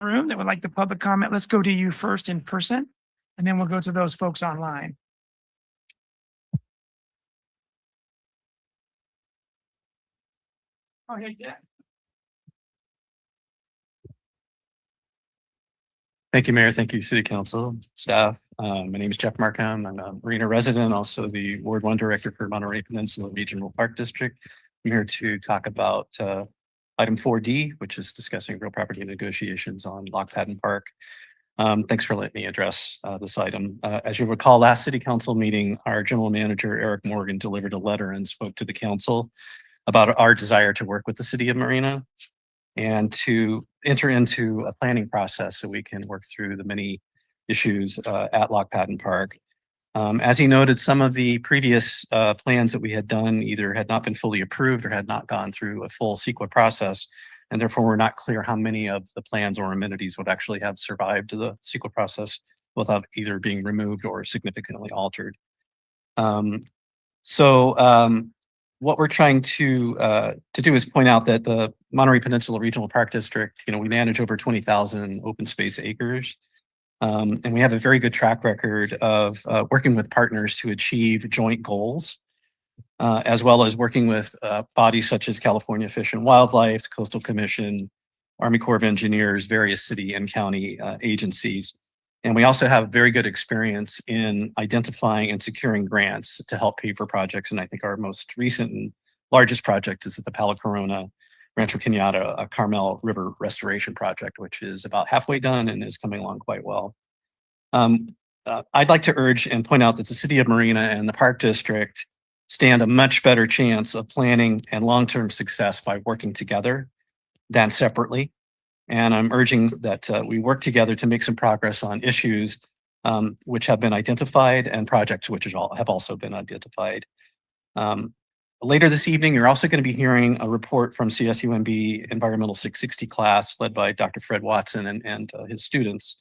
room that would like the public comment, let's go to you first in person, and then we'll go to those folks online. Oh, hey, yeah. Thank you, Mayor. Thank you, City Council staff. My name is Jeff Markham. I'm a Marina resident, also the Ward 1 Director for Monterey Peninsula Regional Park District. I'm here to talk about item 4D, which is discussing real property negotiations on Lock Padden Park. Thanks for letting me address this item. As you recall, last City Council meeting, our General Manager, Eric Morgan, delivered a letter and spoke to the Council about our desire to work with the City of Marina and to enter into a planning process so we can work through the many issues at Lock Padden Park. As he noted, some of the previous plans that we had done either had not been fully approved or had not gone through a full CEQA process, and therefore we're not clear how many of the plans or amenities would actually have survived the CEQA process without either being removed or significantly altered. What we're trying to do is point out that the Monterey Peninsula Regional Park District, we manage over 20,000 open space acres. And we have a very good track record of working with partners to achieve joint goals, as well as working with bodies such as California Fish and Wildlife, Coastal Commission, Army Corps of Engineers, various city and county agencies. And we also have very good experience in identifying and securing grants to help pay for projects. And I think our most recent and largest project is the Palo Corona Rancho Cañada Carmel River Restoration Project, which is about halfway done and is coming along quite well. I'd like to urge and point out that the City of Marina and the Park District stand a much better chance of planning and long-term success by working together than separately. And I'm urging that we work together to make some progress on issues which have been identified and projects which have also been identified. Later this evening, you're also going to be hearing a report from CSUMB Environmental 660 class led by Dr. Fred Watson and his students.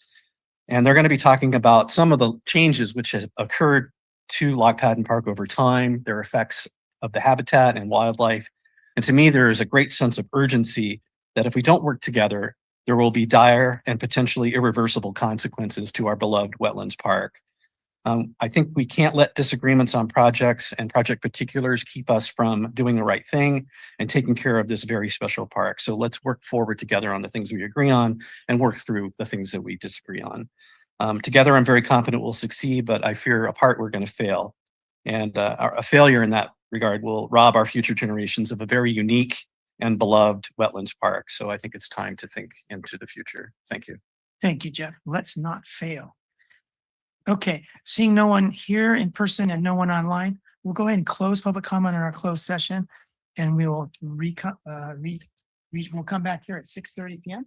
And they're going to be talking about some of the changes which have occurred to Lock Padden Park over time, their effects of the habitat and wildlife. And to me, there is a great sense of urgency that if we don't work together, there will be dire and potentially irreversible consequences to our beloved wetlands park. I think we can't let disagreements on projects and project particulars keep us from doing the right thing and taking care of this very special park. So let's work forward together on the things we agree on and work through the things that we disagree on. Together, I'm very confident we'll succeed, but I fear apart we're going to fail. And a failure in that regard will rob our future generations of a very unique and beloved wetlands park. So I think it's time to think into the future. Thank you. Thank you, Jeff. Let's not fail. Okay, seeing no one here in person and no one online, we'll go ahead and close public comment on our closed session, and we will we'll come back here at 6:30 p.m.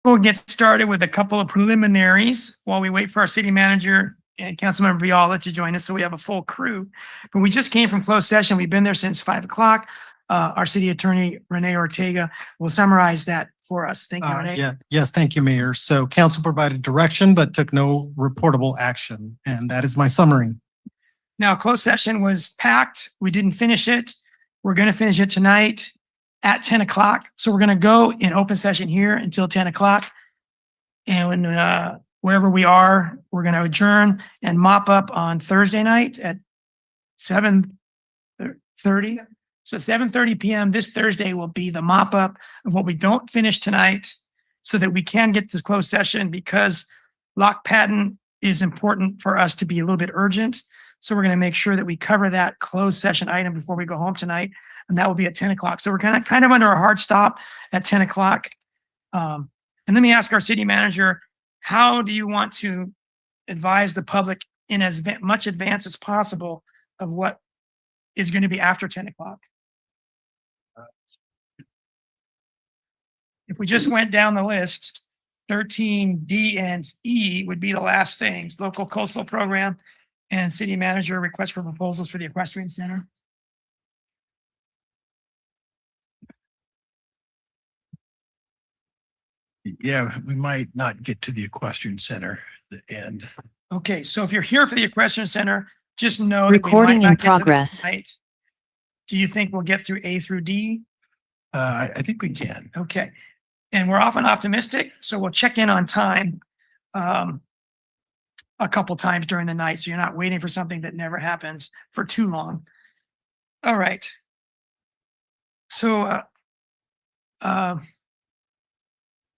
We'll get started with a couple of preliminaries while we wait for our city manager and Councilmember Viola to join us, so we have a full crew. But we just came from closed session. We've been there since 5 o'clock. Our city attorney, Renee Ortega, will summarize that for us. Thank you, Renee. Yes, thank you, Mayor. So council provided direction, but took no reportable action, and that is my summary. Now, closed session was packed. We didn't finish it. We're going to finish it tonight at 10 o'clock. So we're going to go in open session here until 10 o'clock. And when, wherever we are, we're going to adjourn and mop up on Thursday night at 7:30. So 7:30 PM this Thursday will be the mop up of what we don't finish tonight so that we can get this closed session, because lock patent is important for us to be a little bit urgent. So we're going to make sure that we cover that closed session item before we go home tonight. And that will be at 10 o'clock. So we're kind of under a hard stop at 10 o'clock. And let me ask our city manager, how do you want to advise the public in as much advance as possible of what is going to be after 10 o'clock? If we just went down the list, 13D and E would be the last things: local coastal program and city manager request for proposals for the equestrian center. Yeah, we might not get to the equestrian center at the end. Okay, so if you're here for the equestrian center, just know that we might Recording in not get to that progress. tonight. Do you think we'll get through A through D? I think we can. Okay, and we're often optimistic, so we'll check in on time a couple times during the night, so you're not waiting for something that never happens for too long. All right. So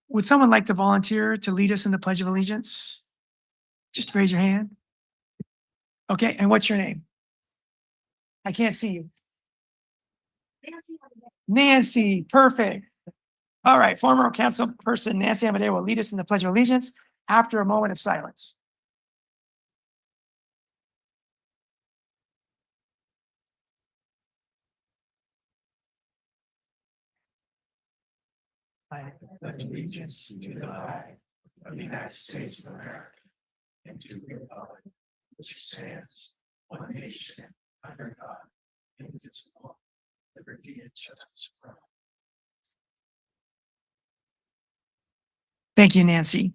would someone like to volunteer to lead us in the Pledge of Allegiance? Just raise your hand. Okay, and what's your name? I can't see you. Nancy, perfect. All right, former council person Nancy Amadeo will lead us in the Pledge of Allegiance after a moment of silence. I pledge allegiance to the flag of the United States of America and to the republic which stands one nation under God, indivisible, liberty and justice for all. Thank you, Nancy.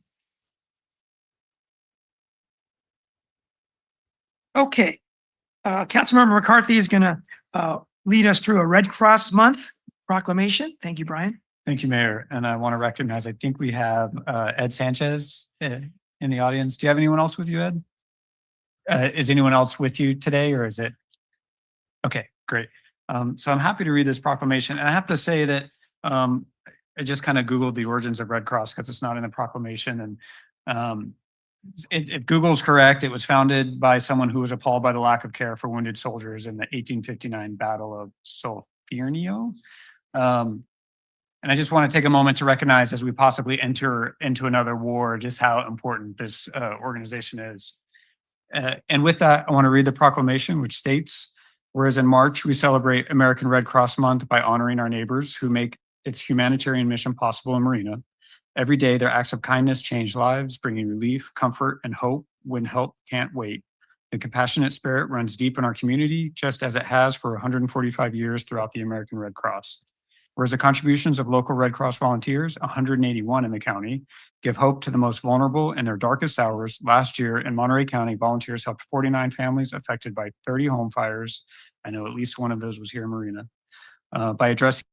Okay, Councilmember McCarthy is going to lead us through a Red Cross Month proclamation. Thank you, Brian. Thank you, Mayor. And I want to recognize, I think we have Ed Sanchez in the audience. Do you have anyone else with you, Ed? Is anyone else with you today, or is it? Okay, great. So I'm happy to read this proclamation. And I have to say that I just kind of Googled the origins of Red Cross because it's not in the proclamation. And if Google's correct, it was founded by someone who was appalled by the lack of care for wounded soldiers in the 1859 Battle of Solferino. And I just want to take a moment to recognize, as we possibly enter into another war, just how important this organization is. And with that, I want to read the proclamation, which states, whereas in March, we celebrate American Red Cross Month by honoring our neighbors who make its humanitarian mission possible in Marina. Every day, their acts of kindness change lives, bringing relief, comfort, and hope when help can't wait. The compassionate spirit runs deep in our community, just as it has for 145 years throughout the American Red Cross. Whereas the contributions of local Red Cross volunteers, 181 in the county, give hope to the most vulnerable in their darkest hours. Last year in Monterey County, volunteers helped 49 families affected by 30 home fires. I know at least one of those was here in Marina. By addressing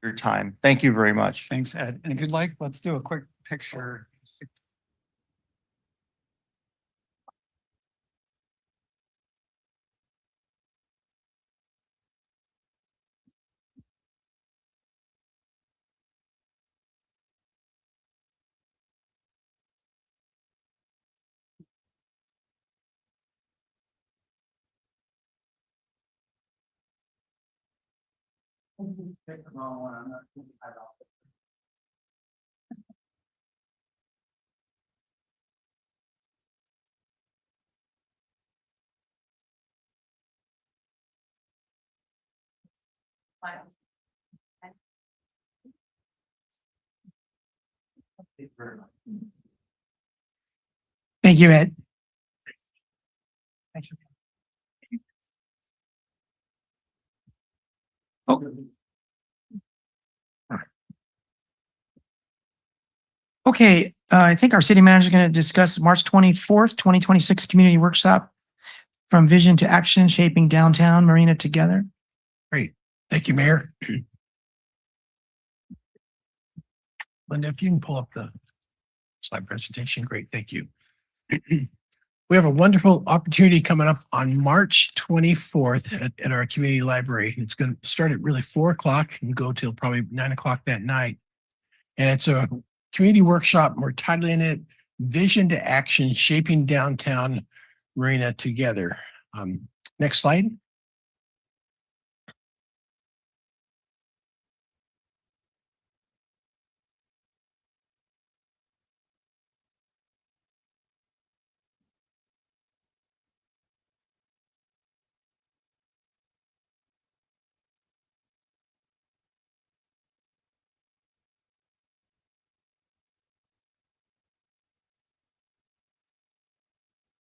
your time. Thank you very much. Thanks, Ed. And if you'd like, let's do a quick picture. Thank you, Ed. Thanks for- Oh. Okay, I think our city manager is going to discuss March 24th, 2026 community workshop from vision to action, shaping downtown Marina together. Great. Thank you, Mayor. Linda, if you can pull up the slide presentation, great. Thank you. We have a wonderful opportunity coming up on March 24th at our community library. It's going to start at really 4 o'clock and go till probably 9 o'clock that night. And it's a community workshop. We're titling it Vision to Action, Shaping Downtown Marina Together. Next slide.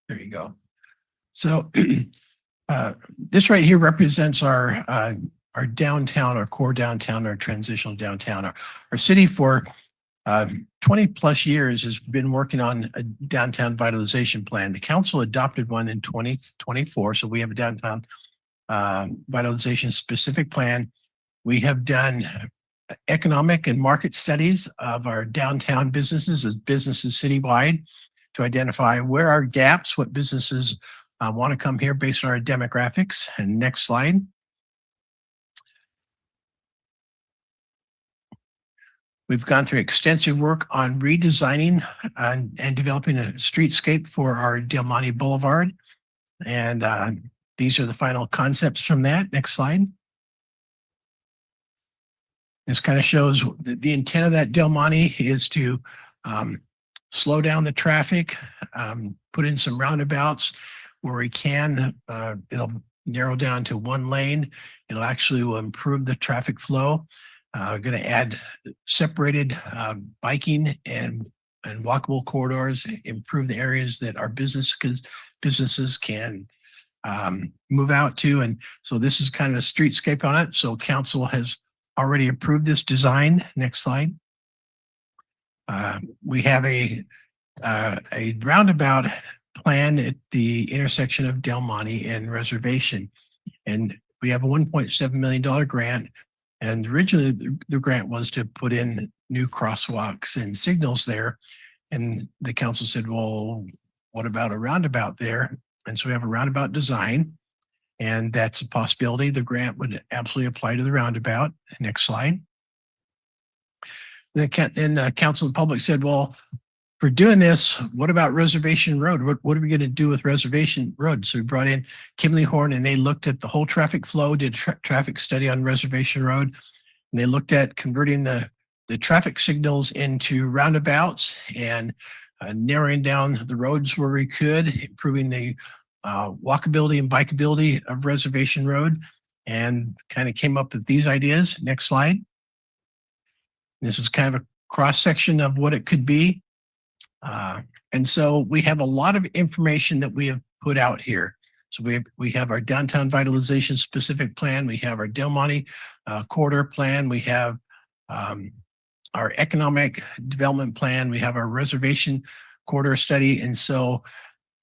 There you go. So this right here represents our downtown, our core downtown, our transitional downtown. Our city for 20 plus years has been working on a downtown vitalization plan. The council adopted one in 2024. So we have a downtown vitalization specific plan. We have done economic and market studies of our downtown businesses as businesses citywide to identify where are gaps, what businesses want to come here based on our demographics. And next slide. We've gone through extensive work on redesigning and developing a streetscape for our Del Monte Boulevard. And these are the final concepts from that. Next slide. This kind of shows the intent of that Del Monte is to slow down the traffic, put in some roundabouts where we can. It'll narrow down to one lane. It'll actually will improve the traffic flow. Going to add separated biking and walkable corridors, improve the areas that our businesses can move out to. And so this is kind of a streetscape on it. So council has already approved this design. Next slide. We have a roundabout plan at the intersection of Del Monte and Reservation. And we have a $1.7 million grant. And originally the grant was to put in new crosswalks and signals there. And the council said, well, what about a roundabout there? And so we have a roundabout design, and that's a possibility. The grant would absolutely apply to the roundabout. Next slide. Then the council and public said, well, for doing this, what about Reservation Road? What are we going to do with Reservation Road? So we brought in Kimley Horn, and they looked at the whole traffic flow, did a traffic study on Reservation Road. And they looked at converting the traffic signals into roundabouts and narrowing down the roads where we could, improving the walkability and bikeability of Reservation Road, and kind of came up with these ideas. Next slide. This is kind of a cross section of what it could be. And so we have a lot of information that we have put out here. So we have our downtown vitalization specific plan. We have our Del Monte corridor plan. We have our economic development plan. We have our reservation corridor study. And so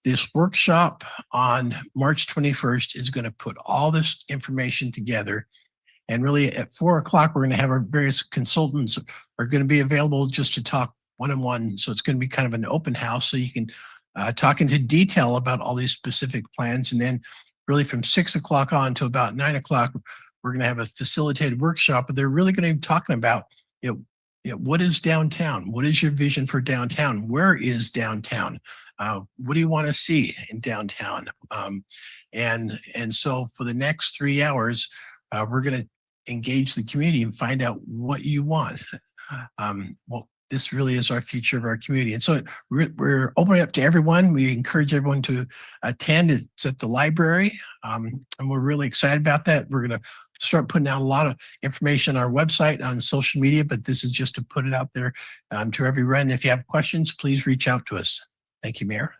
this workshop on March 21st is going to put all this information together. And really at 4 o'clock, we're going to have our various consultants are going to be available just to talk one-on-one. So it's going to be kind of an open house so you can talk into detail about all these specific plans. And then really from 6 o'clock on to about 9 o'clock, we're going to have a facilitated workshop, but they're really going to be talking about, what is downtown? What is your vision for downtown? Where is downtown? What do you want to see in downtown? And so for the next 3 hours, we're going to engage the community and find out what you want. Well, this really is our future of our community. And so we're opening up to everyone. We encourage everyone to attend. It's at the library. And we're really excited about that. We're going to start putting out a lot of information on our website, on social media, but this is just to put it out there to everyone. If you have questions, please reach out to us. Thank you, Mayor.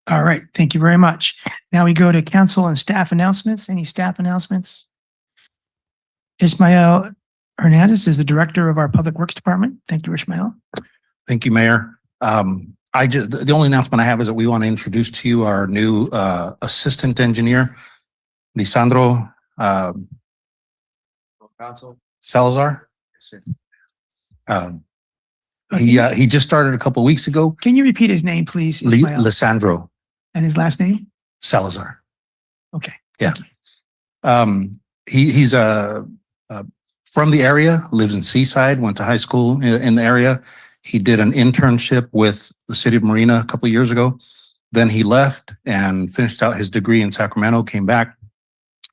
All right. Thank you very much. Now we go to council and staff announcements. Any staff announcements? Ismael Hernandez is the director of our Public Works Department. Thank you, Ismael. Thank you, Mayor. The only announcement I have is that we want to introduce to you our new assistant engineer, Lisandro Salazar. He just started a couple of weeks ago. Can you repeat his name, please? Ismael? Lisandro And his last name? Salazar. Okay. Yeah. He's from the area, lives in Seaside, went to high school in the area. He did an internship with the city of Marina a couple of years ago. Then he left and finished out his degree in Sacramento, came back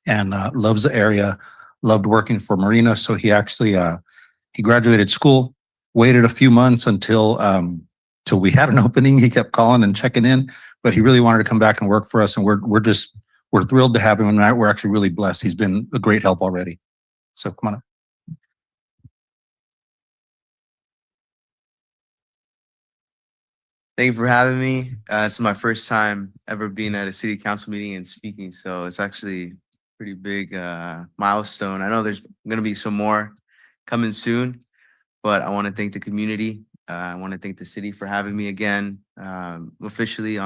and loves the area, loved working for Marina. So he actually, he graduated school, waited a few months until we had an opening. He kept calling and checking in, but he really wanted to come back and work for us. And we're thrilled to have him. And we're actually really blessed. He's been a great help already. So come on up. Thank you for having me. It's my first time ever being at a city council meeting and speaking, so it's actually a pretty big milestone. I know there's going to be some more coming soon, but I want to thank the community. I want to thank the city for having me again officially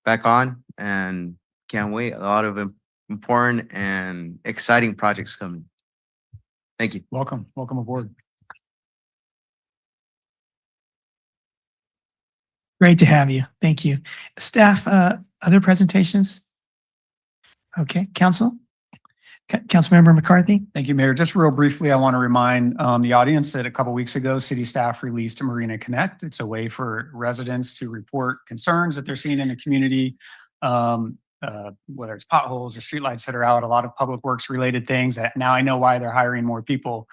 back on, and can't wait. A lot of important and exciting projects coming. Thank you. Welcome aboard. Great to have you. Thank you. Staff, other presentations? Okay, council? Councilmember McCarthy? Thank you, Mayor. Just real briefly, I want to remind the audience that a couple weeks ago, city staff released Marina Connect. It's a way for residents to report concerns that they're seeing in the community, whether it's potholes or streetlights that are out, a lot of public works related things. That now I know why they're hiring more people.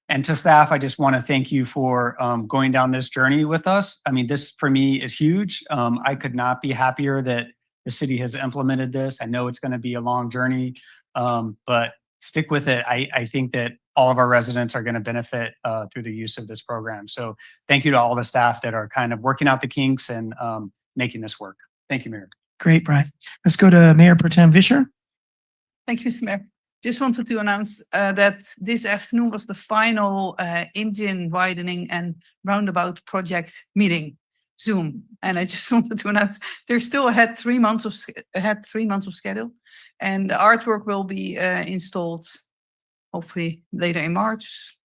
And to staff, I just want to thank you for going down this journey with us. I mean, this for me is huge. I could not be happier that the city has implemented this. I know it's going to be a long journey, but stick with it. I think that all of our residents are going to benefit through the use of this program. So thank you to all the staff that are kind of working out the kinks and making this work. Thank you, Mayor. Great, Brian. Let's go to Mayor Pro Tem Vischer. Thank you, Mr. Mayor. Just wanted to announce that this afternoon was the final engine widening and roundabout project meeting, Zoom. And I just wanted to announce they're still ahead 3 months of schedule, and the artwork will be installed hopefully later in March.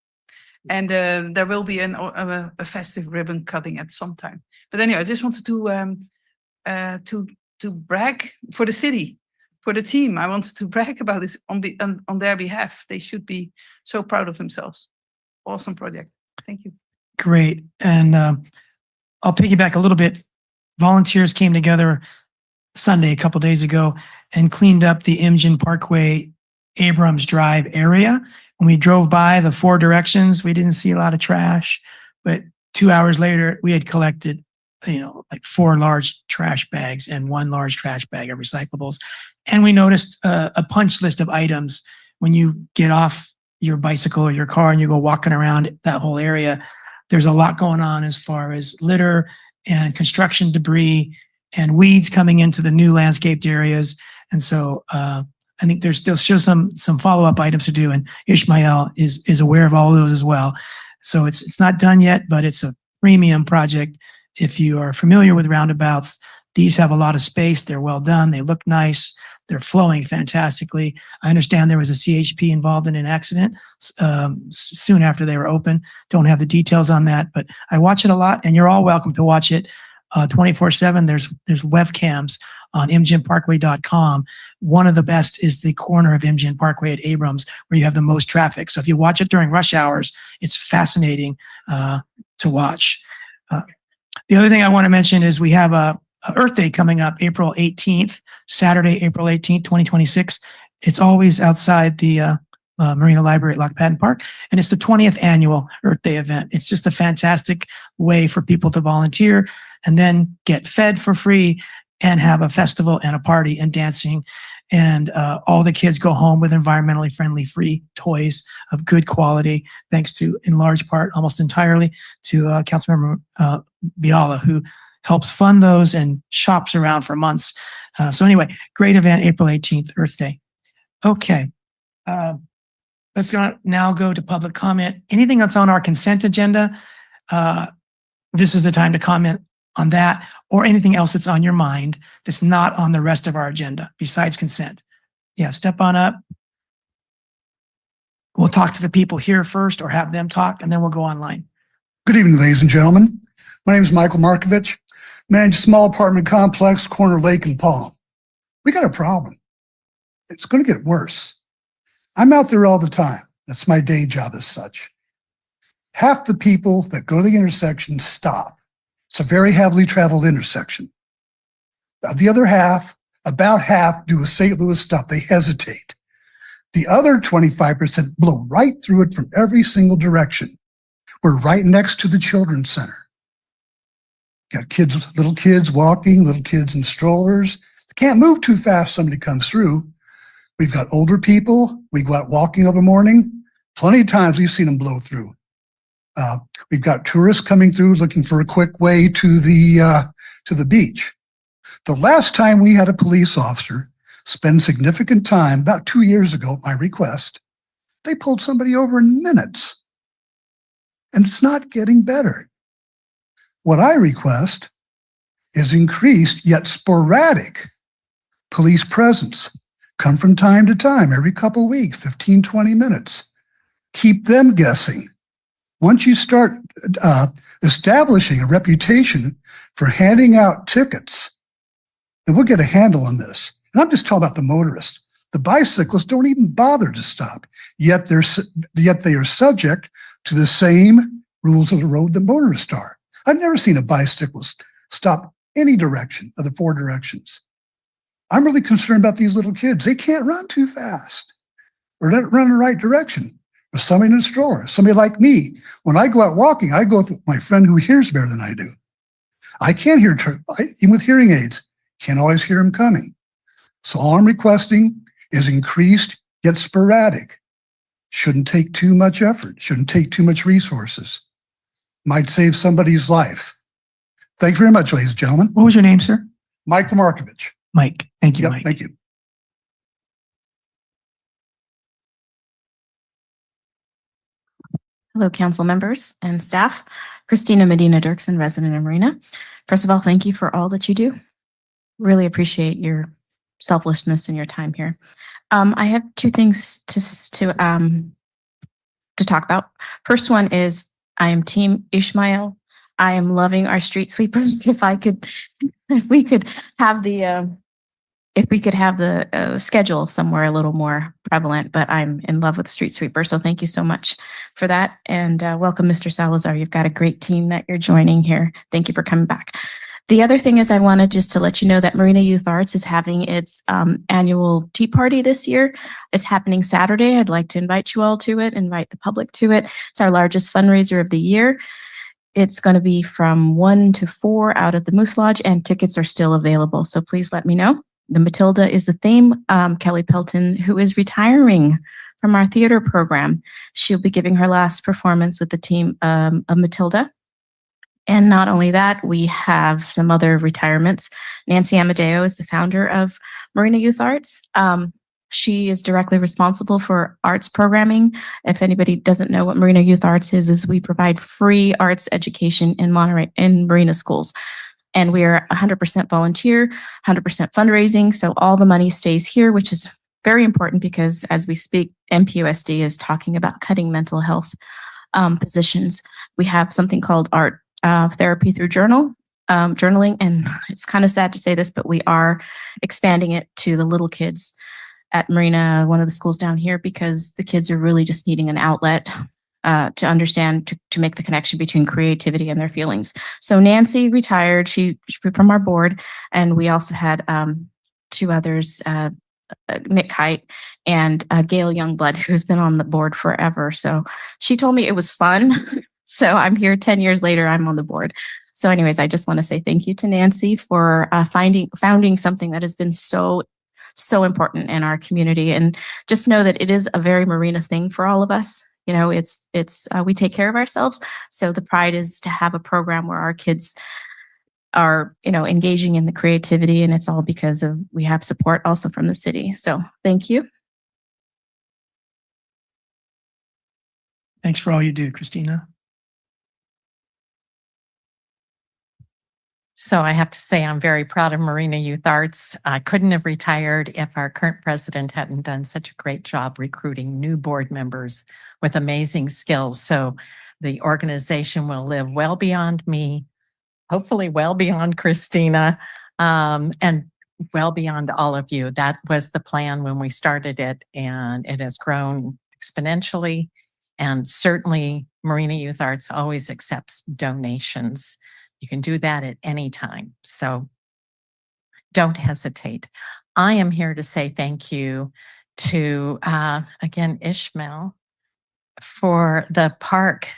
And there will be a festive ribbon cutting at some time. But anyway, I just wanted to brag for the city. For the team, I wanted to brag about this on their behalf. They should be so proud of themselves. Awesome project. Thank you. Great. And I'll piggyback a little bit. Volunteers came together Sunday, a couple days ago, and cleaned up the Imgen Parkway Abrams Drive area. When we drove by the 4 directions, we didn't see a lot of trash, but 2 hours later, we had collected, like 4 large trash bags and 1 large trash bag of recyclables. And we noticed a punch list of items when you get off your bicycle or your car and you go walking around that whole area. There's a lot going on as far as litter and construction debris and weeds coming into the new landscaped areas. And so I think there's still some follow-up items to do. And Ishmael is aware of all of those as well. So it's not done yet, but it's a premium project. If you are familiar with roundabouts, these have a lot of space. They're well done. They look nice. they're flowing fantastically. I understand there was a CHP involved in an accident soon after they were open. Don't have the details on that, but I watch it a lot, and you're all welcome to watch it 24/7. There's webcams on mginparkway.com. One of the best is the corner of Mgin Parkway at Abrams, where you have the most traffic. So if you watch it during rush hours, it's fascinating to watch. The other thing I want to mention is we have a Earth Day coming up April 18th, Saturday, April 18th, 2026. It's always outside the Marina Library at Lock Patton Park, and it's the 20th annual Earth Day event. It's just a fantastic way for people to volunteer and then get fed for free and have a festival and a party and dancing. And all the kids go home with environmentally friendly free toys of good quality, thanks to, in large part, almost entirely, to Councilmember Biala, who helps fund those and shops around for months. So anyway, great event, April 18th, Earth Day. Okay. Let's now go to public comment. Anything that's on our consent agenda, this is the time to comment on that, or anything else that's on your mind that's not on the rest of our agenda besides consent. Yeah, step on up. We'll talk to the people here first, or have them talk, and then we'll go online. Good evening, ladies and gentlemen. My name is Michael Markovich, manage a small apartment complex, Corner Lake and Palm. We got a problem. It's going to get worse. I'm out there all the time. That's my day job as such. Half the people that go to the intersection stop. It's a very heavily traveled intersection. The other half, about half, do a St. Louis stop. They hesitate. The other 25% blow right through it from every single direction. We're right next to the Children's Center. Got kids, little kids walking, little kids in strollers. They can't move too fast. Somebody comes through. We've got older people. We go out walking of a morning. Plenty of times we've seen them blow through. We've got tourists coming through looking for a quick way to the beach. The last time we had a police officer spend significant time, about 2 years ago at my request, they pulled somebody over in minutes. And it's not getting better. What I request is increased yet sporadic police presence. Come from time to time, every couple of weeks, 15, 20 minutes. Keep them guessing. Once you start establishing a reputation for handing out tickets, then we'll get a handle on this. And I'm just talking about the motorists. The bicyclists don't even bother to stop, yet they are subject to the same rules of the road that motorists are. I've never seen a bicyclist stop any direction of the 4 directions. I'm really concerned about these little kids. They can't run too fast or not run in the right direction. Or somebody in a stroller, somebody like me. When I go out walking, I go with my friend who hears better than I do. I can't hear, even with hearing aids, can't always hear them coming. So all I'm requesting is increased yet sporadic. Shouldn't take too much effort, shouldn't take too much resources. Might save somebody's life. Thank you very much, ladies and gentlemen. What was your name, sir? Michael Markovich. Mike. Thank you, Yep, Mike. thank you. Hello, council members and staff. Christina Medina Dirksen, resident of Marina. First of all, thank you for all that you do. Really appreciate your selflessness and your time here. I have 2 things to talk about. First one is I am Team Ishmael. I am loving our street sweeper. If we could have the schedule somewhere a little more prevalent, but I'm in love with street sweeper. So thank you so much for that. And welcome, Mr. Salazar. You've got a great team that you're joining here. Thank you for coming back. The other thing is I wanted just to let you know that Marina Youth Arts is having its annual tea party this year. It's happening Saturday. I'd like to invite you all to it, invite the public to it. It's our largest fundraiser of the year. It's going to be from 1 to 4 out at the Moose Lodge, and tickets are still available. So please let me know. The Matilda is the theme. Kelly Pelton, who is retiring from our theater program, she'll be giving her last performance with the team of Matilda. And not only that, we have some other retirements. Nancy Amadeo is the founder of Marina Youth Arts. She is directly responsible for arts programming. If anybody doesn't know what Marina Youth Arts is we provide free arts education in Marina schools. And we are 100% volunteer, 100% fundraising. So all the money stays here, which is very important because as we speak, MPUSD is talking about cutting mental health positions. We have something called art therapy through journaling. And it's kind of sad to say this, but we are expanding it to the little kids at Marina, one of the schools down here, because the kids are really just needing an outlet to understand, to make the connection between creativity and their feelings. So Nancy retired, she's from our board, and we also had two others, Nick Kite and Gail Youngblood, who's been on the board forever. So she told me it was fun. So I'm here 10 years later, I'm on the board. So anyways, I just want to say thank you to Nancy for founding something that has been so important in our community. And just know that it is a very Marina thing for all of us. You know, it's we take care of ourselves. So the pride is to have a program where our kids are, you know, engaging in the creativity, and it's all because of we have support also from the city. So thank you. Thanks for all you do, Christina. So I have to say, I'm very proud of Marina Youth Arts. I couldn't have retired if our current president hadn't done such a great job recruiting new board members with amazing skills. So the organization will live well beyond me, hopefully well beyond Christina, and well beyond all of you. That was the plan when we started it, and it has grown exponentially. And certainly Marina Youth Arts always accepts donations. You can do that at any time. So don't hesitate. I am here to say thank you to, again, Ishmael for the park,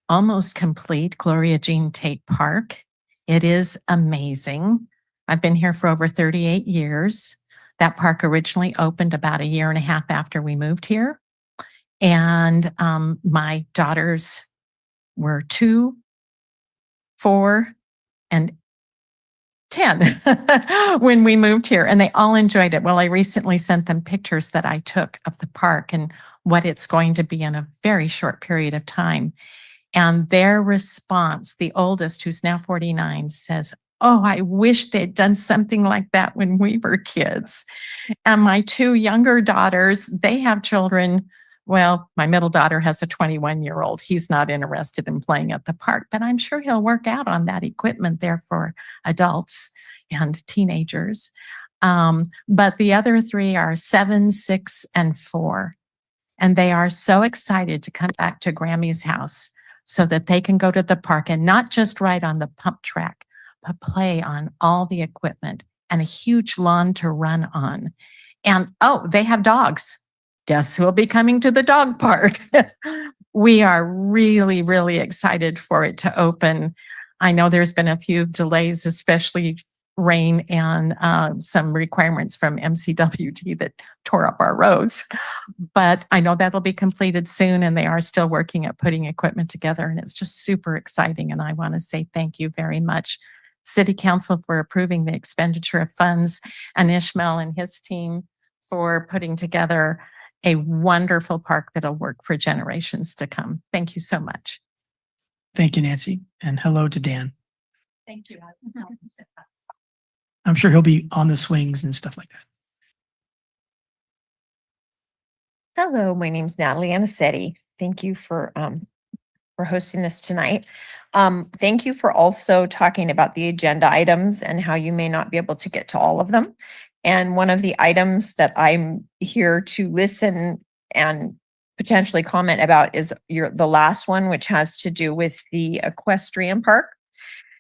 almost complete, Gloria Jean Tate Park. It is amazing. I've been here for over 38 years. That park originally opened about a year and a half after we moved here. And my daughters were 2, 4, and 10 when we moved here, and they all enjoyed it. Well, I recently sent them pictures that I took of the park and what it's going to be in a very short period of time. And their response, the oldest, who's now 49, says, "Oh, I wish they'd done something like that when we were kids." And my 2 younger daughters, they have children. Well, my middle daughter has a 21-year-old. He's not interested in playing at the park, but I'm sure he'll work out on that equipment there for adults and teenagers. But the other 3 are 7, 6, and 4. And they are so excited to come back to Grammy's house so that they can go to the park and not just ride on the pump track, but play on all the equipment and a huge lawn to run on. And oh, they have dogs. Guess who will be coming to the dog park? We are really, really excited for it to open. I know there's been a few delays, especially rain and some requirements from MCWT that tore up our roads. But I know that'll be completed soon, and they are still working at putting equipment together, and it's just super exciting. And I want to say thank you very much, City Council, for approving the expenditure of funds, and Ishmael and his team for putting together a wonderful park that'll work for generations to come. Thank you so much. Thank you, Nancy. And hello to Dan. Thank you. I'm sure he'll be on the swings and stuff like that. Hello, my name's Natalie Anicetti. Thank you for hosting this tonight. Thank you for also talking about the agenda items and how you may not be able to get to all of them. And one of the items that I'm here to listen and potentially comment about is the last one, which has to do with the equestrian park.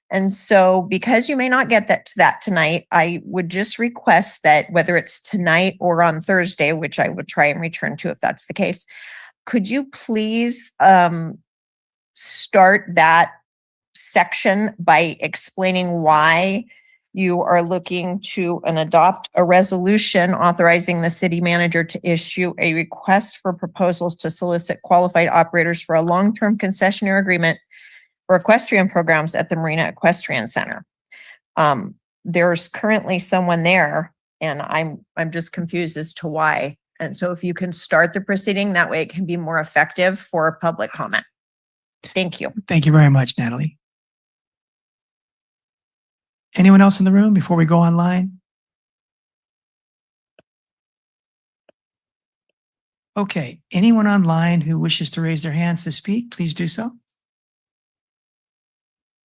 And so because you may not get to that tonight, I would just request that whether it's tonight or on Thursday, which I would try and return to if that's the case, could you please start that section by explaining why you are looking to adopt a resolution authorizing the city manager to issue a request for proposals to solicit qualified operators for a long-term concessionaire agreement for equestrian programs at the Marina Equestrian Center. There's currently someone there, and I'm just confused as to why. And so if you can start the proceeding, that way it can be more effective for public comment. Thank you. Thank you very much, Natalie. Anyone else in the room before we go online? Okay, anyone online who wishes to raise their hands to speak, please do so.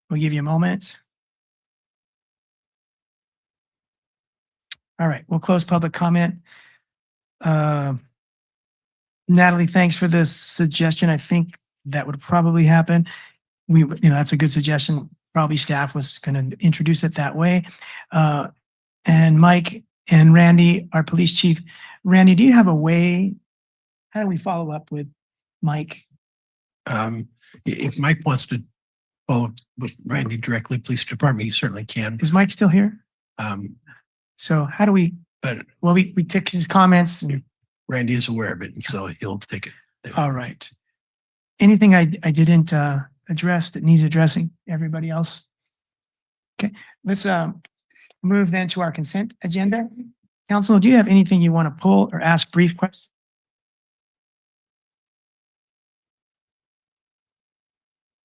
We'll give you a moment. All right, we'll close public comment. Natalie, thanks for this suggestion. I think that would probably happen. That's a good suggestion. Probably staff was going to introduce it that way. And Mike and Randy, our police chief. Randy, do you have a way? How do we follow up with Mike? If Mike wants to follow with Randy directly, police department, he certainly can. Is Mike still here? Um, So how do we, but well, we took his comments and, Randy is aware of it, and so he'll take it. all right. Anything I didn't address that needs addressing? Everybody else? Okay, let's move then to our consent agenda. Council, do you have anything you want to pull or ask brief questions?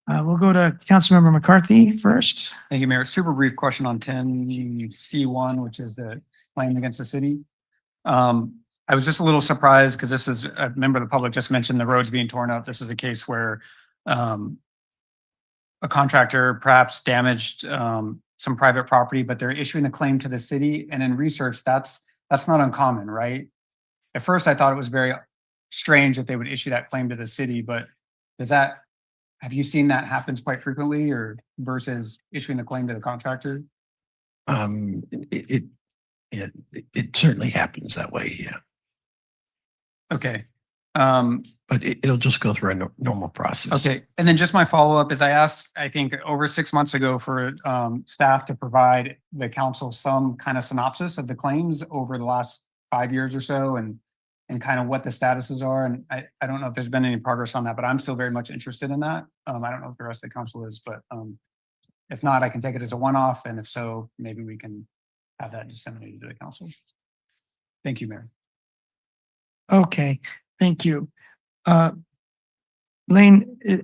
We'll go to Councilmember McCarthy first. Thank you, Mayor. Super brief question on 10C1, which is the claim against the city. I was just a little surprised because this is a member of the public just mentioned the roads being torn up. This is a case where a contractor perhaps damaged some private property, but they're issuing a claim to the city. And in research, that's not uncommon, right? At first, I thought it was very strange that they would issue that claim to the city, but have you seen that happens quite frequently or versus issuing the claim to the contractor? It certainly happens that way, yeah. Okay. But it'll just go through a normal process. Okay. And then just my follow-up is I asked, I think over 6 months ago for staff to provide the council some kind of synopsis of the claims over the last 5 years or so and kind of what the statuses are. And I don't know if there's been any progress on that, but I'm still very much interested in that. I don't know if the rest of the council is, but if not, I can take it as a one-off. And if so, maybe we can have that disseminated to the council. Thank you, Mayor. Okay, thank you. Lane,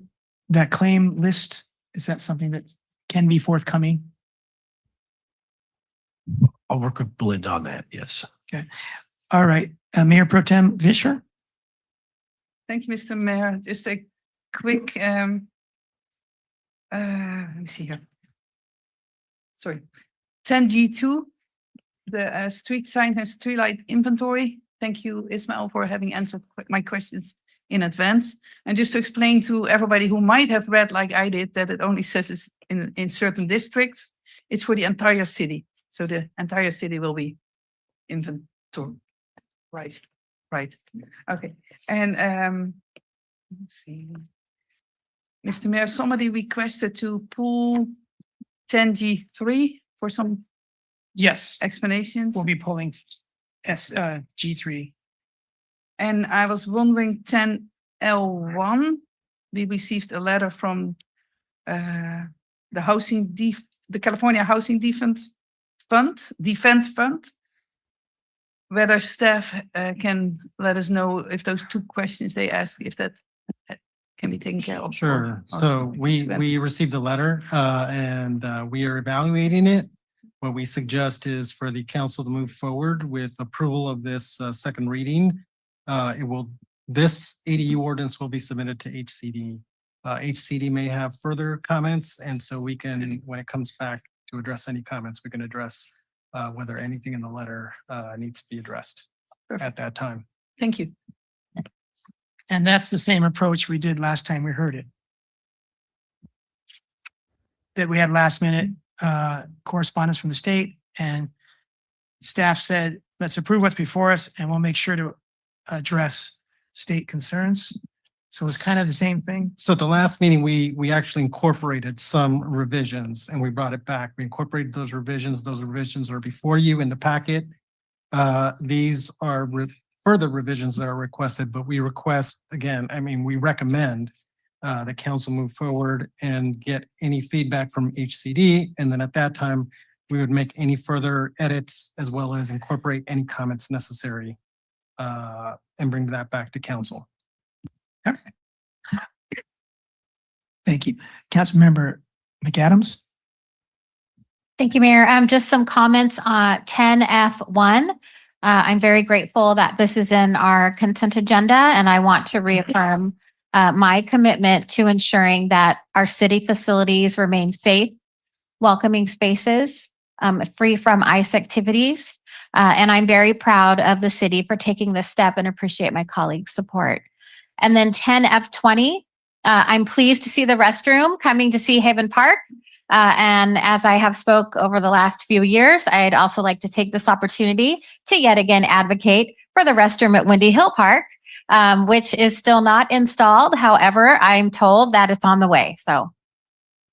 that claim list, is that something that can be forthcoming? I'll work with Belinda on that, yes. Okay. All right, Mayor Pro Tem Vischer? Thank you, Mr. Mayor. Just a quick, let me see here. Sorry. 10G2, the street signs and streetlight inventory. Thank you, Ismail, for having answered my questions in advance. And just to explain to everybody who might have read like I did, that it only says it's in certain districts, it's for the entire city. So the entire city will be inventory. Right. Okay. And let's see. Mr. Mayor, somebody requested to pull 10G3 for some Yes, explanations. we'll be pulling G3. And I was wondering, 10L1, we received a letter from the California Housing Defense Fund, whether staff can let us know if those two questions they asked, if that can be taken care of. Sure. or So we expensive. received a letter and we are evaluating it. What we suggest is for the council to move forward with approval of this second reading. This ADU ordinance will be submitted to HCD. HCD may have further comments, and so we can, when it comes back to address any comments, we can address whether anything in the letter needs to be addressed at that time. Thank you. And that's the same approach we did last time we heard it. That we had last minute correspondence from the state and staff said, let's approve what's before us and we'll make sure to address state concerns. So it's kind of the same thing. So at the last meeting, we actually incorporated some revisions and we brought it back. We incorporated those revisions. Those revisions are before you in the packet. These are further revisions that are requested, but we request, again, we recommend the council move forward and get any feedback from HCD. And then at that time, we would make any further edits as well as incorporate any comments necessary and bring that back to council. Thank you. Councilmember McAdams? Thank you, Mayor. Just some comments on 10F1. I'm very grateful that this is in our consent agenda, and I want to reaffirm my commitment to ensuring that our city facilities remain safe, welcoming spaces, free from ICE activities. And I'm very proud of the city for taking this step and appreciate my colleagues' support. And then 10F20, I'm pleased to see the restroom coming to Sea Haven Park. And as I have spoke over the last few years, I'd also like to take this opportunity to yet again advocate for the restroom at Windy Hill Park, which is still not installed. However, I'm told that it's on the way. So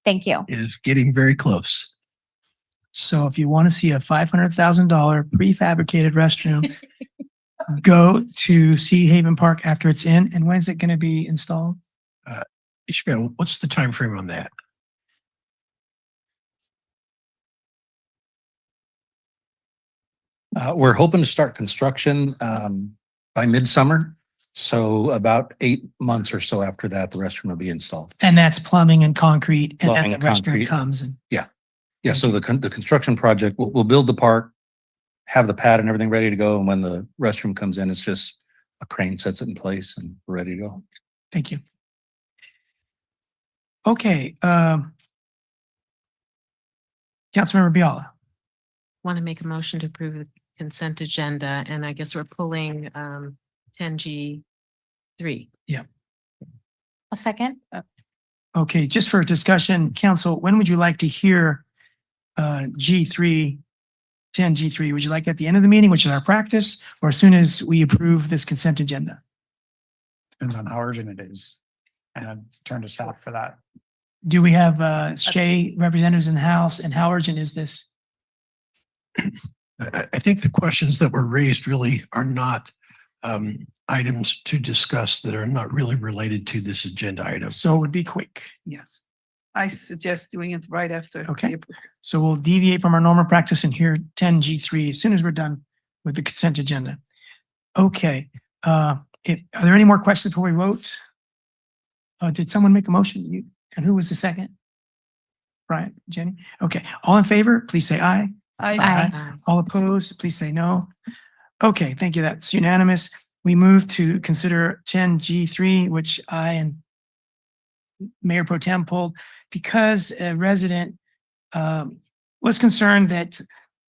thank you. It is getting very close. So if you want to see a $500,000 prefabricated restroom, go to Sea Haven Park after it's in. And when is it going to be installed? Ishmael, what's the time frame on that? We're hoping to start construction by midsummer. So about 8 months or so after that, the restroom will be installed. And that's plumbing and concrete, and then Plumbing the and restroom concrete. comes and Yeah, so the construction project, we'll build the park, have the pad and everything ready to go. And when the restroom comes in, it's just a crane sets it in place and we're ready to go. thank you. Okay, Councilmember Biala. Want to make a motion to approve the consent agenda, and I guess we're pulling 10G3. A second. Okay, just for discussion, council, when would you like to hear G3, 10G3? Would you like at the end of the meeting, which is our practice, or as soon as we approve this consent agenda? Depends on how urgent it is. And I'd turn to staff for that. Do we have Shay representatives in the House, and how urgent is this? I think the questions that were raised really are not items to discuss that are not really related to this agenda item. So it would be quick. Yes. I suggest doing it right after. Okay. the approval. So we'll deviate from our normal practice and hear 10G3 as soon as we're done with the consent agenda. Okay, are there any more questions before we vote? Did someone make a motion? And who was the second? Brian, Jenny? Okay, all in favor, please say aye. Aye. All opposed, please say no. Okay, thank you. That's unanimous. We move to consider 10G3, which I and Mayor Pro Tem pulled because a resident was concerned that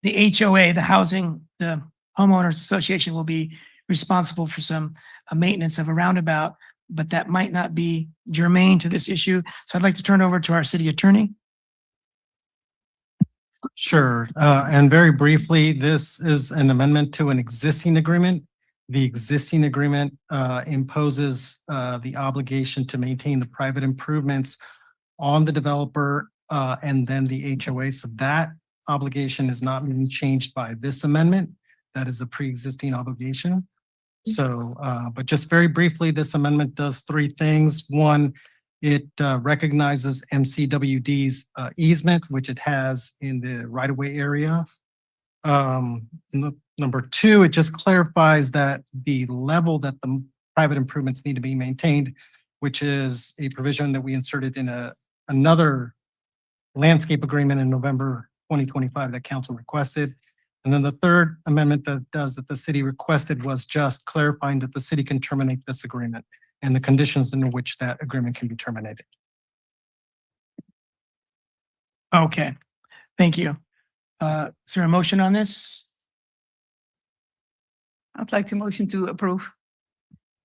the HOA, the homeowners association, will be responsible for some maintenance of a roundabout, but that might not be germane to this issue. So I'd like to turn over to our city attorney. Sure. And very briefly, this is an amendment to an existing agreement. The existing agreement imposes the obligation to maintain the private improvements on the developer and then the HOA. So that obligation is not being changed by this amendment. That is a pre-existing obligation. So, but just very briefly, this amendment does three things. One, it recognizes MCWD's easement, which it has in the right-of-way area. Number two, it just clarifies that the level that the private improvements need to be maintained, which is a provision that we inserted in another landscape agreement in November 2025 that council requested. And then the third amendment that the city requested was just clarifying that the city can terminate this agreement and the conditions under which that agreement can be terminated. Okay, thank you. Is there a motion on this? I'd like to motion to approve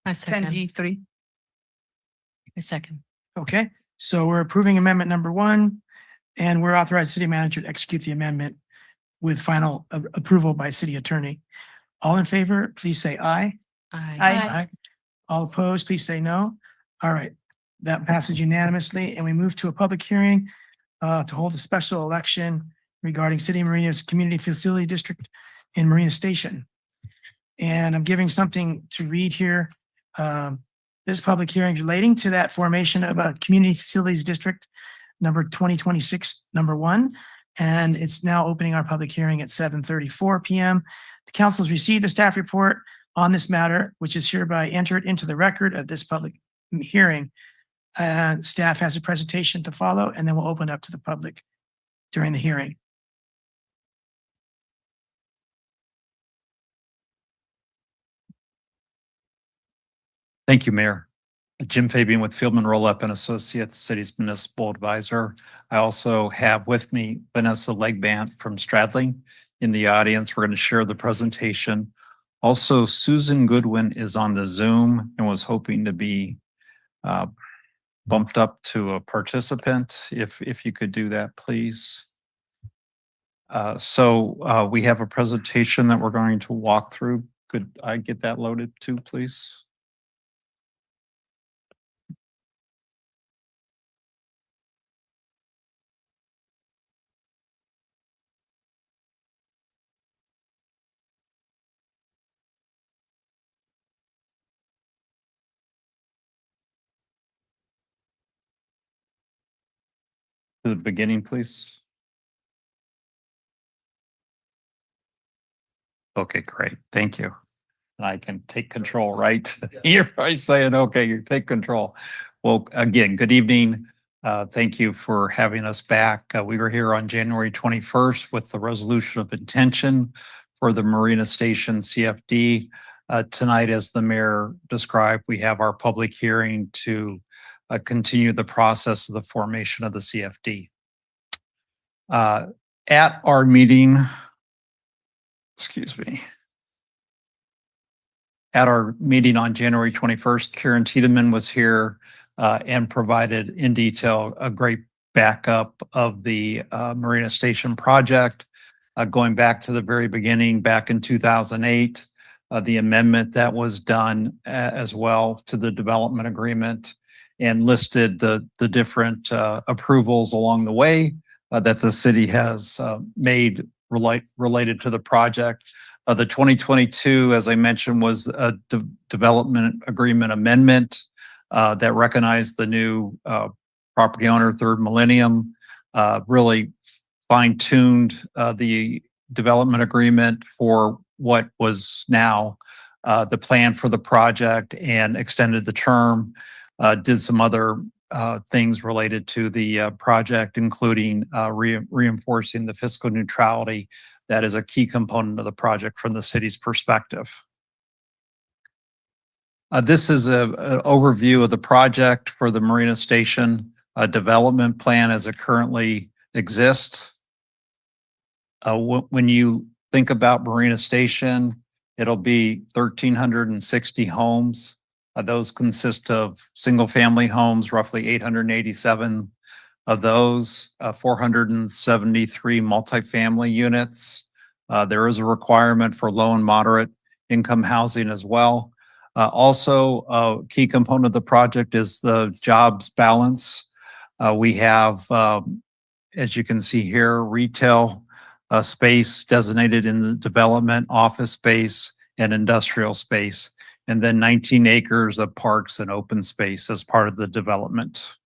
I second. 10G3. I second. Okay, so we're approving amendment number 1, and we're authorized city manager to execute the amendment with final approval by city attorney. All in favor, please say aye. Aye. All opposed, please say no. All right, that passes unanimously, and we move to a public hearing to hold a special election regarding City of Marina's Community Facility District in Marina Station. And I'm giving something to read here. This public hearing is relating to that formation of a Community Facilities District number 2026, number 1. And it's now opening our public hearing at 7:34 p.m. The council has received a staff report on this matter, which is hereby entered into the record of this public hearing. Staff has a presentation to follow, and then we'll open up to the public during the hearing. Thank you, Mayor. Jim Fabian with Fieldman Roll-Up and Associates, City's Municipal Advisor. I also have with me Vanessa Legband from Stradling in the audience. We're going to share the presentation. Also, Susan Goodwin is on the Zoom and was hoping to be bumped up to a participant. If you could do that, please. So we have a presentation that we're going to walk through. Could I get that loaded too, please? To the beginning, please. Okay, great. Thank you. I can take control, right? You're probably saying, okay, you take control. Well, again, good evening. Thank you for having us back. We were here on January 21st with the resolution of intention for the Marina Station CFD. Tonight, as the mayor described, we have our public hearing to continue the process of the formation of the CFD. At our meeting, excuse me. At our meeting on January 21st, Karen Tiedemann was here and provided in detail a great backup of the Marina Station project. Going back to the very beginning, back in 2008, the amendment that was done as well to the development agreement and listed the different approvals along the way that the city has made related to the project. The 2022, as I mentioned, was a development agreement amendment that recognized the new property owner, Third Millennium, really fine-tuned the development agreement for what was now the plan for the project and extended the term, did some other things related to the project, including reinforcing the fiscal neutrality that is a key component of the project from the city's perspective. This is an overview of the project for the Marina Station development plan as it currently exists. When you think about Marina Station, it'll be 1,360 homes. Those consist of single-family homes, roughly 887 of those, 473 multifamily units. There is a requirement for low and moderate income housing as well. Also, a key component of the project is the jobs balance. We have, as you can see here, retail space designated in the development, office space, and industrial space, and then 19 acres of parks and open space as part of the development.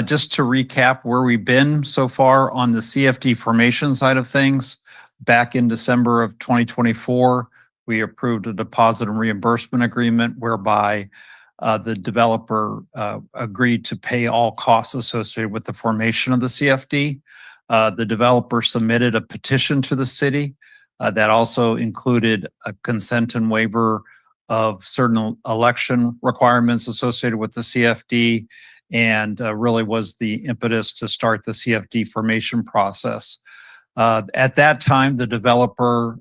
Just to recap where we've been so far on the CFD formation side of things, back in December of 2024, we approved a deposit and reimbursement agreement whereby the developer agreed to pay all costs associated with the formation of the CFD. The developer submitted a petition to the city that also included a consent and waiver of certain election requirements associated with the CFD, and really was the impetus to start the CFD formation process. At that time, the developer,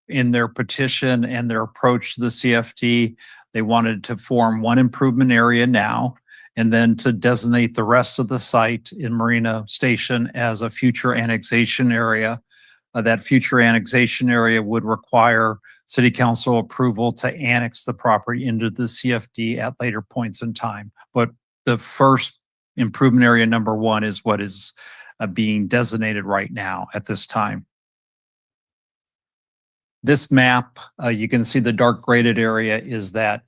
in their petition and their approach to the CFD, they wanted to form one improvement area now, and then to designate the rest of the site in Marina Station as a future annexation area. That future annexation area would require city council approval to annex the property into the CFD at later points in time. But the first improvement area number one is what is being designated right now at this time. This map, you can see the dark graded area is that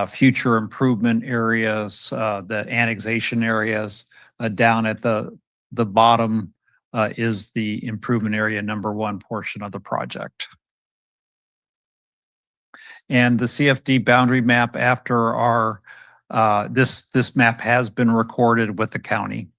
future improvement areas, the annexation areas. Down at the bottom is the improvement area number one portion of the project. And the CFD boundary map after our this map has been recorded with the county.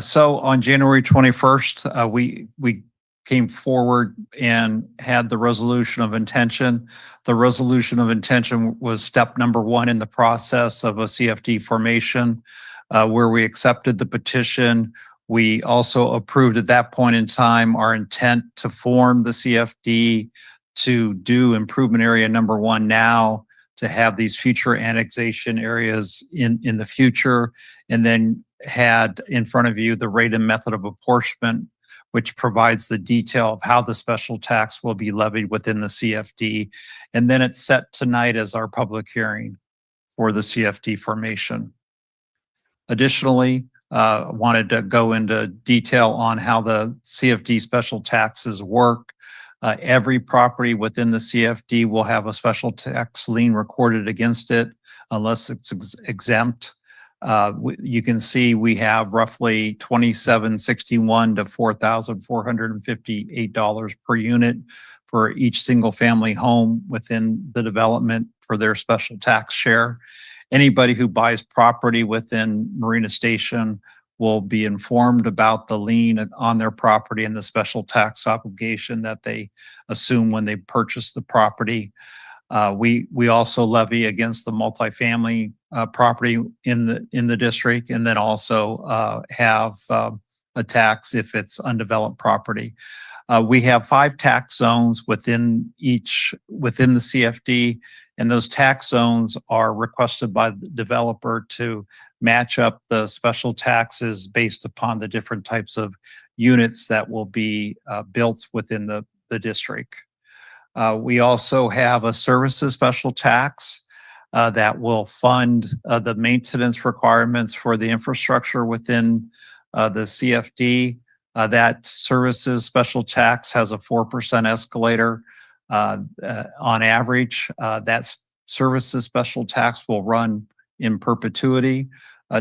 So on January 21st, we came forward and had the resolution of intention. The resolution of intention was step number one in the process of a CFD formation, where we accepted the petition. We also approved at that point in time our intent to form the CFD to do improvement area number one now, to have these future annexation areas in the future, and then had in front of you the rate and method of apportionment, which provides the detail of how the special tax will be levied within the CFD. And then it's set tonight as our public hearing for the CFD formation. Additionally, wanted to go into detail on how the CFD special taxes work. Every property within the CFD will have a special tax lien recorded against it unless it's exempt. You can see we have roughly $2,761 to $4,458 per unit for each single family home within the development for their special tax share. Anybody who buys property within Marina Station will be informed about the lien on their property and the special tax obligation that they assume when they purchase the property. We also levy against the multifamily property in the district, and then also have a tax if it's undeveloped property. We have 5 tax zones within the CFD, and those tax zones are requested by the developer to match up the special taxes based upon the different types of units that will be built within the district. We also have a services special tax that will fund the maintenance requirements for the infrastructure within the CFD. That services special tax has a 4% escalator on average. That services special tax will run in perpetuity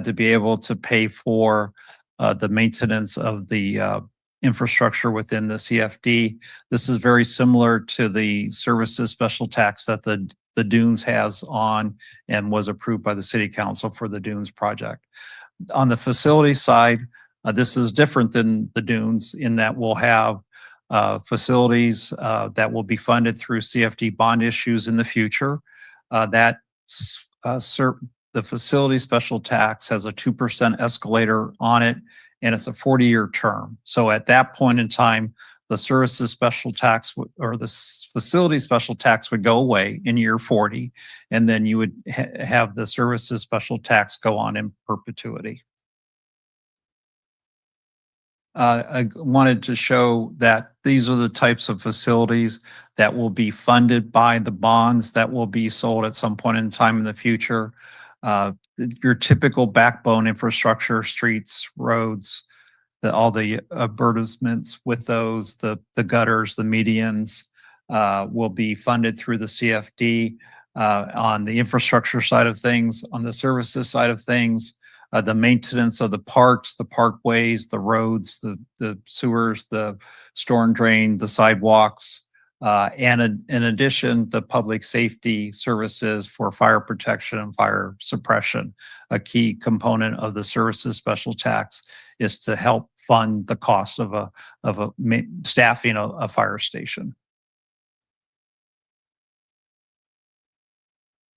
to be able to pay for the maintenance of the infrastructure within the CFD. This is very similar to the services special tax that the Dunes has on and was approved by the City Council for the Dunes project. On the facility side, this is different than the Dunes in that we'll have facilities that will be funded through CFD bond issues in the future. The facility special tax has a 2% escalator on it, and it's a 40-year term. So at that point in time, the services special tax or the facility special tax would go away in year 40, and then you would have the services special tax go on in perpetuity. I wanted to show that these are the types of facilities that will be funded by the bonds that will be sold at some point in time in the future. Your typical backbone infrastructure, streets, roads, all the advertisements with those, the gutters, the medians, will be funded through the CFD. On the infrastructure side of things, on the services side of things, the maintenance of the parks, the parkways, the roads, the sewers, the storm drain, the sidewalks, and in addition, the public safety services for fire protection and fire suppression. A key component of the services special tax is to help fund the cost of staffing a fire station.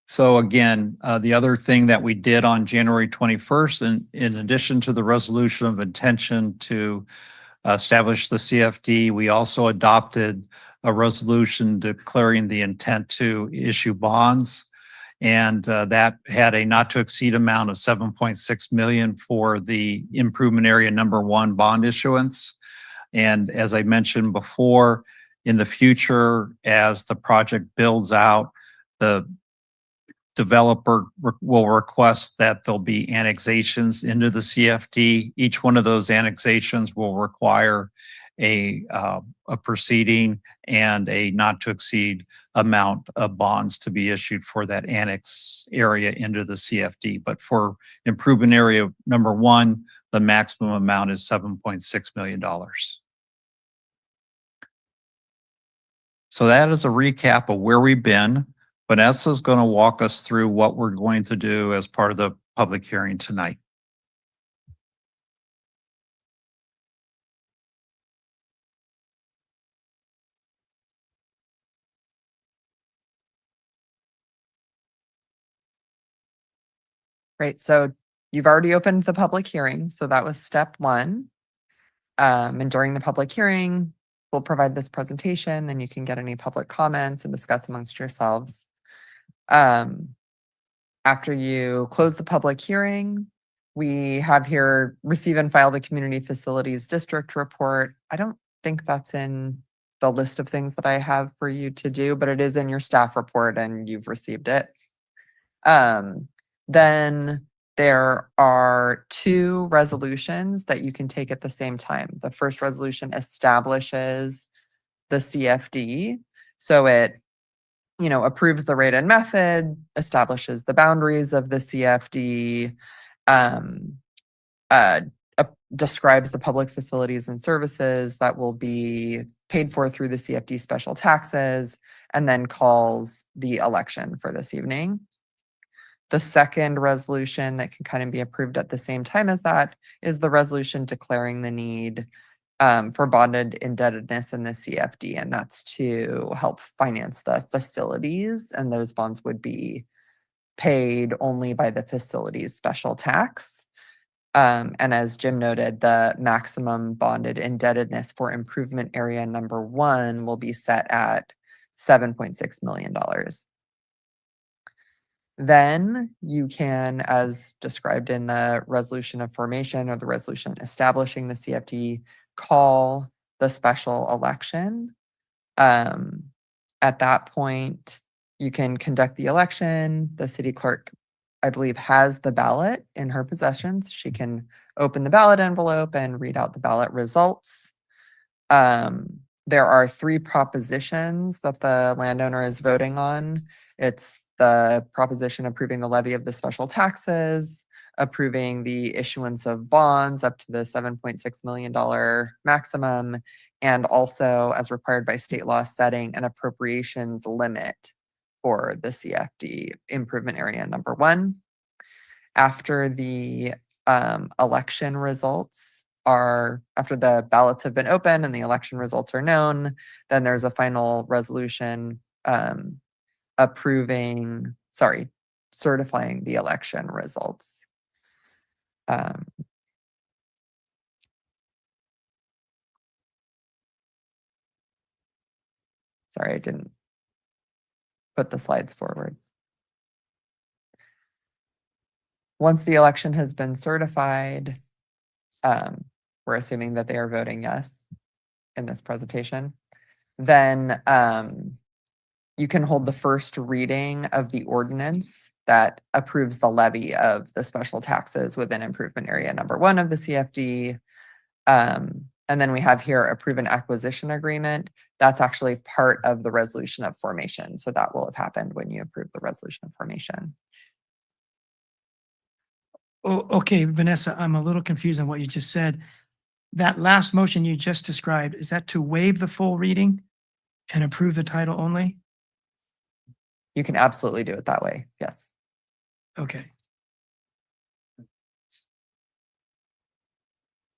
So again, the other thing that we did on January 21st, and in addition to the resolution of intention to establish the CFD, we also adopted a resolution declaring the intent to issue bonds. And that had a not to exceed amount of 7.6 million for the improvement area number 1 bond issuance. And as I mentioned before, in the future, as the project builds out, the developer will request that there'll be annexations into the CFD. Each one of those annexations will require a proceeding and a not to exceed amount of bonds to be issued for that annex area into the CFD. But for improvement area number 1, the maximum amount is $7.6 million. So that is a recap of where we've been. Vanessa is going to walk us through what we're going to do as part of the public hearing tonight. Great. So you've already opened the public hearing. So that was step one. And during the public hearing, we'll provide this presentation, then you can get any public comments and discuss amongst yourselves. After you close the public hearing, we have here receive and file the Community Facilities District Report. I don't think that's in the list of things that I have for you to do, but it is in your staff report and you've received it. Then there are 2 resolutions that you can take at the same time. The first resolution establishes the CFD. So it, approves the rate and method, establishes the boundaries of the CFD, describes the public facilities and services that will be paid for through the CFD special taxes, and then calls the election for this evening. The second resolution that can kind of be approved at the same time as that is the resolution declaring the need for bonded indebtedness in the CFD, and that's to help finance the facilities, and those bonds would be paid only by the facilities special tax. And as Jim noted, the maximum bonded indebtedness for improvement area number 1 will be set at $7.6 million. Then you can, as described in the resolution of formation or the resolution establishing the CFD, call the special election. At that point, you can conduct the election. The city clerk, I believe, has the ballot in her possessions. She can open the ballot envelope and read out the ballot results. There are 3 propositions that the landowner is voting on. It's the proposition approving the levy of the special taxes, approving the issuance of bonds up to the $7.6 million maximum, and also, as required by state law, setting an appropriations limit for the CFD improvement area number 1. After the election results after the ballots have been opened and the election results are known, then there's a final resolution certifying the election results. Sorry, I didn't put the slides forward. Once the election has been certified, we're assuming that they are voting yes in this presentation, then you can hold the first reading of the ordinance that approves the levy of the special taxes within improvement area number 1 of the CFD. And then we have here approve an acquisition agreement. That's actually part of the resolution of formation. So that will have happened when you approve the resolution of formation. Oh, okay, Vanessa, I'm a little confused on what you just said. That last motion you just described, is that to waive the full reading and approve the title only? You can absolutely do it that way. Yes. Okay.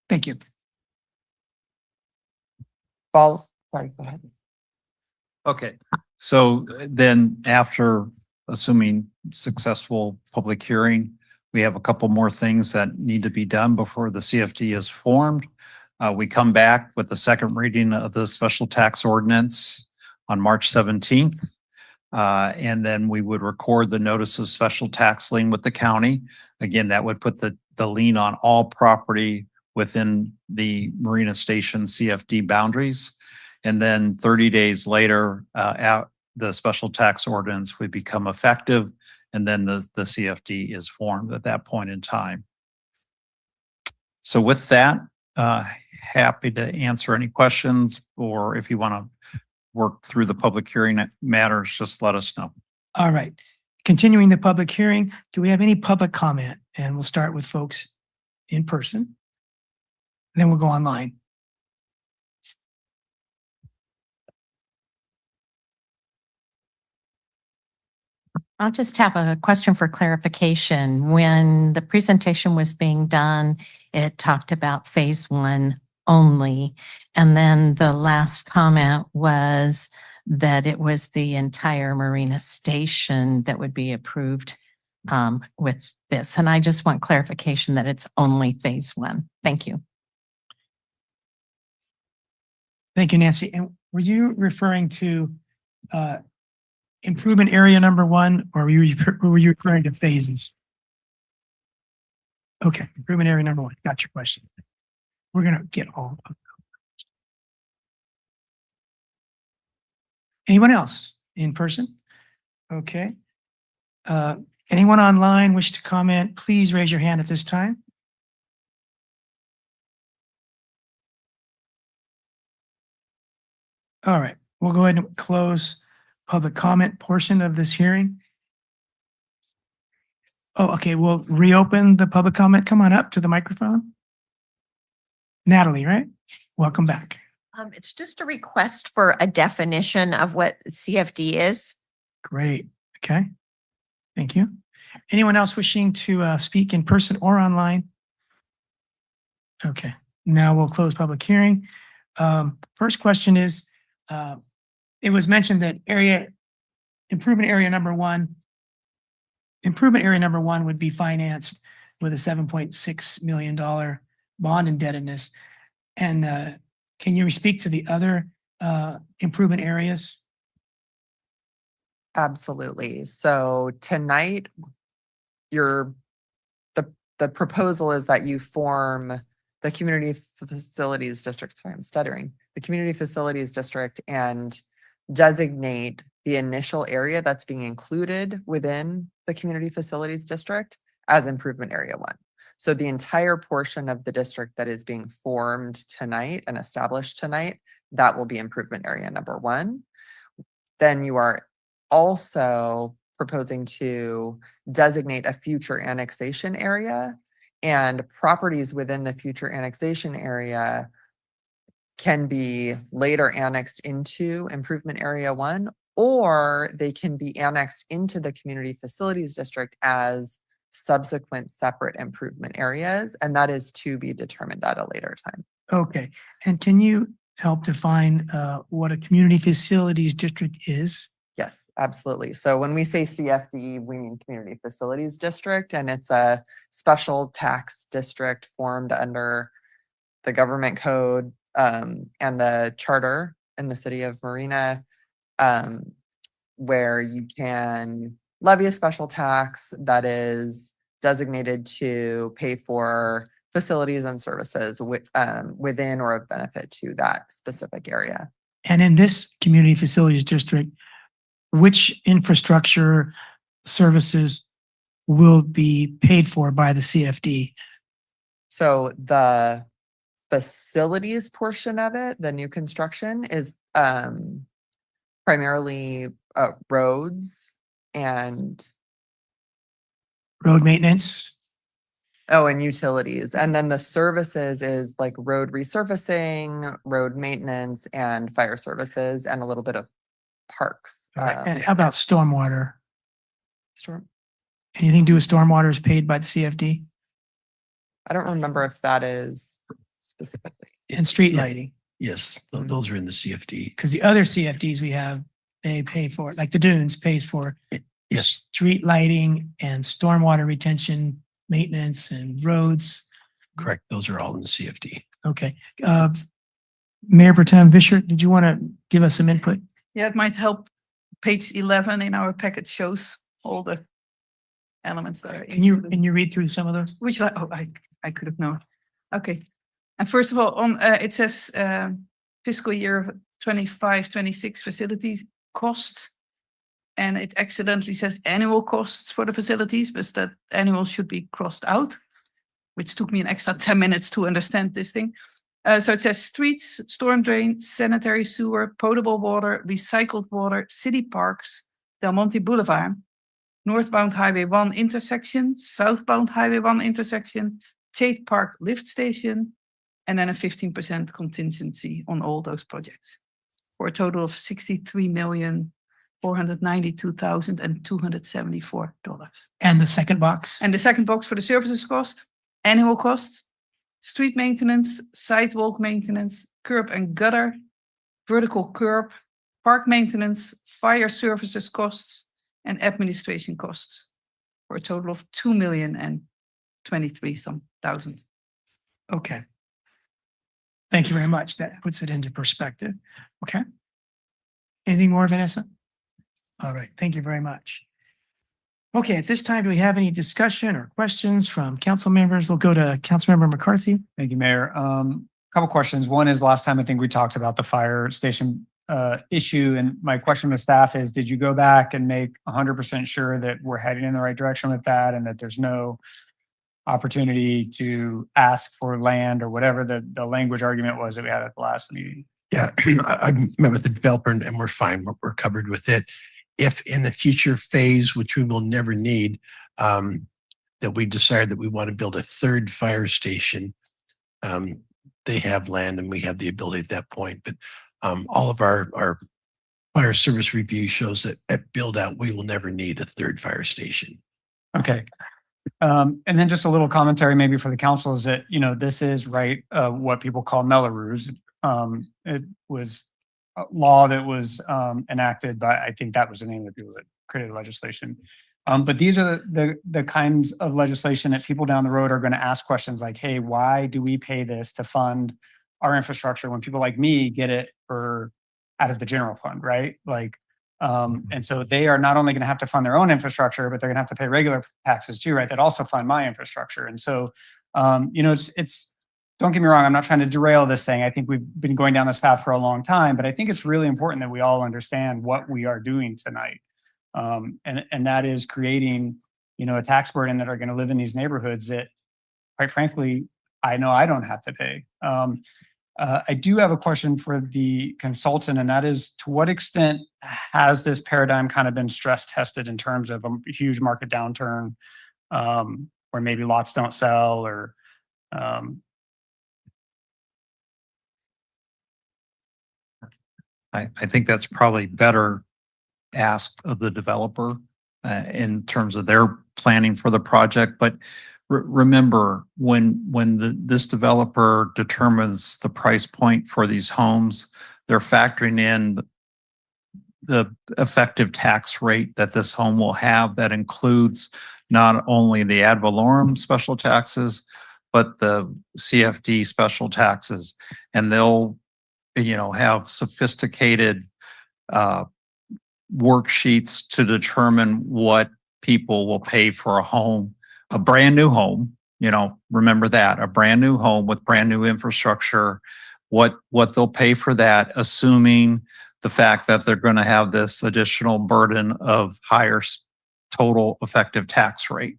Thank you. Sorry, go ahead. Okay, so then after assuming successful public hearing, we have a couple more things that need to be done before the CFD is formed. We come back with the second reading of the special tax ordinance on March 17th. And then we would record the notice of special tax lien with the county. Again, that would put the lien on all property within the Marina Station CFD boundaries. And then 30 days later, the special tax ordinance would become effective, and then the CFD is formed at that point in time. So with that, happy to answer any questions, or if you want to work through the public hearing matters, just let us know. All right. Continuing the public hearing, do we have any public comment? And we'll start with folks in person. Then we'll go online. I'll just have a question for clarification. When the presentation was being done, it talked about phase 1 only. And then the last comment was that it was the entire Marina Station that would be approved with this. And I just want clarification that it's only phase one. Thank you. Thank you, Nancy. And were you referring to improvement area number one, or were you referring to phases? Okay, improvement area number one. Got your question. We're gonna get all of them. Anyone else in person? Okay. Anyone online wish to comment? Please raise your hand at this time. All right, we'll go ahead and close public comment portion of this hearing. Oh, okay, we'll reopen the public comment. Come on up to the microphone. Natalie, right? Welcome back. It's just a request for a definition of what CFD is. Great. Okay. Thank you. Anyone else wishing to speak in person or online? Okay, now we'll close public hearing. First question is, it was mentioned that improvement area number one would be financed with a $7.6 million bond indebtedness. And can you speak to the other improvement areas? Absolutely. So tonight, the proposal is that you form the community facilities district. Sorry, I'm stuttering. The community facilities district and designate the initial area that's being included within the community facilities district as improvement area one. So the entire portion of the district that is being formed tonight and established tonight, that will be improvement area number one. Then you are also proposing to designate a future annexation area, and properties within the future annexation area can be later annexed into improvement area one, or they can be annexed into the community facilities district as subsequent separate improvement areas. And that is to be determined at a later time. Okay, and can you help define what a community facilities district is? Yes, absolutely. So when we say CFD, we mean Community Facilities District, and it's a special tax district formed under the government code and the charter in the city of Marina, where you can levy a special tax that is designated to pay for facilities and services within or of benefit to that specific area. And in this community facilities district, which infrastructure services will be paid for by the CFD? So the facilities portion of it, the new construction, is primarily roads and road maintenance. Oh, and utilities. And then the services is like road resurfacing, road maintenance, and fire services, and a little bit of parks. And how about stormwater? Storm. Anything to do with stormwater is paid by the CFD? I don't remember if that is specifically. And street lighting? Yes, those are in the CFD. Because the other CFDs we have, they pay for, like the Dunes pays for Yes. street lighting and stormwater retention, maintenance and roads. Correct. Those are all in the CFD. Okay. Mayor Pro Tem Vischer, did you want to give us some input? Yeah, it might help. Page 11 in our packet shows all the elements that are. Can you read through some of those? Which, I could have known. Okay. And first of all, on it says fiscal year 25-26 facilities cost. And it accidentally says annual costs for the facilities, but that annual should be crossed out, which took me an extra 10 minutes to understand this thing. So it says streets, storm drain, sanitary sewer, potable water, recycled water, city parks, Del Monte Boulevard, northbound Highway 1 intersection, southbound Highway 1 intersection, Tate Park lift station, and then a 15% contingency on all those projects for a total of $63,492,274. And the second box? And the second box for the services cost, annual costs, street maintenance, sidewalk maintenance, curb and gutter, vertical curb, park maintenance, fire services costs, and administration costs. for a total of 2,023,000 some thousand. Okay. Thank you very much. That puts it into perspective. Okay. Anything more, Vanessa? All right. Thank you very much. Okay, at this time, do we have any discussion or questions from council members? We'll go to Councilmember McCarthy. Thank you, Mayor. Couple questions. One is last time I think we talked about the fire station issue, and my question with staff is, did you go back and make 100% sure that we're heading in the right direction with that and that there's no opportunity to ask for land or whatever the language argument was that we had at the last meeting? Yeah, I met with the developer and we're fine. We're covered with it. If in the future phase, which we will never need, that we decide that we want to build a third fire station, they have land and we have the ability at that point. But all of our fire service review shows that at build out, we will never need a third fire station. Okay. And then just a little commentary maybe for the council is that, you know, this is right, what people call Melrose. It was a law that was enacted by, I think that was the name of the people that created legislation. But these are the kinds of legislation that people down the road are going to ask questions like, hey, why do we pay this to fund our infrastructure when people like me get it for out of the general fund, right? Like, and so they are not only going to have to fund their own infrastructure, but they're going to have to pay regular taxes too, right? That also fund my infrastructure. And so, you know, it's don't get me wrong, I'm not trying to derail this thing. I think we've been going down this path for a long time, but I think it's really important that we all understand what we are doing tonight. And that is creating, you know, a tax burden that are going to live in these neighborhoods that, quite frankly, I know I don't have to pay. I do have a question for the consultant, and that is, to what extent has this paradigm kind of been stress tested in terms of a huge market downturn, where maybe lots don't sell, or I think that's probably better asked of the developer in terms of their planning for the project. But remember, when this developer determines the price point for these homes, they're factoring in the effective tax rate that this home will have. That includes not only the ad valorem special taxes, but the CFD special taxes. And they'll, you know, have sophisticated worksheets to determine what people will pay for a home, a brand new home. You know, remember that, a brand new home with brand new infrastructure, what they'll pay for that, assuming the fact that they're going to have this additional burden of higher total effective tax rate.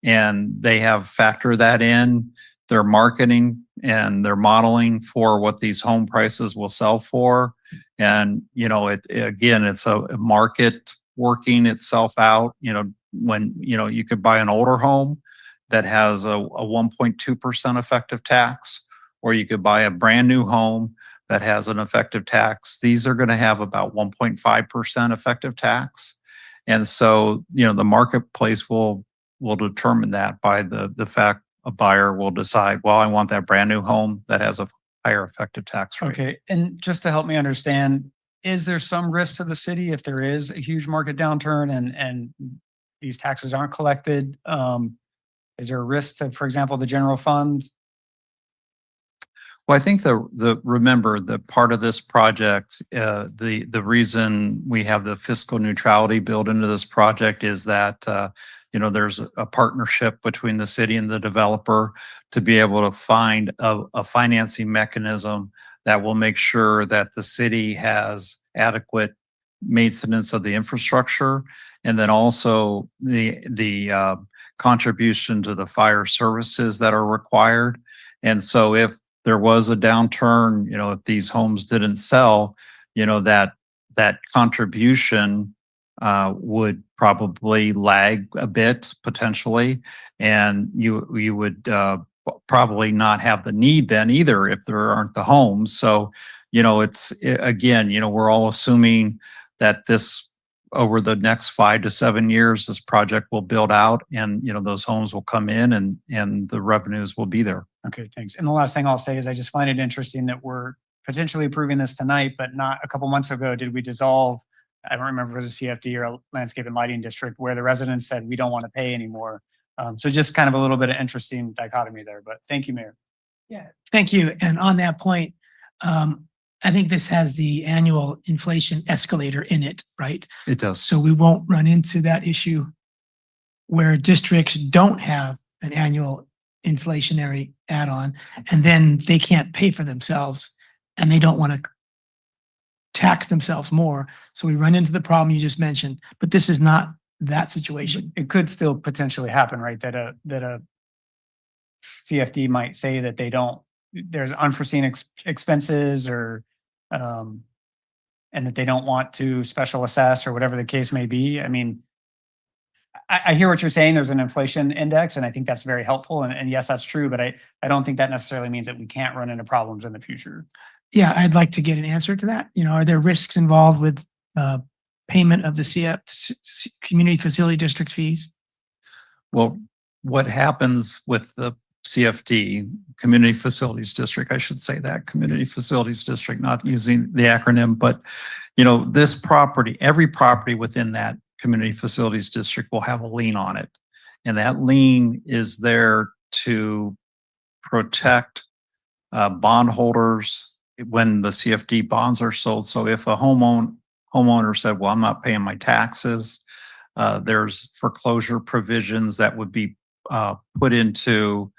And they have factored that in their marketing and their modeling for what these home prices will sell for. And, you know, again, it's a market working itself out. You know, when, you know, you could buy an older home that has a 1.2% effective tax, or you could buy a brand new home that has an effective tax. These are going to have about 1.5% effective tax. And so, you know, the marketplace will determine that by the fact a buyer will decide, well, I want that brand new home that has a higher effective tax rate. okay. And just to help me understand, is there some risk to the city if there is a huge market downturn and these taxes aren't collected? Is there a risk to, for example, the general fund? Well, I think remember the part of this project, the reason we have the fiscal neutrality built into this project is that, you know, there's a partnership between the city and the developer to be able to find a financing mechanism that will make sure that the city has adequate maintenance of the infrastructure, and then also the contribution to the fire services that are required. And so if there was a downturn, you know, if these homes didn't sell, you know, that contribution would probably lag a bit potentially, and you would probably not have the need then either if there aren't the homes. So, you know, again, you know, we're all assuming that this over the next 5 to 7 years, this project will build out, and, you know, those homes will come in and the revenues will be there. Okay, thanks. And the last thing I'll say is I just find it interesting that we're potentially approving this tonight, but not a couple months ago did we dissolve I don't remember if it was a CFD or a landscape and lighting district where the residents said, we don't want to pay anymore. So just kind of a little bit of interesting dichotomy there, but thank you, Mayor. Yeah, thank you. And on that point, I think this has the annual inflation escalator in it, right? It does. So we won't run into that issue where districts don't have an annual inflationary add-on, and then they can't pay for themselves and they don't want to tax themselves more. So we run into the problem you just mentioned, but this is not that situation. It could still potentially happen, right? That a CFD might say that they don't, there's unforeseen expenses or, and that they don't want to special assess or whatever the case may be. I mean, I hear what you're saying. There's an inflation index, and I think that's very helpful. And yes, that's true, but I don't think that necessarily means that we can't run into problems in the future. Yeah, I'd like to get an answer to that. You know, are there risks involved with payment of the community facility district fees? Well, what happens with the CFD, Community Facilities District, I should say that, Community Facilities District, not using the acronym, but, you know, this property, every property within that Community Facilities District will have a lien on it. And that lien is there to protect bondholders when the CFD bonds are sold. So if a homeowner said, well, I'm not paying my taxes, there's foreclosure provisions that would be put into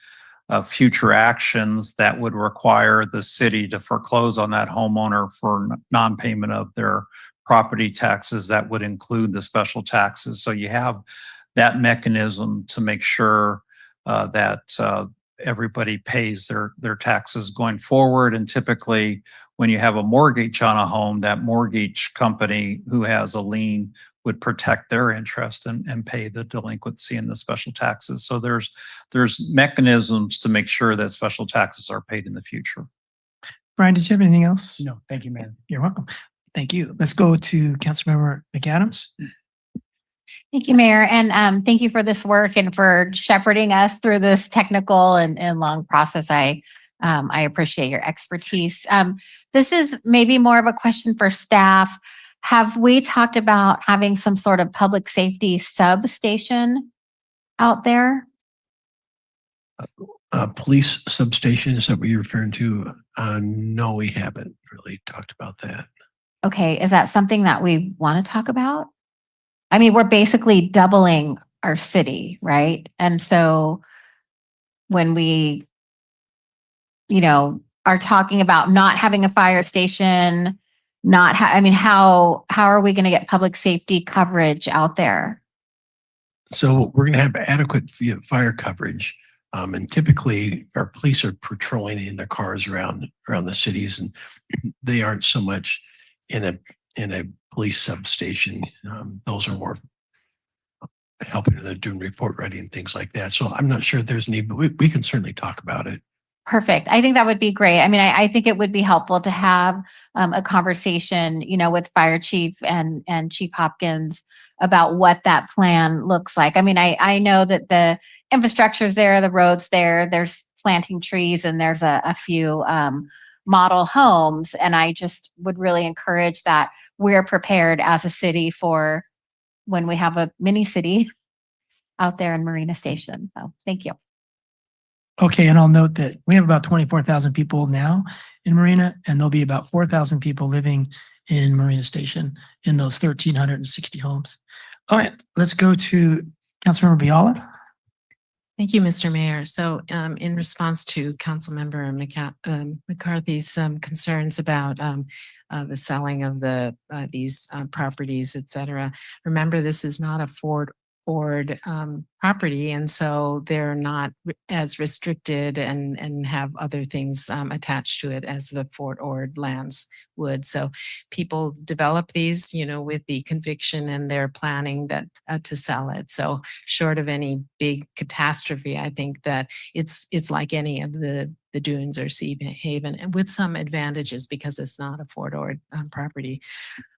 future actions that would require the city to foreclose on that homeowner for non-payment of their property taxes. That would include the special taxes. So you have that mechanism to make sure that everybody pays their taxes going forward. And typically, when you have a mortgage on a home, that mortgage company who has a lien would protect their interest and pay the delinquency and the special taxes. So there's mechanisms to make sure that special taxes are paid in the future. Brian, did you have anything else? No, thank you, Mayor. You're welcome. Thank you. Let's go to Councilmember McAdams. Thank you, Mayor. And thank you for this work and for shepherding us through this technical and long process. I appreciate your expertise. This is maybe more of a question for staff. Have we talked about having some sort of public safety substation out there? Police substation, is that what you're referring to? No, we haven't really talked about that. Okay, is that something that we want to talk about? I mean, we're basically doubling our city, right? And so when we, you know, are talking about not having a fire station, I mean, how are we going to get public safety coverage out there? So we're going to have adequate fire coverage. And typically our police are patrolling in their cars around the cities, and they aren't so much in a police substation. Those are more helping them doing report writing and things like that. So I'm not sure if there's need, but we can certainly talk about it. Perfect. I think that would be great. I mean, I think it would be helpful to have a conversation, you know, with Fire Chief and Chief Hopkins about what that plan looks like. I mean, I know that the infrastructure's there, the roads there's planting trees, and there's a few model homes. And I just would really encourage that we're prepared as a city for when we have a mini city out there in Marina Station. So thank you. Okay, and I'll note that we have about 24,000 people now in Marina, and there'll be about 4,000 people living in Marina Station in those 1,360 homes. All right, let's go to Councilmember Biala. Thank you, Mr. Mayor. So in response to Councilmember McCarthy's concerns about the selling of these properties, et cetera, remember this is not a Fort Ord property, and so they're not as restricted and have other things attached to it as the Fort Ord lands would. So people develop these, you know, with the conviction, and they're planning that to sell it. So short of any big catastrophe, I think that it's like any of the dunes or Sea Haven, and with some advantages because it's not a Fort Ord property.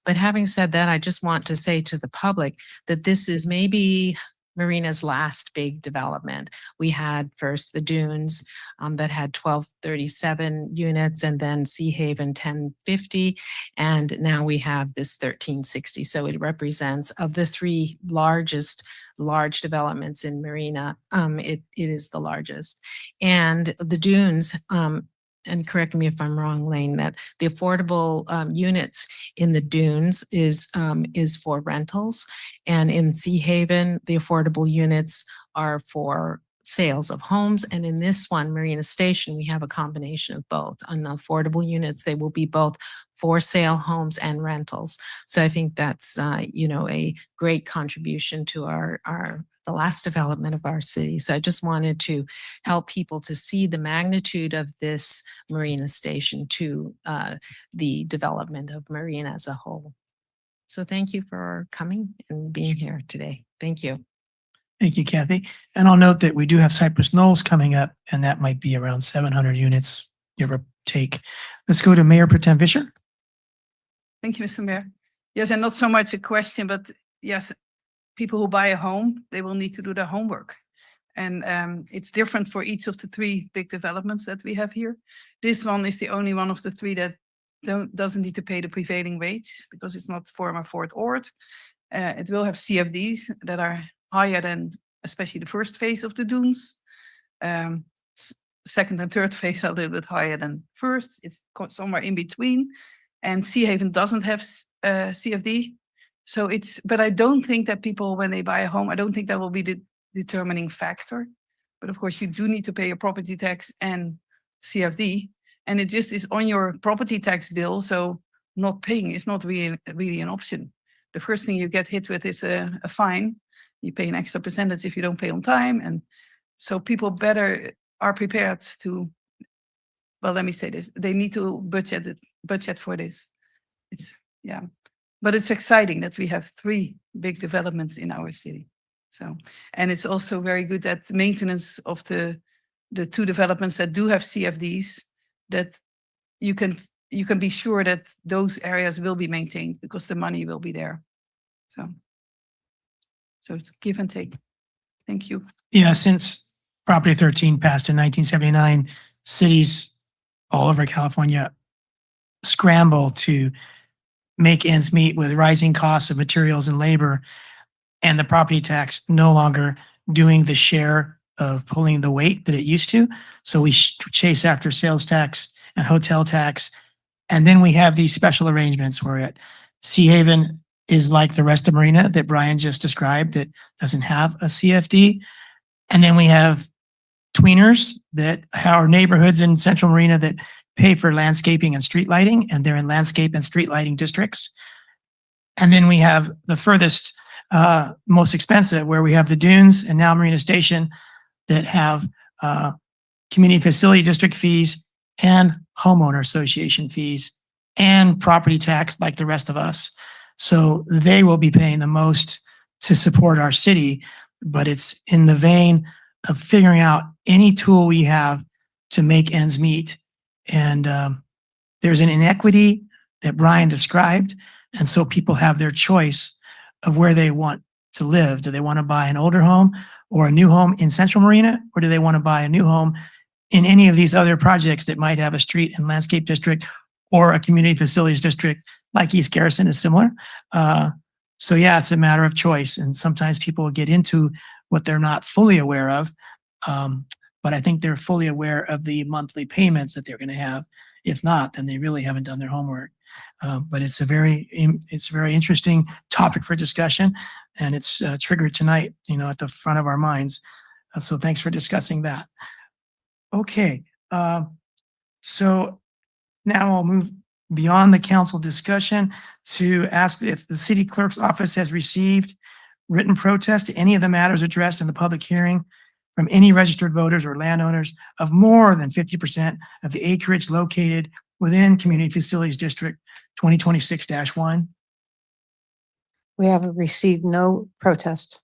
But having said that, I just want to say to the public that this is maybe Marina's last big development. We had first the Dunes that had 1237 units, and then Sea Haven 1050, and now we have this 1360. So it represents, of the three large developments in Marina, it is the largest. And the Dunes, and correct me if I'm wrong, Lane, that the affordable units in the Dunes is for rentals, and in Sea Haven, the affordable units are for sales of homes. And in this one, Marina Station, we have a combination of both. On affordable units, they will be both for sale homes and rentals. So I think that's a great contribution to the last development of our city. So I just wanted to help people to see the magnitude of this Marina Station to the development of Marina as a whole. So thank you for coming and being here today. Thank you. Thank you, Kathy. And I'll note that we do have Cypress Knolls coming up, and that might be around 700 units, give or take. Let's go to Mayor Pro Tem Fisher. Thank you, Mr. Mayor. Yes, and not so much a question, but yes, people who buy a home, they will need to do their homework. And it's different for each of the three big developments that we have here. This one is the only one of the three that doesn't need to pay the prevailing wage because it's not former Fourth Ord. It will have CFDs that are higher than especially the first phase of the Dunes. Second and third phase are a little bit higher than first. It's somewhere in between. And Sea Haven doesn't have CFD. So but I don't think that people, when they buy a home, I don't think that will be the determining factor. But of course, you do need to pay a property tax and CFD. And it just is on your property tax bill. So not paying is not really an option. The first thing you get hit with is a fine. You pay an extra percentage if you don't pay on time. And so people better are prepared to, well, let me say this, they need to budget for this. But it's exciting that we have three big developments in our city. So, and it's also very good that maintenance of the two developments that do have CFDs, that you can be sure that those areas will be maintained because the money will be there. So it's give and take. Thank you. Yeah, since Property 13 passed in 1979, cities all over California scramble to make ends meet with rising costs of materials and labor, and the property tax no longer doing the share of pulling the weight that it used to. So we chase after sales tax and hotel tax. And then we have these special arrangements where at Sea Haven is like the rest of Marina that Brian just described that doesn't have a CFD. And then we have tweeners that are neighborhoods in Central Marina that pay for landscaping and street lighting, and they're in landscape and street lighting districts. And then we have the furthest, most expensive, where we have the Dunes and now Marina Station that have community facility district fees and homeowner association fees and property tax like the rest of us. So they will be paying the most to support our city, but it's in the vein of figuring out any tool we have to make ends meet. And there's an inequity that Brian described. And so people have their choice of where they want to live. Do they want to buy an older home or a new home in Central Marina? Or do they want to buy a new home in any of these other projects that might have a street and landscape district or a community facilities district like East Garrison is similar? So yeah, it's a matter of choice. And sometimes people get into what they're not fully aware of. But I think they're fully aware of the monthly payments that they're going to have. If not, then they really haven't done their homework. But it's a very interesting topic for discussion, and it's triggered tonight, at the front of our minds. So thanks for discussing that. Okay, so now I'll move beyond the council discussion to ask if the city clerk's office has received written protest to any of the matters addressed in the public hearing from any registered voters or landowners of more than 50% of the acreage located within Community Facilities District 2026-1. We have received no protest.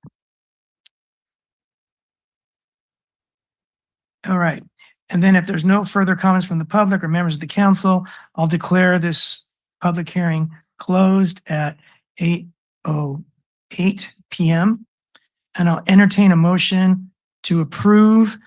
All right. And then if there's no further comments from the public or members of the council, I'll declare this public hearing closed at 8:08 p.m. and I'll entertain a motion to approve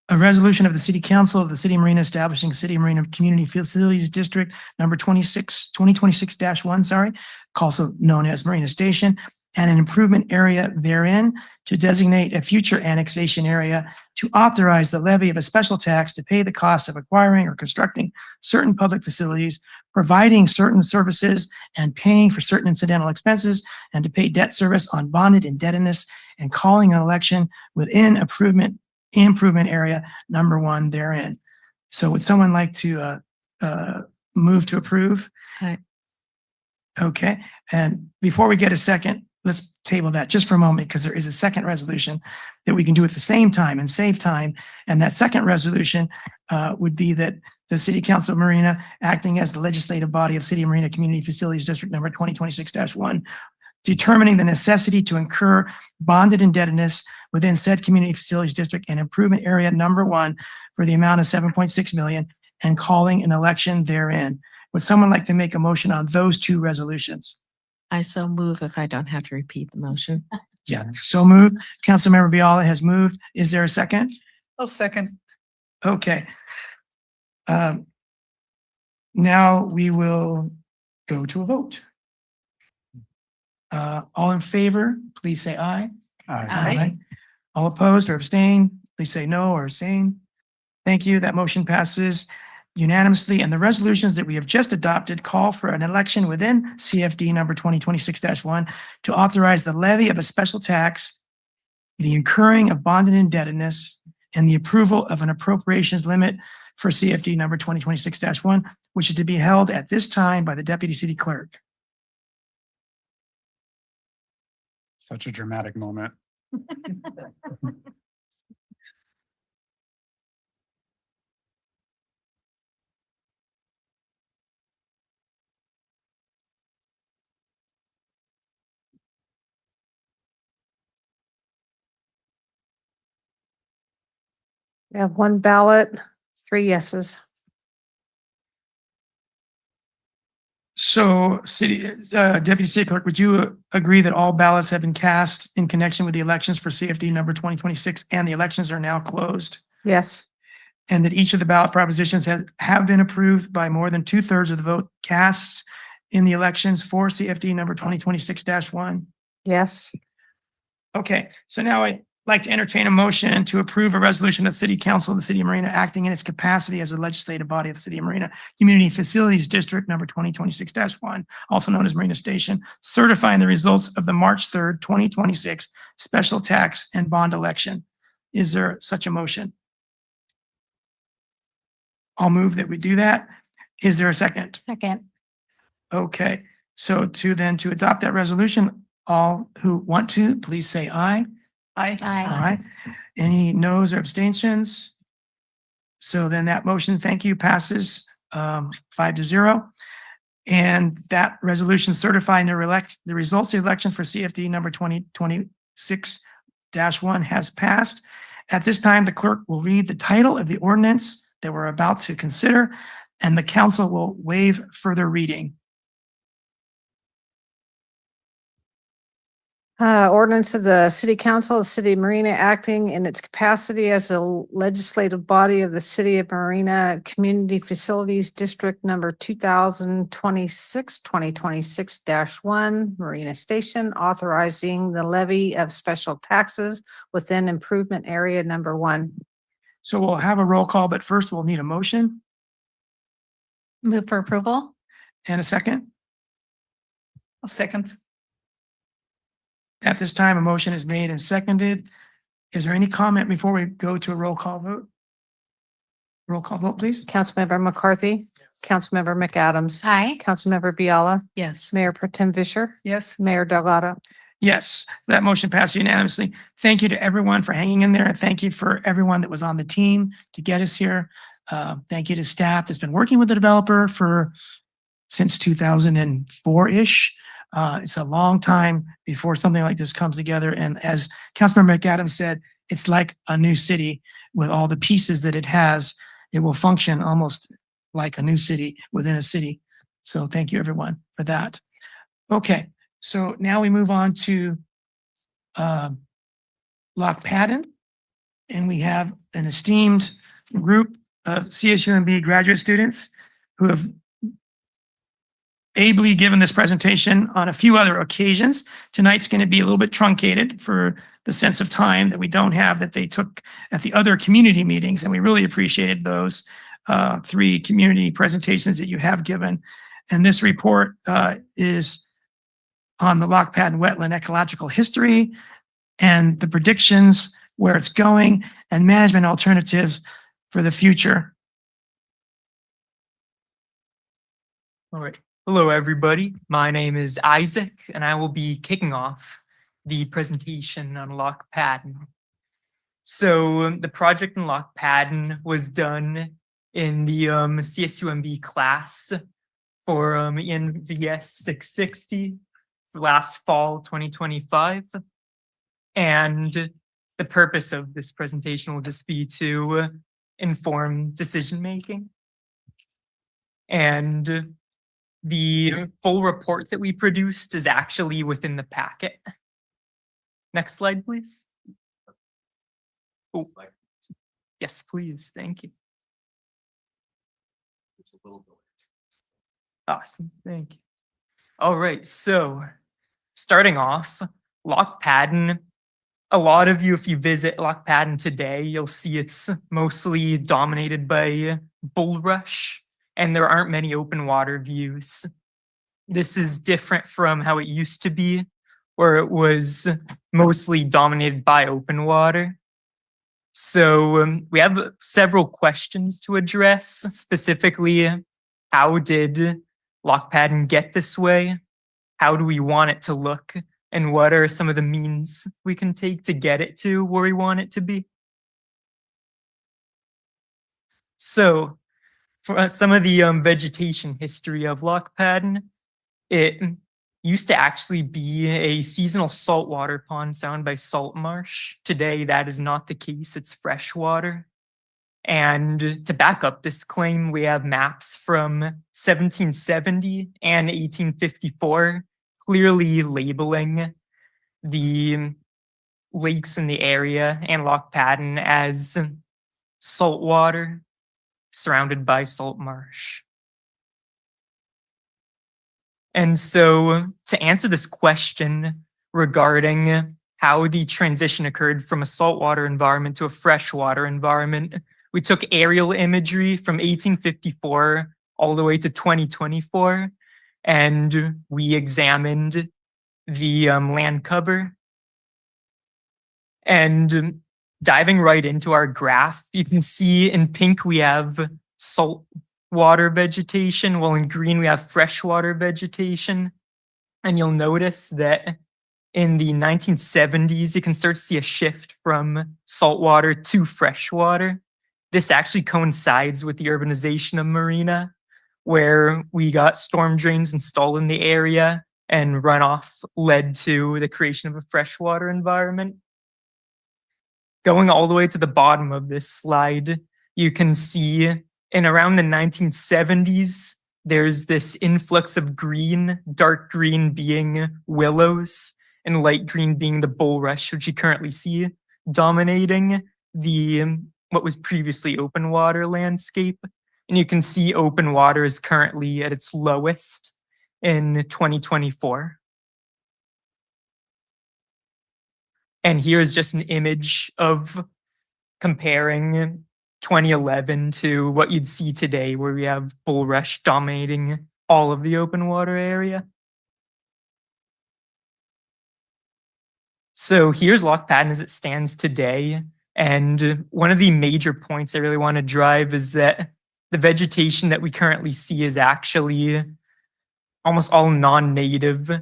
a resolution of the City Council of the City of Marina establishing City of Marina Community Facilities District number 2026-1, sorry, also known as Marina Station, and an improvement area therein to designate a future annexation area, to authorize the levy of a special tax to pay the cost of acquiring or constructing certain public facilities, providing certain services, and paying for certain incidental expenses, and to pay debt service on bonded indebtedness, and calling an election within improvement area number 1 therein. So would someone like to move to approve? Aye. Okay, and before we get a second, let's table that just for a moment, because there is a second resolution that we can do at the same time and save time. And that second resolution would be that the City Council of Marina, acting as the legislative body of City of Marina Community Facilities District number 2026-1, determining the necessity to incur bonded indebtedness within said community facilities district and improvement area number 1 for the amount of 7.6 million, and calling an election therein. Would someone like to make a motion on those two resolutions? I so move if I don't have to repeat the motion. Yeah. So moved. Councilmember Biala has moved. Is there a second? I'll second. Okay. Now we will go to a vote. All in favor, please say aye. Aye. All opposed or abstain, please say no or abstain. Thank you. That motion passes unanimously, and the resolutions that we have just adopted call for an election within CFD number 2026-1 to authorize the levy of a special tax, the incurring of bonded indebtedness, and the approval of an appropriations limit for CFD number 2026-1, which is to be held at this time by the Deputy City Clerk. Such a dramatic moment. We have one ballot, 3 yeses. So Deputy City Clerk, would you agree that all ballots have been cast in connection with the elections for CFD number 2026 and the elections are now closed? Yes. And that each of the ballot propositions have been approved by more than 2/3 of the vote cast in the elections for CFD number 2026-1? Yes. Okay, so now I'd like to entertain a motion to approve a resolution of the City Council of the City of Marina acting in its capacity as a legislative body of the City of Marina Community Facilities District number 2026-1, also known as Marina Station, certifying the results of the March 3rd, 2026 special tax and bond election. Is there such a motion? I'll move that we do that. Is there a second? Second. Okay, so to adopt that resolution, all who want to, please say aye. Aye. All right. Any noes or abstentions? So then that motion, thank you, passes 5-0. And that resolution certifying the results of the election for CFD number 2026-1 has passed. At this time, the clerk will read the title of the ordinance that we're about to consider, and the council will waive further reading. Ordinance of the City Council of the City of Marina acting in its capacity as a legislative body of the City of Marina Community Facilities District number 2026-1, Marina Station, authorizing the levy of special taxes within improvement area number 1. So we'll have a roll call, but first we'll need a motion Move for approval. and a second. I'll second. At this time, a motion is made and seconded. Is there any comment before we go to a roll call vote? Roll call vote, please. Councilmember McCarthy. Councilmember McAdams. Aye. Councilmember Biala. Yes. Mayor Pro Tem Fisher. Yes. Mayor Delgado. Yes, that motion passed unanimously. Thank you to everyone for hanging in there, and thank you for everyone that was on the team to get us here. Thank you to staff that's been working with the developer since 2004-ish. It's a long time before something like this comes together. And as Councilmember McAdams said, it's like a new city with all the pieces that it has. It will function almost like a new city within a city. So thank you, everyone, for that. Okay, so now we move on to Lock Padden. And we have an esteemed group of CSUMB graduate students who have ably given this presentation on a few other occasions. Tonight's going to be a little bit truncated for the sense of time that we don't have that they took at the other community meetings. And we really appreciated those 3 community presentations that you have given. And this report is on the Lock Padden wetland ecological history and the predictions, where it's going, and management alternatives for the future. All right. Hello, everybody. My name is Isaac, and I will be kicking off the presentation on Lock Padden. So the project in Lock Padden was done in the CSUMB class for ENVS 660 last fall 2025. And the purpose of this presentation will just be to inform decision making. And the full report that we produced is actually within the packet. Next slide, please. Oh, yes, please. Thank you. Awesome. Thank you. All right. So starting off, Lock Padden. A lot of you, if you visit Lock Padden today, you'll see it's mostly dominated by bulrush, and there aren't many open water views. This is different from how it used to be, where it was mostly dominated by open water. So we have several questions to address, specifically, how did Lock Padden get this way? How do we want it to look? And what are some of the means we can take to get it to where we want it to be? So for some of the vegetation history of Lock Padden, it used to actually be a seasonal saltwater pond surrounded by salt marsh. Today, that is not the case. It's freshwater. And to back up this claim, we have maps from 1770 and 1854 clearly labeling the lakes in the area and Lock Padden as saltwater surrounded by salt marsh. And so to answer this question regarding how the transition occurred from a saltwater environment to a freshwater environment, we took aerial imagery from 1854 all the way to 2024, and we examined the land cover. And diving right into our graph, you can see in pink we have saltwater vegetation, while in green we have freshwater vegetation. And you'll notice that in the 1970s, you can start to see a shift from saltwater to freshwater. This actually coincides with the urbanization of Marina, where we got storm drains installed in the area and runoff led to the creation of a freshwater environment. Going all the way to the bottom of this slide, you can see in around the 1970s, there's this influx of green, dark green being willows, and light green being the bulrush, which you currently see dominating the what was previously open water landscape. And you can see open water is currently at its lowest in 2024. And here's just an image of comparing 2011 to what you'd see today, where we have bulrush dominating all of the open water area. So here's Lock Padden as it stands today. And one of the major points I really want to drive is that the vegetation that we currently see is actually almost all non-native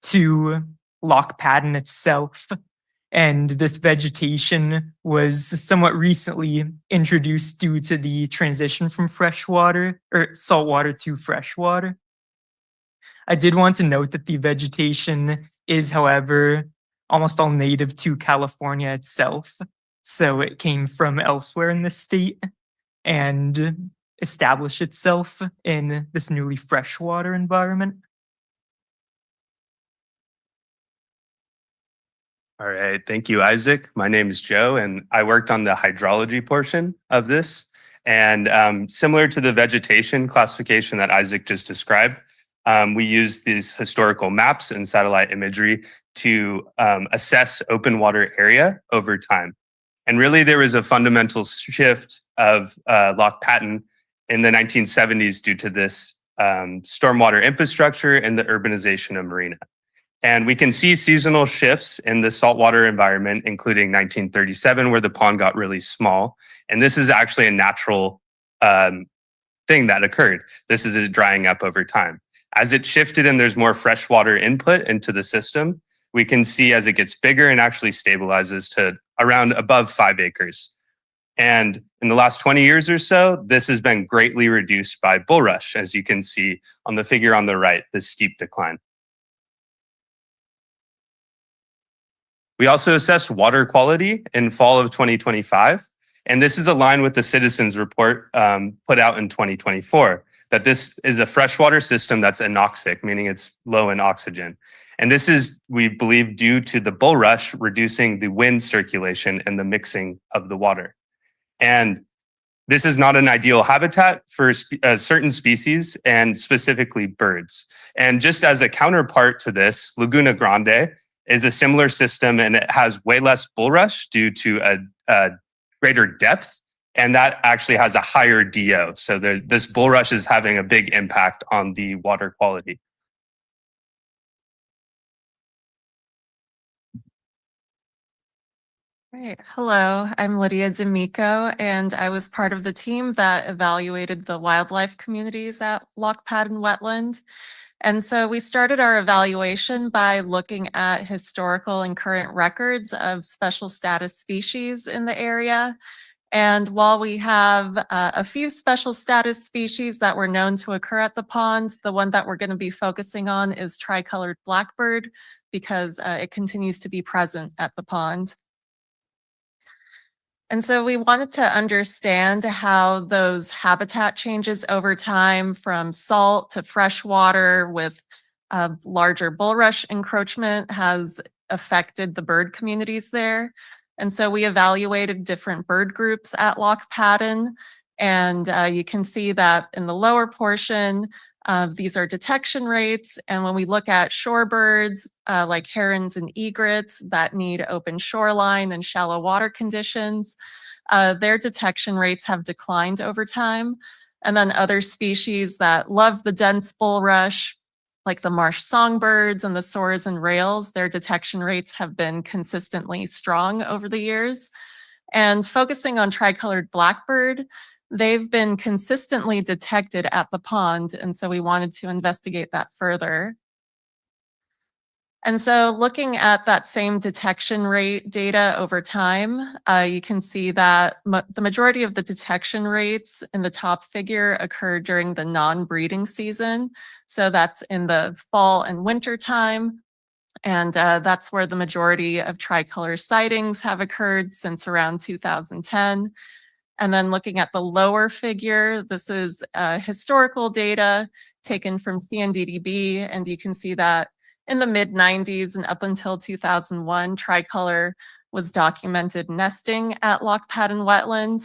to Lock Padden itself. And this vegetation was somewhat recently introduced due to the transition from freshwater or saltwater to freshwater. I did want to note that the vegetation is, however, almost all native to California itself. So it came from elsewhere in the state and established itself in this newly freshwater environment. All right. Thank you, Isaac. My name is Joe, and I worked on the hydrology portion of this. And similar to the vegetation classification that Isaac just described, we use these historical maps and satellite imagery to assess open water area over time. And really, there was a fundamental shift of Loch Patton in the 1970s due to this stormwater infrastructure and the urbanization of Marina. And we can see seasonal shifts in the saltwater environment, including 1937, where the pond got really small. And this is actually a natural thing that occurred. This is it drying up over time. As it shifted and there's more freshwater input into the system, we can see as it gets bigger and actually stabilizes to around above 5 acres. And in the last 20 years or so, this has been greatly reduced by bulrush, as you can see on the figure on the right, this steep decline. We also assessed water quality in fall of 2025. And this is aligned with the citizens report put out in 2024, that this is a freshwater system that's anoxic, meaning it's low in oxygen. And this is, we believe, due to the bulrush reducing the wind circulation and the mixing of the water. And this is not an ideal habitat for certain species and specifically birds. And just as a counterpart to this, Laguna Grande is a similar system, and it has way less bulrush due to a greater depth, and that actually has a higher DO. So this bulrush is having a big impact on the water quality. Right. Hello, I'm Lydia D'Amico, and I was part of the team that evaluated the wildlife communities at Loch Patton Wetland. And so we started our evaluation by looking at historical and current records of special status species in the area. And while we have a few special status species that were known to occur at the pond, the one that we're going to be focusing on is tricolored blackbird because it continues to be present at the pond. And so we wanted to understand how those habitat changes over time from salt to freshwater with larger bulrush encroachment has affected the bird communities there. And so we evaluated different bird groups at Loch Patton. And you can see that in the lower portion, these are detection rates. And when we look at shorebirds like herons and egrets that need open shoreline and shallow water conditions, their detection rates have declined over time. And then other species that love the dense bulrush, like the marsh songbirds and the soars and rails, their detection rates have been consistently strong over the years. And focusing on tricolored blackbird, they've been consistently detected at the pond, and so we wanted to investigate that further. And so looking at that same detection rate data over time, you can see that the majority of the detection rates in the top figure occur during the non-breeding season. So that's in the fall and winter time. And that's where the majority of tricolor sightings have occurred since around 2010. And then looking at the lower figure, this is historical data taken from CNDDB, and you can see that in the mid-90s and up until 2001, tricolor was documented nesting at Loch Patton Wetland.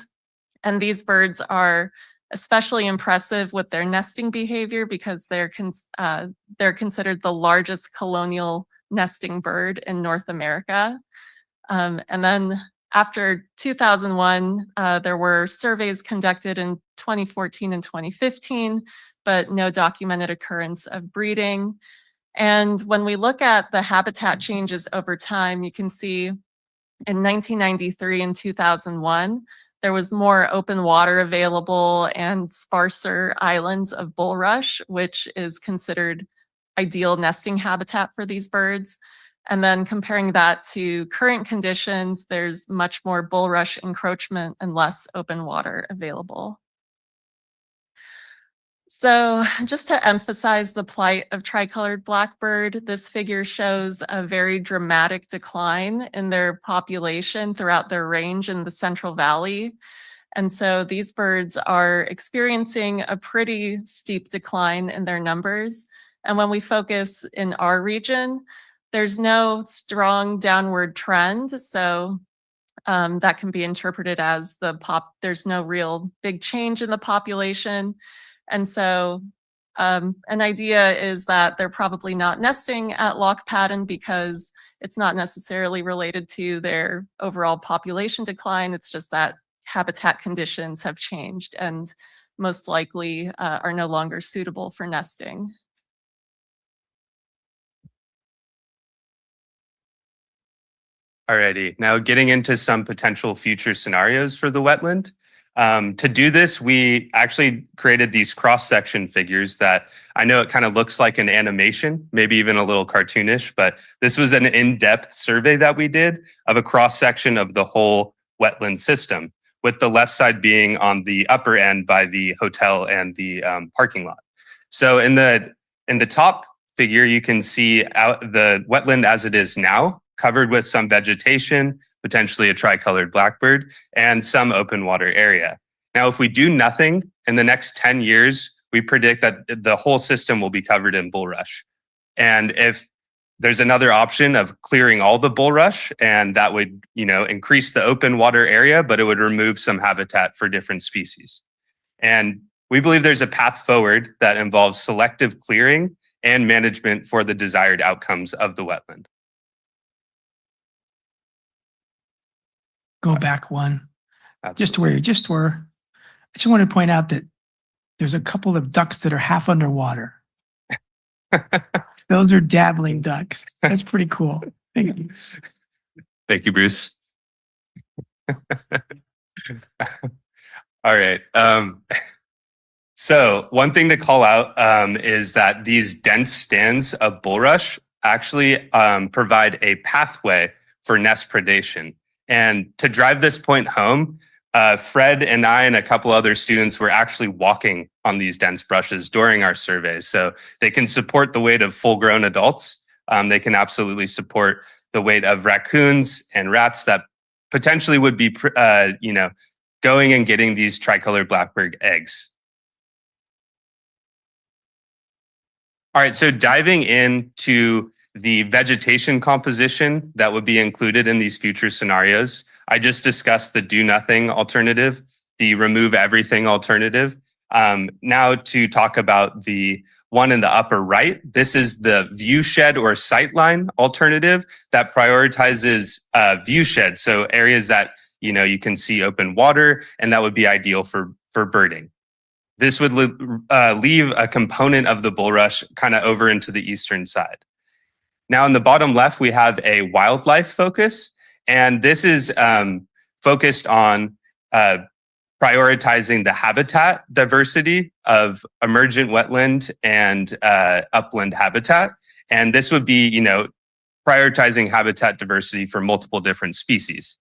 And these birds are especially impressive with their nesting behavior because they're considered the largest colonial nesting bird in North America. And then after 2001, there were surveys conducted in 2014 and 2015, but no documented occurrence of breeding. And when we look at the habitat changes over time, you can see in 1993 and 2001, there was more open water available and sparser islands of bulrush, which is considered ideal nesting habitat for these birds. And then comparing that to current conditions, there's much more bulrush encroachment and less open water available. So just to emphasize the plight of tricolored blackbird, this figure shows a very dramatic decline in their population throughout their range in the Central Valley. And so these birds are experiencing a pretty steep decline in their numbers. And when we focus in our region, There's no strong downward trend, so that can be interpreted as there's no real big change in the population. And so an idea is that they're probably not nesting at Loch Padden because it's not necessarily related to their overall population decline. It's just that habitat conditions have changed and most likely are no longer suitable for nesting. Alrighty, now getting into some potential future scenarios for the wetland. To do this, we actually created these cross-section figures that I know it kind of looks like an animation, maybe even a little cartoonish, but this was an in-depth survey that we did of a cross-section of the whole wetland system, with the left side being on the upper end by the hotel and the parking lot. So in the top figure, you can see out the wetland as it is now, covered with some vegetation, potentially a tricolored blackbird, and some open water area. Now, if we do nothing in the next 10 years, we predict that the whole system will be covered in bulrush. And if there's another option of clearing all the bulrush, and that would, increase the open water area, but it would remove some habitat for different species. And we believe there's a path forward that involves selective clearing and management for the desired outcomes of the wetland. Go back one. Just where you just were. I just wanted to point out that there's a couple of ducks that are half underwater. Those are dabbling ducks. That's pretty cool. Thank you. Thank you, Bruce. All right. So one thing to call out is that these dense stands of bulrush actually provide a pathway for nest predation. And to drive this point home, Fred and I and a couple other students were actually walking on these dense brushes during our surveys. So they can support the weight of full-grown adults. They can absolutely support the weight of raccoons and rats that potentially would be, going and getting these tricolored blackbird eggs. All right, so diving into the vegetation composition that would be included in these future scenarios. I just discussed the do nothing alternative, the remove everything alternative. Now to talk about the one in the upper right, this is the view shed or sightline alternative that prioritizes view shed. So areas that, you can see open water, and that would be ideal for birding. This would leave a component of the bulrush kind of over into the eastern side. Now, in the bottom left, we have a wildlife focus, and this is focused on prioritizing the habitat diversity of emergent wetland and upland habitat. And this would be, prioritizing habitat diversity for multiple different species.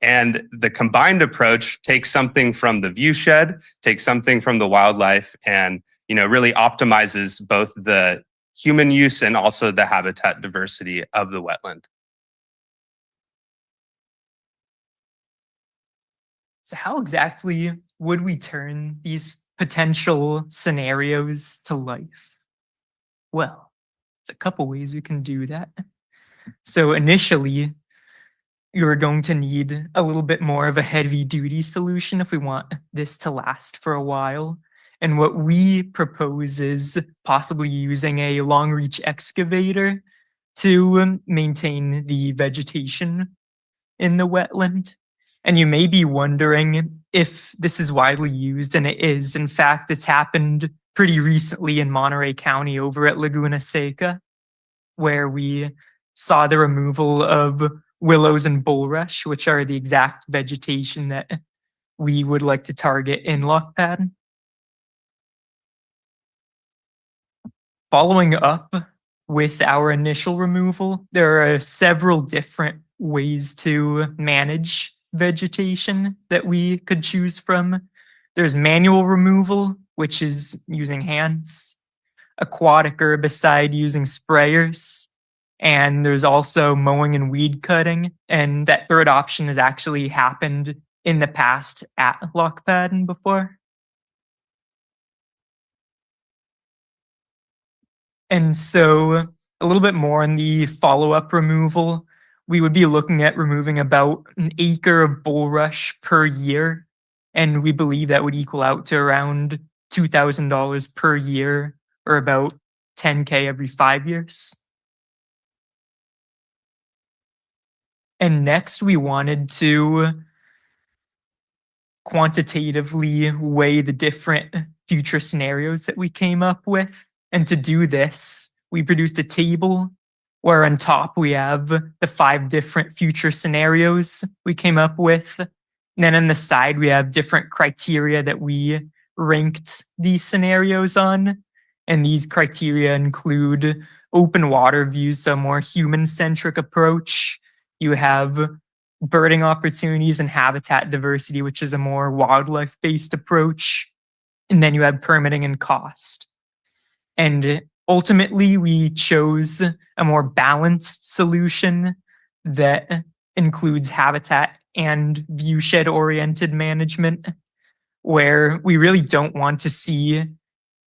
And the combined approach takes something from the view shed, takes something from the wildlife, and, really optimizes both the human use and also the habitat diversity of the wetland. So how exactly would we turn these potential scenarios to life? Well, there's a couple ways we can do that. So initially, you're going to need a little bit more of a heavy duty solution if we want this to last for a while. And what we propose is possibly using a long reach excavator to maintain the vegetation in the wetland. And you may be wondering if this is widely used, and it is. In fact, it's happened pretty recently in Monterey County over at Laguna Seca, where we saw the removal of willows and bulrush, which are the exact vegetation that we would like to target in Loch Padden. Following up with our initial removal, there are several different ways to manage vegetation that we could choose from. There's manual removal, which is using hands, aquatic herbicide using sprayers, and there's also mowing and weed cutting. And that third option has actually happened in the past at Loch Padden before. And so a little bit more on the follow-up removal. We would be looking at removing about an acre of bulrush per year. And we believe that would equal out to around $2,000 per year, or about 10K every 5 years. And next, we wanted to quantitatively weigh the different future scenarios that we came up with. And to do this, we produced a table where on top we have the 5 different future scenarios we came up with. And then on the side, we have different criteria that we ranked these scenarios on. And these criteria include open water views, so a more human-centric approach. You have birding opportunities and habitat diversity, which is a more wildlife-based approach. And then you have permitting and cost. And ultimately, we chose a more balanced solution that includes habitat and viewshed-oriented management, where we really don't want to see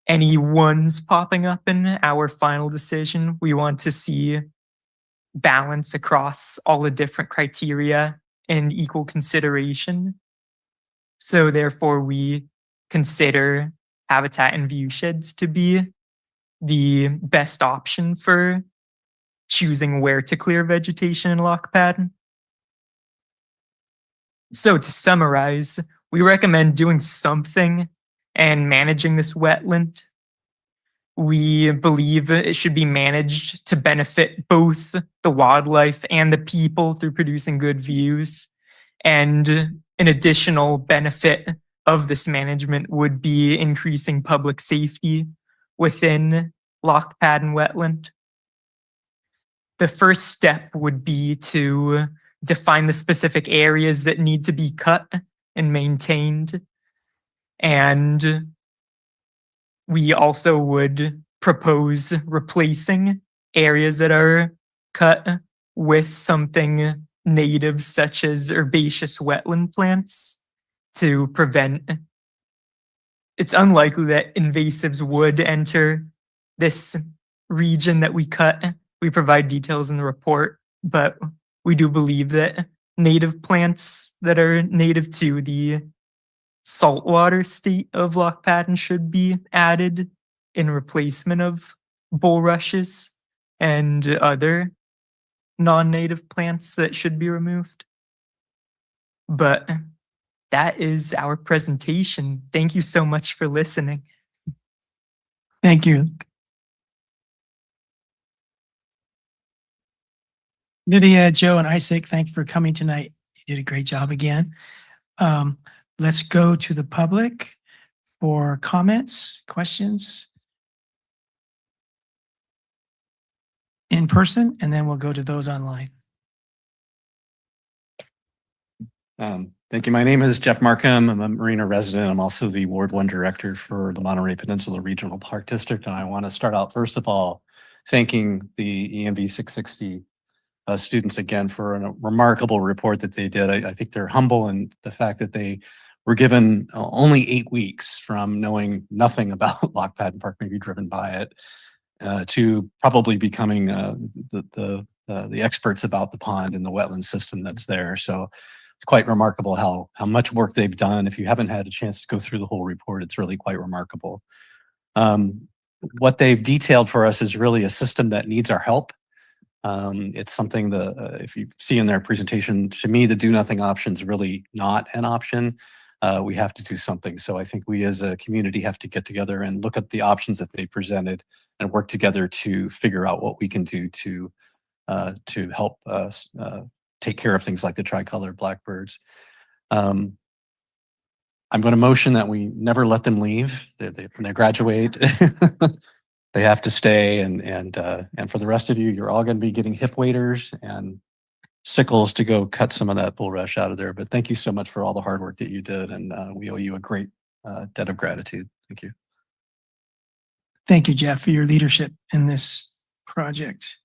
any ones popping up in our final decision. We want to see balance across all the different criteria and equal consideration. So therefore, we consider habitat and viewsheds to be the best option for choosing where to clear vegetation in Lochpad. So to summarize, we recommend doing something and managing this wetland. We believe it should be managed to benefit both the wildlife and the people through producing good views. And an additional benefit of this management would be increasing public safety within Lochpad and wetland. The first step would be to define the specific areas that need to be cut and maintained. And we also would propose replacing areas that are cut with something native, such as herbaceous wetland plants, to prevent. It's unlikely that invasives would enter this region that we cut. We provide details in the report, but we do believe that native plants that are native to the saltwater state of Lochpad should be added in replacement of bulrushes and other non-native plants that should be removed. But that is our presentation. Thank you so much for listening. Thank you. Lydia, Joe, and Isaac, thanks for coming tonight. You did a great job again. Let's go to the public for comments, questions in person, and then we'll go to those online. Thank you. My name is Jeff Markham. I'm a Marina resident. I'm also the Ward 1 Director for the Monterey Peninsula Regional Park District. And I want to start out, first of all, thanking the EMB 660 students again for a remarkable report that they did. I think they're humble in the fact that they were given only 8 weeks from knowing nothing about Lochpad Park, maybe driven by it, to probably becoming the experts about the pond and the wetland system that's there. So it's quite remarkable how much work they've done. If you haven't had a chance to go through the whole report, it's really quite remarkable. What they've detailed for us is really a system that needs our help. It's something that, if you see in their presentation, to me, the do nothing option is really not an option. We have to do something. So I think we as a community have to get together and look at the options that they presented and work together to figure out what we can do to help us take care of things like the tricolored blackbirds. I'm going to motion that we never let them leave. When they graduate, they have to stay. And for the rest of you, you're all going to be getting hip waders and sickles to go cut some of that bulrush out of there. But thank you so much for all the hard work that you did. And we owe you a great debt of gratitude. Thank you. Thank you, Jeff, for your leadership in this project.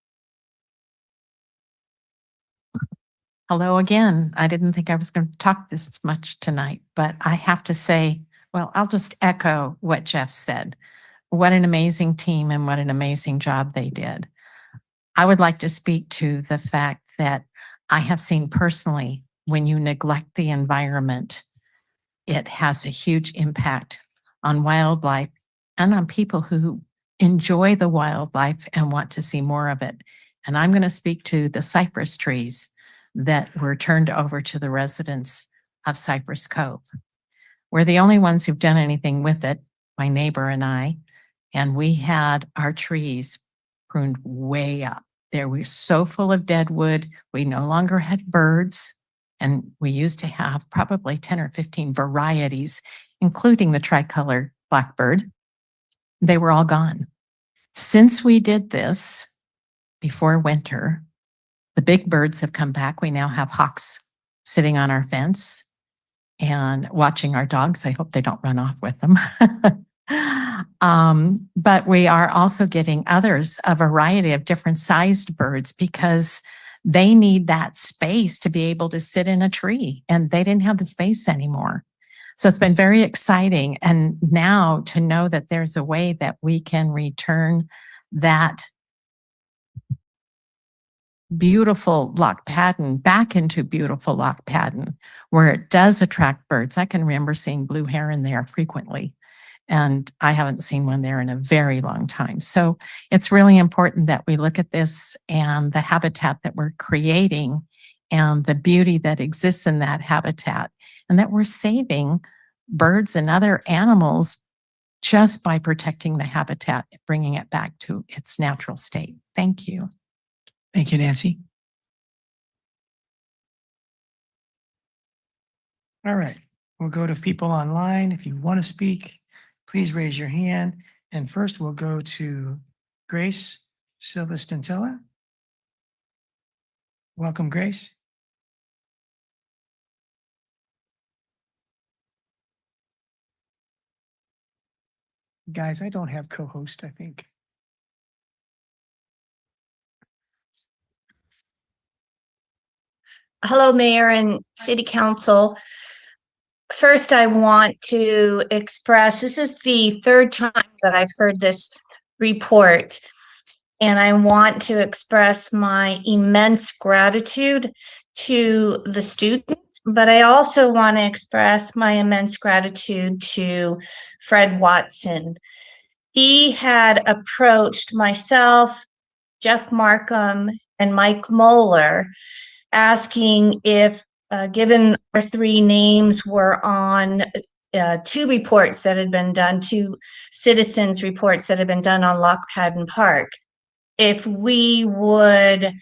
Hello again. I didn't think I was going to talk this much tonight, but I have to say, well, I'll just echo what Jeff said. What an amazing team and what an amazing job they did. I would like to speak to the fact that I have seen personally, when you neglect the environment, it has a huge impact on wildlife and on people who enjoy the wildlife and want to see more of it. And I'm going to speak to the cypress trees that were turned over to the residents of Cypress Cove. We're the only ones who've done anything with it, my neighbor and I, and we had our trees pruned way up. They were so full of dead wood. We no longer had birds, and we used to have probably 10 or 15 varieties, including the tricolor blackbird. They were all gone. Since we did this before winter, the big birds have come back. We now have hawks sitting on our fence and watching our dogs. I hope they don't run off with them. But we are also getting others, a variety of different sized birds, because they need that space to be able to sit in a tree, and they didn't have the space anymore. So it's been very exciting. And now to know that there's a way that we can return that beautiful lock pattern back into beautiful lock pattern where it does attract birds. I can remember seeing blue heron there frequently, and I haven't seen one there in a very long time. So it's really important that we look at this and the habitat that we're creating and the beauty that exists in that habitat, and that we're saving birds and other animals just by protecting the habitat, bringing it back to its natural state. Thank you. Thank you, Nancy. All right, we'll go to people online. If you want to speak, please raise your hand. And first we'll go to Grace Silva Stantilla. Welcome, Grace. Guys, I don't have co-host, I think. Hello, Mayor and City Council. First, I want to express, this is the third time that I've heard this report, and I want to express my immense gratitude to the students, but I also want to express my immense gratitude to Fred Watson. He had approached myself, Jeff Markham, and Mike Moeller, asking if, given our three names were on two reports that had been done, two citizens reports that had been done on Lock Padden Park, if we would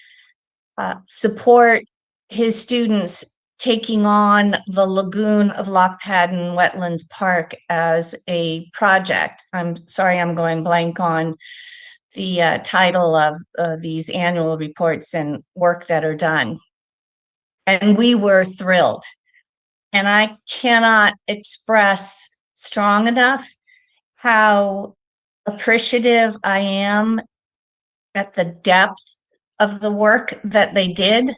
support his students taking on the lagoon of Lock Padden Wetlands Park as a project. I'm sorry, I'm going blank on the title of these annual reports and work that are done. And we were thrilled. And I cannot express strong enough how appreciative I am at the depth of the work that they did.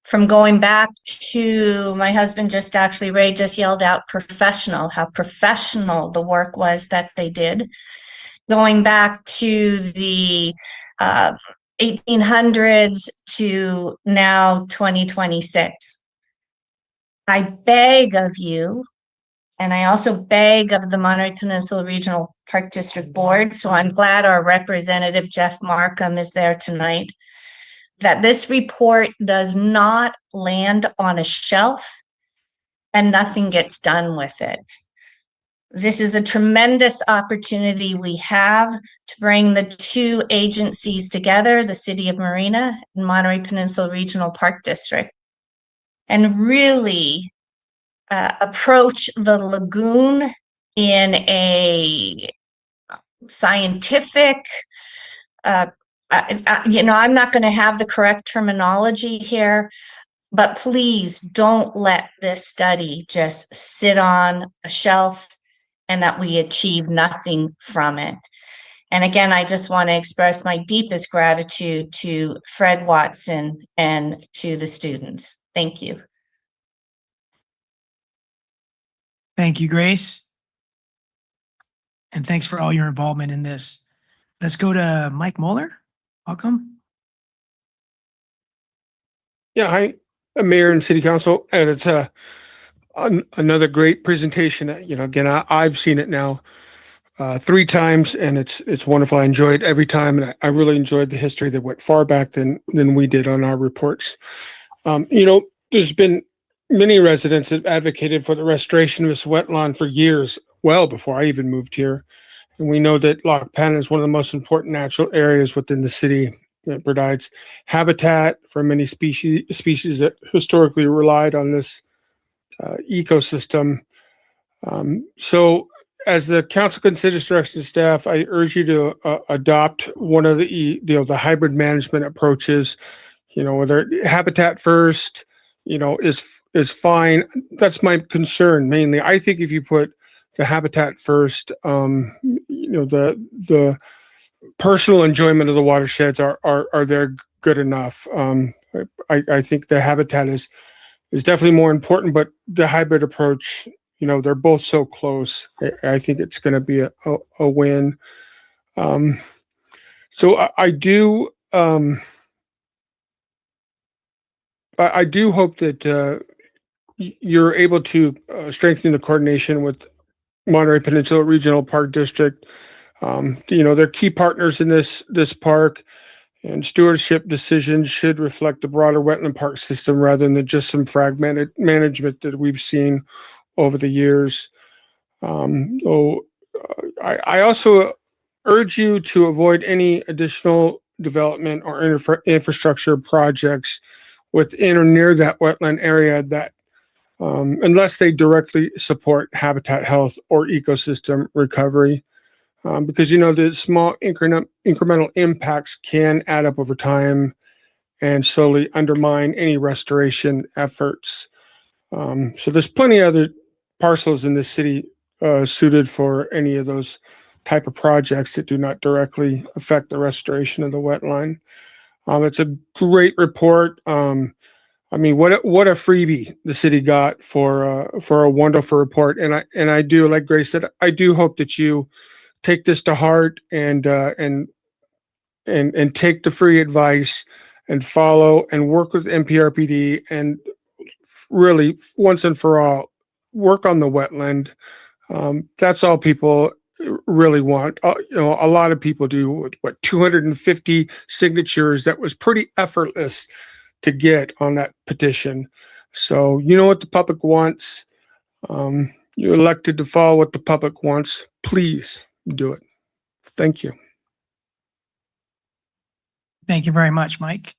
From going back to, my husband just actually, Ray just yelled out professional, how professional the work was that they did. Going back to the 1800s to now 2026. I beg of you, and I also beg of the Monterey Peninsula Regional Park District Board, so I'm glad our representative Jeff Markham is there tonight, that this report does not land on a shelf and nothing gets done with it. This is a tremendous opportunity we have to bring the two agencies together, the City of Marina and Monterey Peninsula Regional Park District, and really approach the lagoon in a scientific, I'm not going to have the correct terminology here, but please don't let this study just sit on a shelf and that we achieve nothing from it. And again, I just want to express my deepest gratitude to Fred Watson and to the students. Thank you. Thank you, Grace. And thanks for all your involvement in this. Let's go to Mike Moeller, Welcome. Yeah, hi, Mayor and City Council, and it's another great presentation. Again, I've seen it now 3 times, and it's wonderful. I enjoy it every time, and I really enjoyed the history that went far back than we did on our reports. There's been many residents that advocated for the restoration of this wetland for years, well before I even moved here. And we know that Loch Pan is one of the most important natural areas within the city that provides habitat for many species that historically relied on this ecosystem. So as the council considers direction to staff, I urge you to adopt one of the hybrid management approaches, whether habitat first, is fine. That's my concern mainly. I think if you put the habitat first, the personal enjoyment of the watersheds are there good enough. I think the habitat is definitely more important, but the hybrid approach, they're both so close. I think it's going to be a win. So I do hope that you're able to strengthen the coordination with Monterey Peninsula Regional Park District. They're key partners in this park, and stewardship decisions should reflect the broader wetland park system rather than just some fragmented management that we've seen over the years. I also urge you to avoid any additional development or infrastructure projects within or near that wetland area that unless they directly support habitat health or ecosystem recovery. Because the small incremental impacts can add up over time and slowly undermine any restoration efforts. So there's plenty of other parcels in this city suited for any of those type of projects that do not directly affect the restoration of the wetland. It's a great report. What a freebie the city got for a wonderful report. And I do, like Grace said, I do hope that you take this to heart and take the free advice and follow and work with MPRPD and really once and for all work on the wetland. That's all people really want. A lot of people do. What 250 signatures? That was pretty effortless to get on that petition. So you know what the public wants. You're elected to follow what the public wants. Please do it. Thank you. Thank you very much, Mike.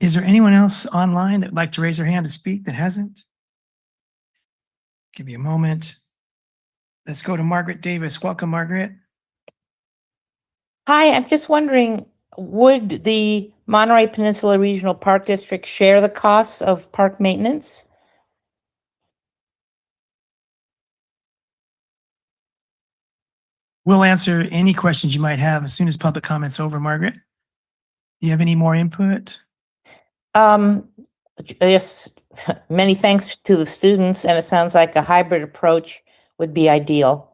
Is there anyone else online that would like to raise their hand to speak that hasn't? Give you a moment. Let's go to Margaret Davis. Welcome, Margaret. Hi, I'm just wondering, would the Monterey Peninsula Regional Park District share the costs of park maintenance? We'll answer any questions you might have as soon as public comment's over, Margaret. Do you have any more input? Yes, many thanks to the students, and it sounds like a hybrid approach would be ideal.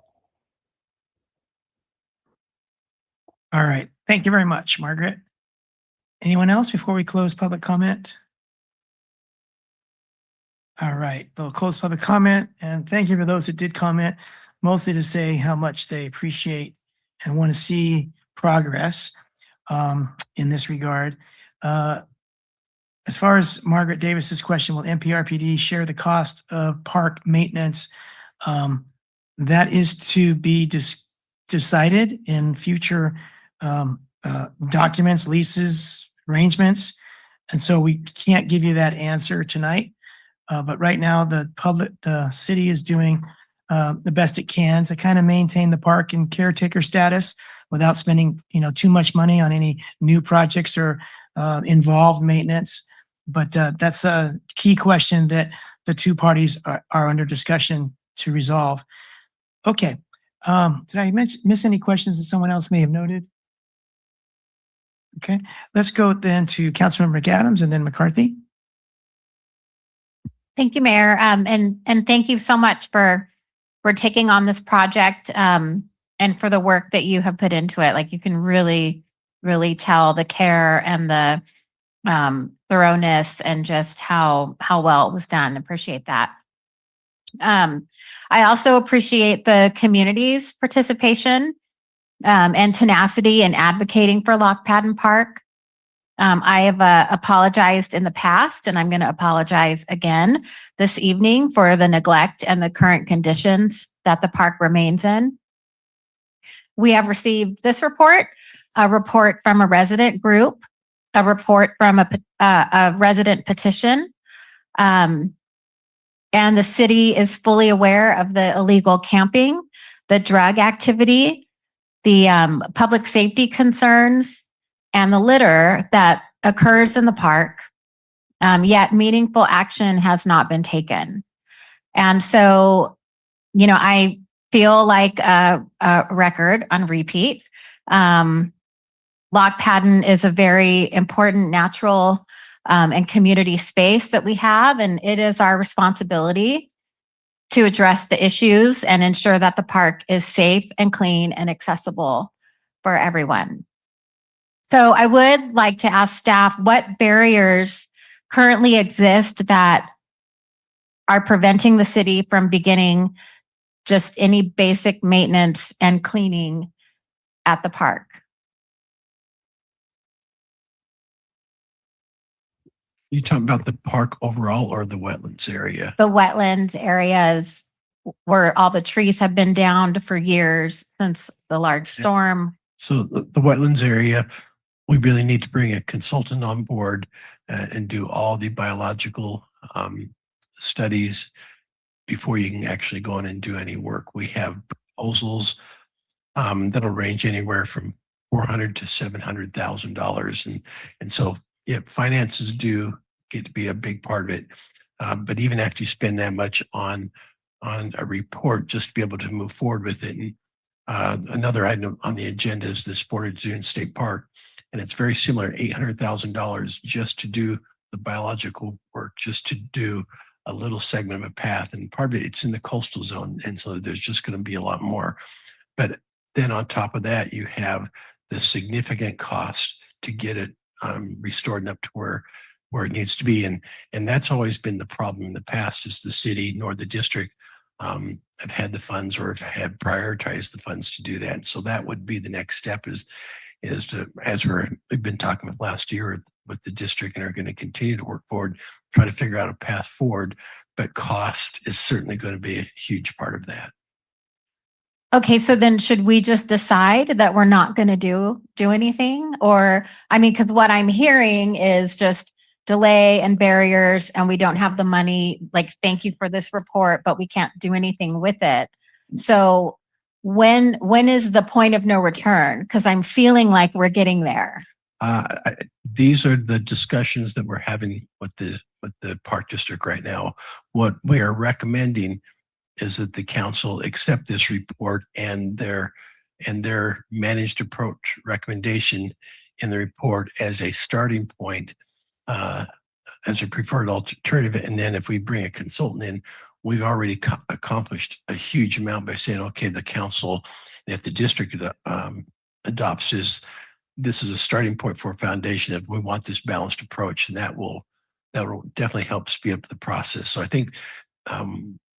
All right. Thank you very much, Margaret. Anyone else before we close public comment? All right, we'll close public comment, and thank you for those that did comment, mostly to say how much they appreciate and want to see progress in this regard. As far as Margaret Davis's question, will MPRPD share the cost of park maintenance? That is to be decided in future documents, leases, arrangements. And so we can't give you that answer tonight. But right now, the city is doing the best it can to kind of maintain the park in caretaker status without spending, too much money on any new projects or involved maintenance. But that's a key question that the two parties are under discussion to resolve. Okay. Did I miss any questions that someone else may have noted? Okay. Let's go then to Councilmember McAdams and then McCarthy. Thank you, Mayor. And thank you so much for taking on this project and for the work that you have put into it. Like, you can really really tell the care and the thoroughness and just how well it was done. Appreciate that. I also appreciate the community's participation and tenacity in advocating for Lock Padden Park. I have apologized in the past, and I'm going to apologize again this evening for the neglect and the current conditions that the park remains in. We have received this report, a report from a resident group, a report from a resident petition, and the city is fully aware of the illegal camping, the drug activity, the public safety concerns, and the litter that occurs in the park, yet meaningful action has not been taken. And so, I feel like a record on repeat. Lock Padden is a very important natural and community space that we have, and it is our responsibility to address the issues and ensure that the park is safe and clean and accessible for everyone. So I would like to ask staff what barriers currently exist that are preventing the city from beginning just any basic maintenance and cleaning at the park. You talking about the park overall or the wetlands area? The wetlands areas where all the trees have been downed for years since the large storm. So the wetlands area, we really need to bring a consultant on board and do all the biological studies before you can actually go in and do any work. We have proposals that'll range anywhere from $400,000 to $700,000, and so finances do get to be a big part of it. But even after you spend that much on a report, just to be able to move forward with it. And another item on the agenda is this Fort Dune State Park, and it's very similar, $800,000 just to do the biological work, just to do a little segment of a path. And part of it's in the coastal zone, and so there's just going to be a lot more. But then on top of that, you have the significant cost to get it restored and up to where it needs to be. And that's always been the problem in the past, is the city nor the district have had the funds or have prioritized the funds to do that. So that would be the next step, is to, as we've been talking with last year with the district and are going to continue to work forward, try to figure out a path forward. But cost is certainly going to be a huge part of that. Okay, so then should we just decide that we're not going to do anything? Or, because what I'm hearing is just delay and barriers, and we don't have the money, like, thank you for this report, but we can't do anything with it. So when is the point of no return? Because I'm feeling like we're getting there. These are the discussions that we're having with the park district right now. What we are recommending is that the council accept this report and their managed approach recommendation in the report as a starting point, as a preferred alternative. And then if we bring a consultant in, we've already accomplished a huge amount by saying, okay, the council, and if the district adopts this is a starting point for a foundation of, we want this balanced approach, and that will definitely help speed up the process. So I think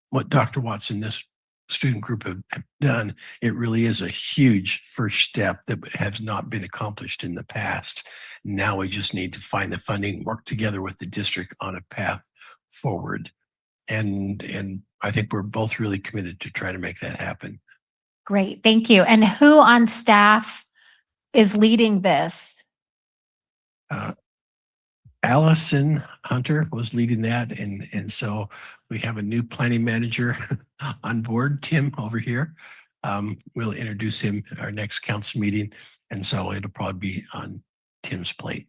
what Dr. Watson, this student group have done, it really is a huge first step that has not been accomplished in the past. Now we just need to find the funding, work together with the district on a path forward. And I think we're both really committed to trying to make that happen. Great, thank you. And who on staff is leading this? Allison Hunter was leading that, and so we have a new planning manager on board, Tim over here. We'll introduce him at our next council meeting, and so it'll probably be on Tim's plate.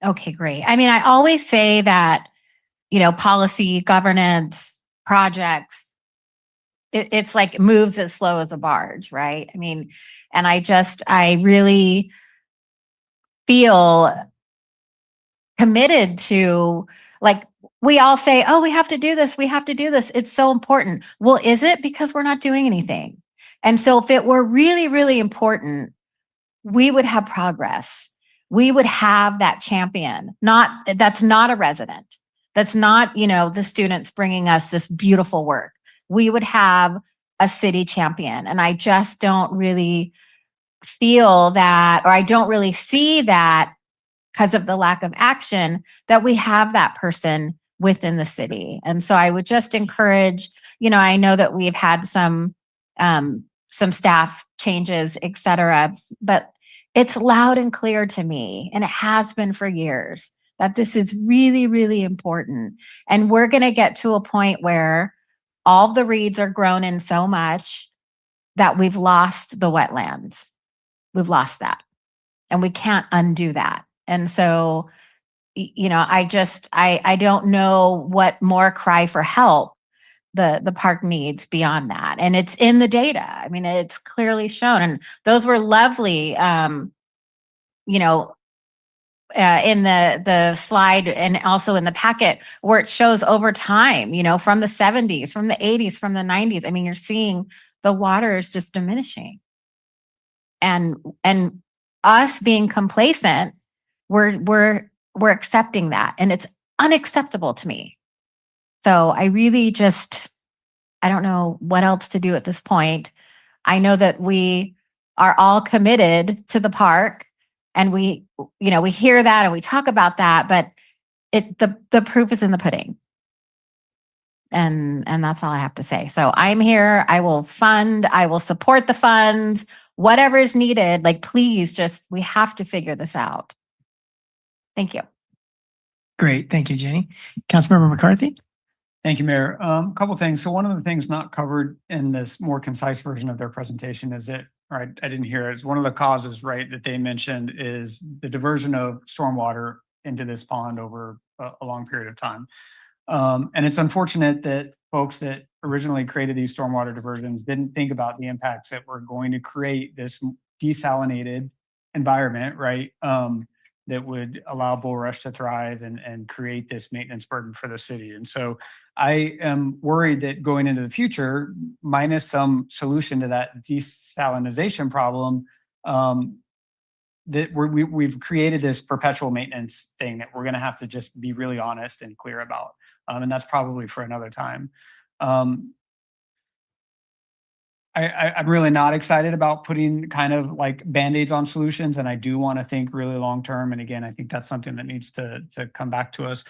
Okay, great. I always say that, policy, governance, projects, it's like moves as slow as a barge, right? And I really feel committed to, like, we all say, oh, we have to do this. We have to do this. It's so important. Well, is it? Because we're not doing anything. And so if it were really, really important, we would have progress. we would have that champion, that's not a resident. That's not, the students bringing us this beautiful work. We would have a city champion. And I just don't really feel that, or I don't really see that because of the lack of action, that we have that person within the city. And so I would just encourage, I know that we've had some staff changes, et cetera, but it's loud and clear to me, and it has been for years, that this is really, really important. And we're going to get to a point where all the reeds are grown in so much that we've lost the wetlands. We've lost that, and we can't undo that. And so, I don't know what more cry for help the park needs beyond that. And it's in the data. I mean, it's clearly shown. And those were lovely, in the slide and also in the packet where it shows over time, from the 70s, from the 80s, from the 90s. I mean, you're seeing the water is just diminishing. And us being complacent, we're accepting that, and it's unacceptable to me. So I really I don't know what else to do at this point. I know that we are all committed to the park, and we hear that and we talk about that, but the proof is in the pudding. And that's all I have to say. So I'm here. I will support the funds, whatever is needed. Like, please, we have to figure this out. Thank you. Great. Thank you, Jenny. Councilmember McCarthy? Thank you, Mayor. A couple things. So one of the things not covered in this more concise version of their presentation is I didn't hear it, is one of the causes, right, that they mentioned is the diversion of stormwater into this pond over a long period of time. And it's unfortunate that folks that originally created these stormwater diversions didn't think about the impacts that were going to create this desalinated environment, right? That would allow bulrush to thrive and create this maintenance burden for the city. And so I am worried that going into the future, minus some solution to that desalinization problem, that we've created this perpetual maintenance thing that we're going to have to just be really honest and clear about. And that's probably for another time. I'm really not excited about putting kind of like Band-Aids on solutions, and I do want to think really long term. And again, I think that's something that needs to come back to us.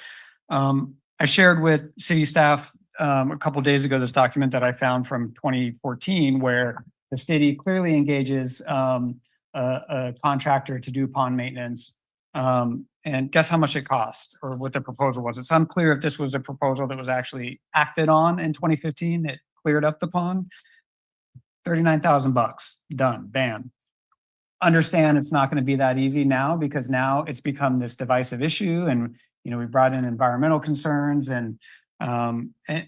I shared with city staff a couple of days ago this document that I found from 2014, where the city clearly engages a contractor to do pond maintenance. And guess how much it cost, or what the proposal was. It's unclear if this was a proposal that was actually acted on in 2015 that cleared up the pond. $39,000, done, bam. Understand it's not going to be that easy now, because now it's become this divisive issue, and we brought in environmental concerns and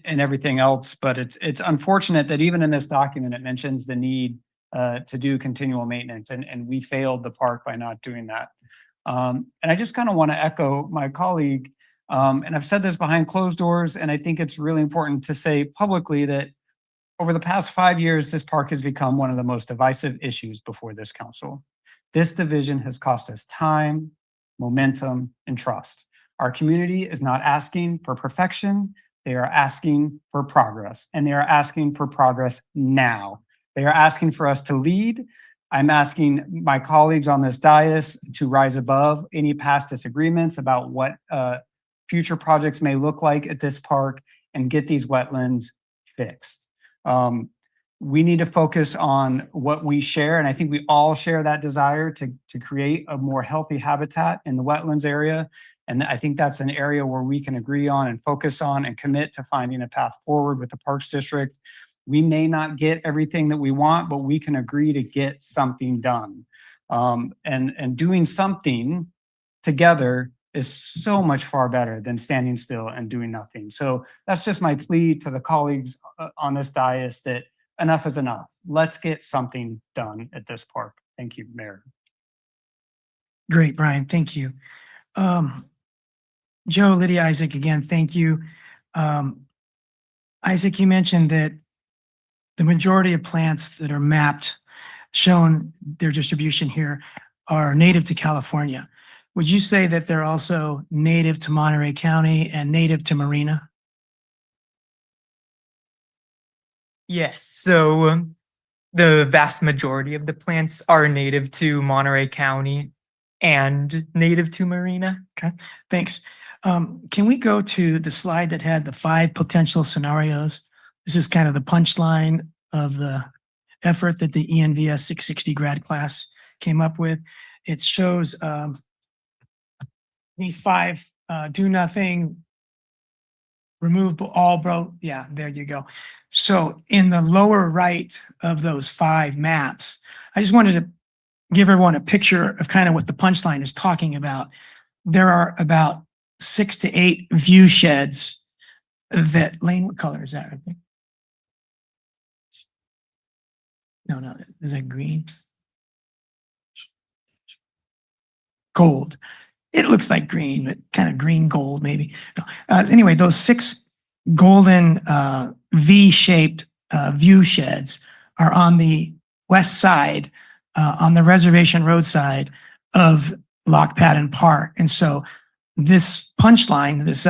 everything else. But it's unfortunate that even in this document it mentions the need to do continual maintenance, and we failed the park by not doing that. And I just kind of want to echo my colleague, and I've said this behind closed doors, and I think it's really important to say publicly that over the past 5 years, this park has become one of the most divisive issues before this council. This division has cost us time, momentum, and trust. Our community is not asking for perfection. They are asking for progress, and they are asking for progress now. They are asking for us to lead. I'm asking my colleagues on this dais to rise above any past disagreements about what future projects may look like at this park and get these wetlands fixed. We need to focus on what we share, and I think we all share that desire to create a more healthy habitat in the wetlands area. And I think that's an area where we can agree on and focus on and commit to finding a path forward with the Parks District. We may not get everything that we want, but we can agree to get something done. And doing something together is so much far better than standing still and doing nothing. So that's just my plea to the colleagues on this dais, that enough is enough. Let's get something done at this park. Thank you, Mayor. Great, Brian. Thank you. Joe, Lydia, Isaac, again, thank you. Isaac, you mentioned that the majority of plants that are mapped, shown their distribution here, are native to California. would you say that they're also native to Monterey County and native to Marina? Yes, so the vast majority of the plants are native to Monterey County and native to Marina. Okay, thanks. Can we go to the slide that had the 5 potential scenarios? This is kind of the punchline of the effort that the ENVS 660 grad class came up with. It shows these 5 do nothing, remove all bro. Yeah, there you go. So in the lower right of those 5 maps, I just wanted to give everyone a picture of kind of what the punchline is talking about. There are about 6 to 8 view sheds that, Lane, what color is that? I think. No, is that green? Gold. It looks like green, but kind of green gold maybe. No. Anyway, those 6 golden V-shaped view sheds are on the west side, on the reservation roadside of Lock Padden Park. And so this punchline, this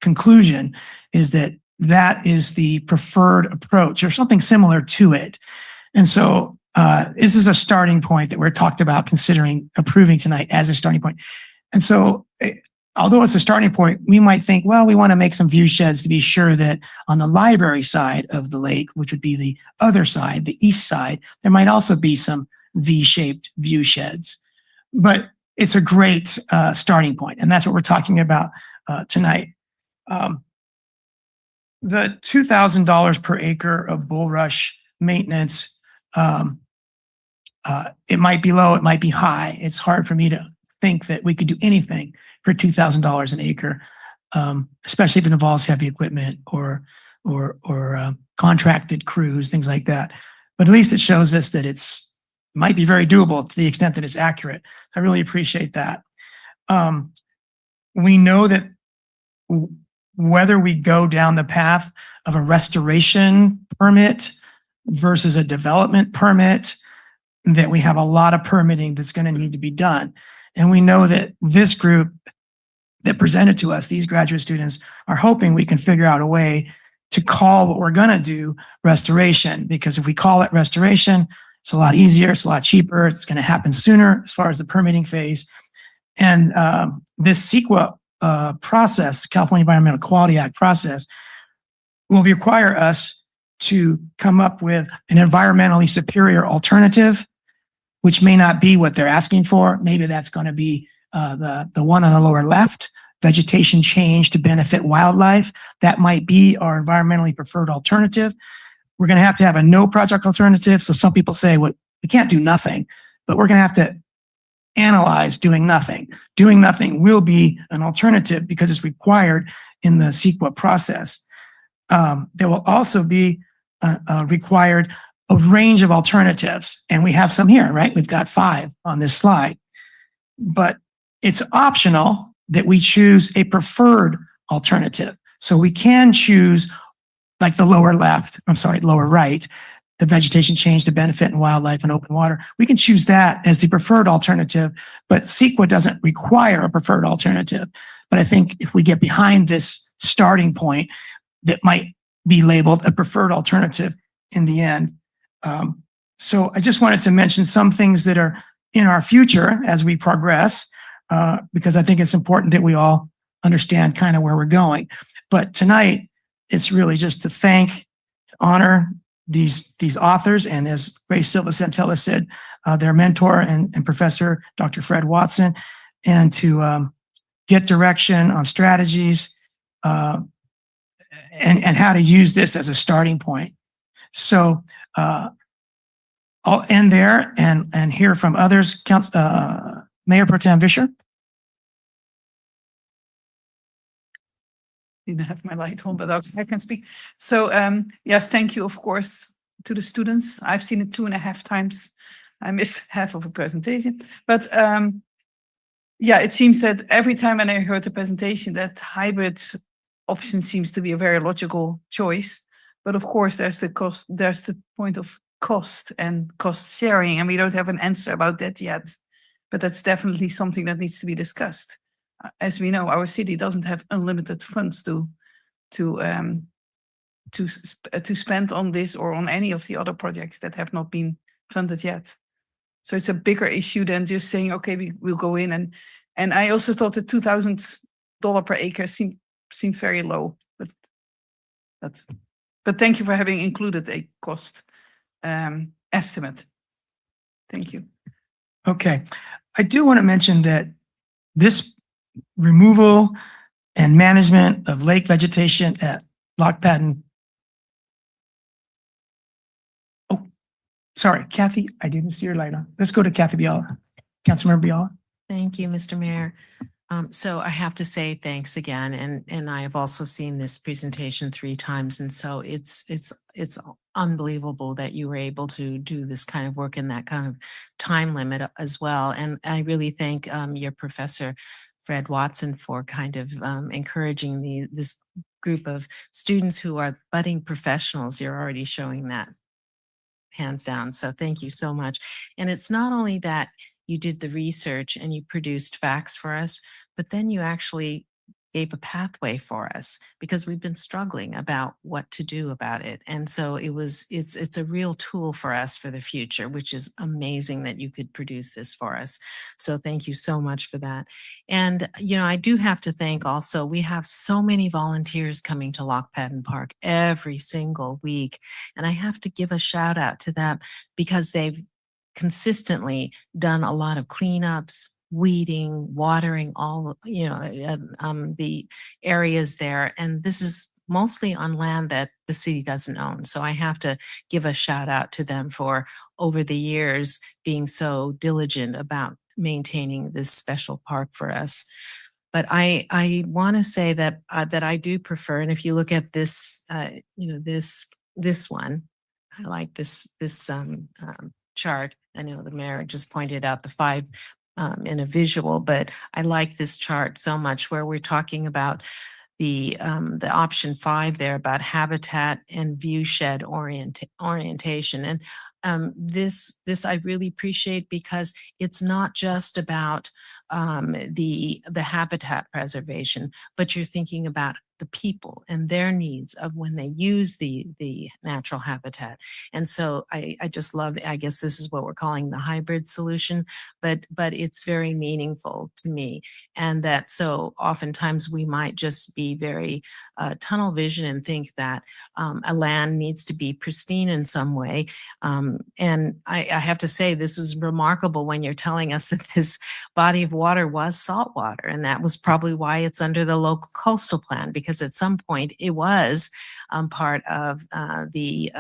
conclusion is that that is the preferred approach or something similar to it. And so this is a starting point that we're talked about considering approving tonight as a starting point. And so although it's a starting point, we might think, well, we want to make some view sheds to be sure that on the library side of the lake, which would be the other side, the east side, there might also be some V-shaped view sheds. But it's a great starting point, and that's what we're talking about tonight. The $2,000 per acre of bulrush maintenance, it might be low, it might be high. It's hard for me to think that we could do anything for $2,000 an acre, especially if it involves heavy equipment or contracted crews, things like that. But at least it shows us that it's might be very doable to the extent that it's accurate. I really appreciate that. We know that whether we go down the path of a restoration permit versus a development permit, that we have a lot of permitting that's going to need to be done. And we know that this group that presented to us, these graduate students, are hoping we can figure out a way to call what we're going to do restoration, because if we call it restoration, it's a lot easier, it's a lot cheaper, it's going to happen sooner as far as the permitting phase. And this CEQA process, California Environmental Quality Act process, will require us to come up with an environmentally superior alternative, which may not be what they're asking for. Maybe that's going to be the one on the lower left, vegetation change to benefit wildlife. That might be our environmentally preferred alternative. We're going to have a no project alternative. So some people say, well, we can't do nothing, but we're going to have to analyze doing nothing. Doing nothing will be an alternative because it's required in the CEQA process. There will also be required a range of alternatives, and we have some here, right? We've got 5 on this slide, but it's optional that we choose a preferred alternative. So we can choose like the lower right, the vegetation change to benefit in wildlife and open water. We can choose that as the preferred alternative, but CEQA doesn't require a preferred alternative. But I think if we get behind this starting point, that might be labeled a preferred alternative in the end. So I just wanted to mention some things that are in our future as we progress, because I think it's important that we all understand kind of where we're going. But tonight, it's really just to thank, honor these authors, and as Grace Silva Centella said, their mentor and professor, Dr. Fred Watson, and to get direction on strategies and how to use this as a starting point. So I'll end there and hear from others. Mayor Pro Tem Vischer. Didn't have my light on, but I can speak. So yes, thank you, of course, to the students. I've seen it 2.5 times. I missed half of a presentation, but yeah, it seems that every time when I heard the presentation, that hybrid option seems to be a very logical choice. But of course, there's the cost. There's the point of cost and cost sharing, and we don't have an answer about that yet. but that's definitely something that needs to be discussed. As we know, our city doesn't have unlimited funds to spend on this or on any of the other projects that have not been funded yet. So it's a bigger issue than just saying, okay, we'll go in and I also thought the $2,000 per acre seemed very low, but thank you for having included a cost estimate. Thank you. Okay. I do want to mention that this removal and management of lake vegetation at Lock Patton. Oh, sorry, Kathy, I didn't see your light on. Let's go to Kathy Biala. Councilmember Biala. Thank you, Mr. Mayor. So I have to say thanks again, and I have also seen this presentation 3 times, and so it's unbelievable that you were able to do this kind of work in that kind of time limit as well. And I really thank your professor, Fred Watson, for kind of encouraging this group of students who are budding professionals. You're already showing that hands down. So thank you so much. And it's not only that you did the research and you produced facts for us, but then you actually gave a pathway for us because we've been struggling about what to do about it. And so it's a real tool for us for the future, which is amazing that you could produce this for us. So thank you so much for that. And, I do have to thank also, we have so many volunteers coming to Lock Patton Park every single week. And I have to give a shout out to them because they've consistently done a lot of cleanups, weeding, watering, all, the areas there. And this is mostly on land that the city doesn't own. So I have to give a shout out to them for over the years being so diligent about maintaining this special park for us. But I want to say that that I do prefer, and if you look at this, this one, I like this chart. I know the mayor just pointed out the 5 in a visual, but I like this chart so much where we're talking about the option 5 there about habitat and view shed orientation. And this I really appreciate because it's not just about the habitat preservation, but you're thinking about the people and their needs of when they use the natural habitat. And so I just love, I guess this is what we're calling the hybrid solution, but it's very meaningful to me. And that so oftentimes we might just be very tunnel vision and think that a land needs to be pristine in some way. And I have to say, this was remarkable when you're telling us that this body of water was salt water. And that was probably why it's under the local coastal plan, because at some point it was part of the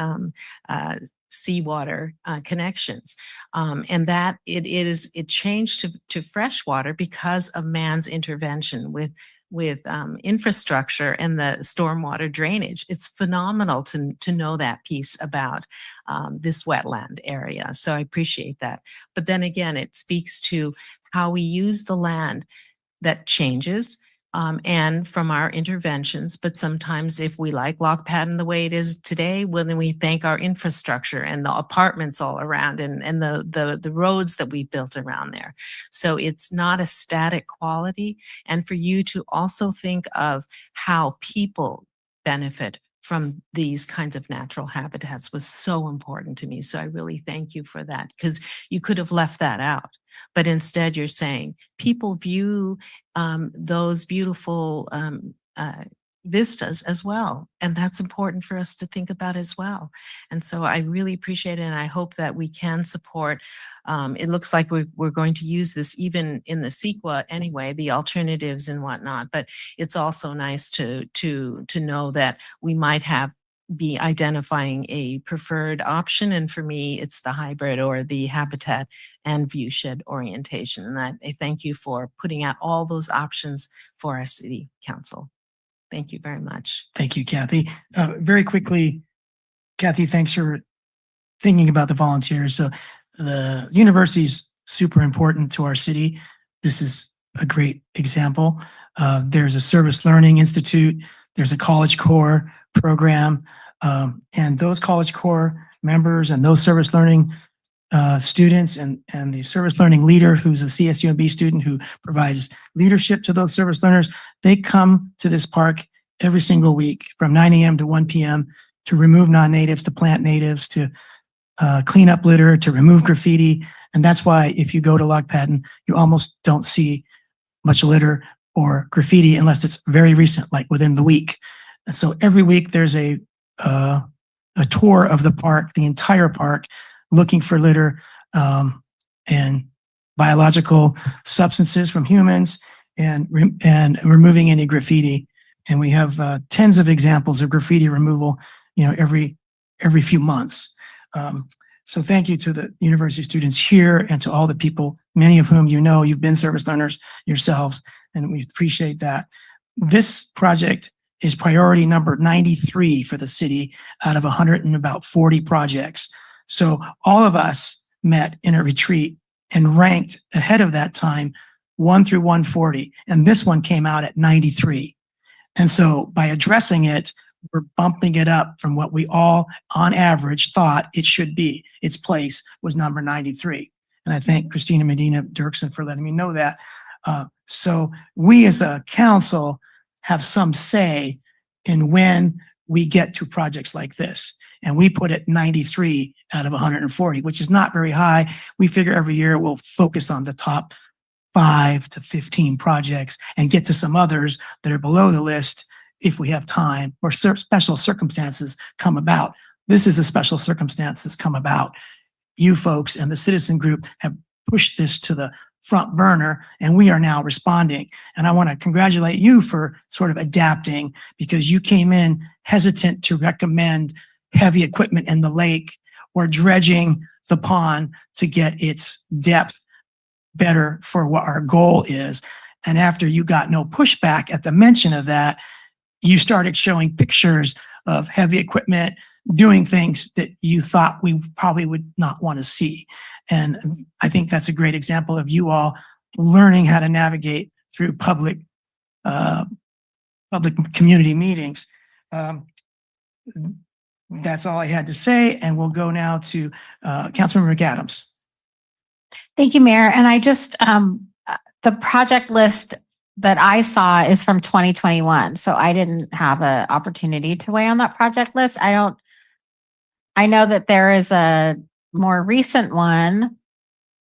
seawater connections. And that it changed to fresh water because of man's intervention with infrastructure and the stormwater drainage. It's phenomenal to know that piece about this wetland area. So I appreciate that. But then again, it speaks to how we use the land that changes and from our interventions. But sometimes if we like Lock Patton the way it is today, well, then we thank our infrastructure and the apartments all around and the roads that we built around there. So it's not a static quality. And for you to also think of how people benefit from these kinds of natural habitats was so important to me. So I really thank you for that, because you could have left that out. But instead you're saying people view those beautiful vistas as well. And that's important for us to think about as well. And so I really appreciate it. And I hope that we can support, it looks like we're going to use this even in the CEQA anyway, the alternatives and whatnot, but it's also nice to know that we might be identifying a preferred option. And for me, it's the hybrid or the habitat and view shed orientation. And I thank you for putting out all those options for our city council. Thank you very much. Thank you, Kathy. Very quickly, Kathy, thanks for thinking about the volunteers. So the university is super important to our city. This is a great example. There's a Service Learning Institute. There's a College Core program. And those College Core members and those service learning students and the service learning leader, who's a CSUMB student who provides leadership to those service learners. They come to this park every single week from 9 a.m. to 1 p.m. to remove non-natives, to plant natives, to clean up litter, to remove graffiti. And that's why if you go to Lock Patton, you almost don't see much litter or graffiti unless it's very recent, like within the week. And so every week there's a tour of the park, the entire park, looking for litter and biological substances from humans and removing any graffiti. And we have tens of examples of graffiti removal, every few months. So thank you to the university students here and to all the people, many of whom you've been service learners yourselves, and we appreciate that. This project is priority number 93 for the city out of 140 projects. So all of us met in a retreat and ranked ahead of that time 1 through 140, and this one came out at 93. And so by addressing it, we're bumping it up from what we all, on average, thought it should be. Its place was number 93. And I thank Christina Medina Dirksen for letting me know that. So we as a council have some say in when we get to projects like this. And we put it 93 out of 140, which is not very high. We figure every year we'll focus on the top 5 to 15 projects and get to some others that are below the list if we have time or special circumstances come about. This is a special circumstance that's come about. You folks and the citizen group have pushed this to the front burner, and we are now responding. And I want to congratulate you for sort of adapting, because you came in hesitant to recommend heavy equipment in the lake or dredging the pond to get its depth better for what our goal is. And after you got no pushback at the mention of that, you started showing pictures of heavy equipment doing things that you thought we probably would not want to see. And I think that's a great example of you all learning how to navigate through public community meetings. That's all I had to say, and we'll go now to Councilmember McAdams. Thank you, Mayor. And I just, the project list that I saw is from 2021. So I didn't have an opportunity to weigh on that project list. I know that there is a more recent one,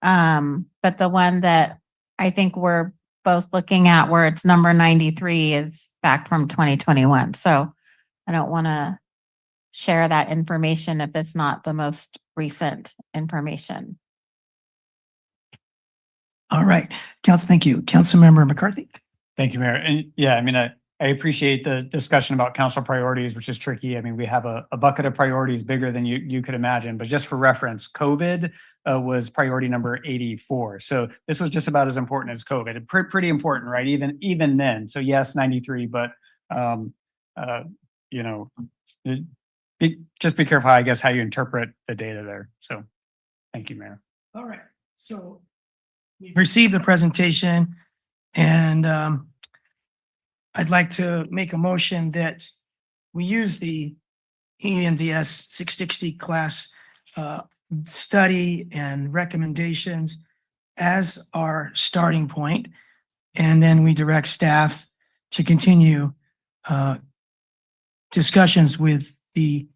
but the one that I think we're both looking at where it's number 93 is back from 2021. So I don't want to share that information if it's not the most recent information. All right, thank you. Councilmember McCarthy. Thank you, Mayor. And yeah, I mean, I appreciate the discussion about council priorities, which is tricky. I mean, we have a bucket of priorities bigger than you could imagine, but just for reference, COVID was priority number 84. So this was just about as important as COVID. Pretty important, right? Even then. So yes, 93, but just be careful, I guess, how you interpret the data there. So thank you, Mayor. All right. So we received the presentation, and I'd like to make a motion that we use the EMDS 660 class study and recommendations as our starting point, and then we direct staff to continue discussions with the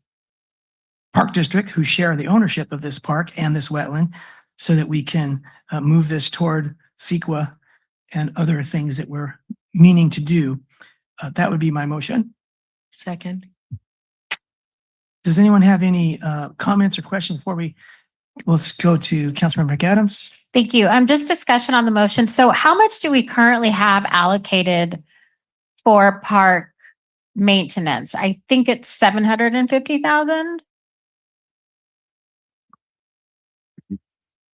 Park District, who share the ownership of this park and this wetland, so that we can move this toward CEQA and other things that we're meaning to do. That would be my motion. Second. Does anyone have any comments or questions before let's go to Councilmember McAdams? Thank you. Just discussion on the motion. So how much do we currently have allocated for park maintenance? I think it's 750,000.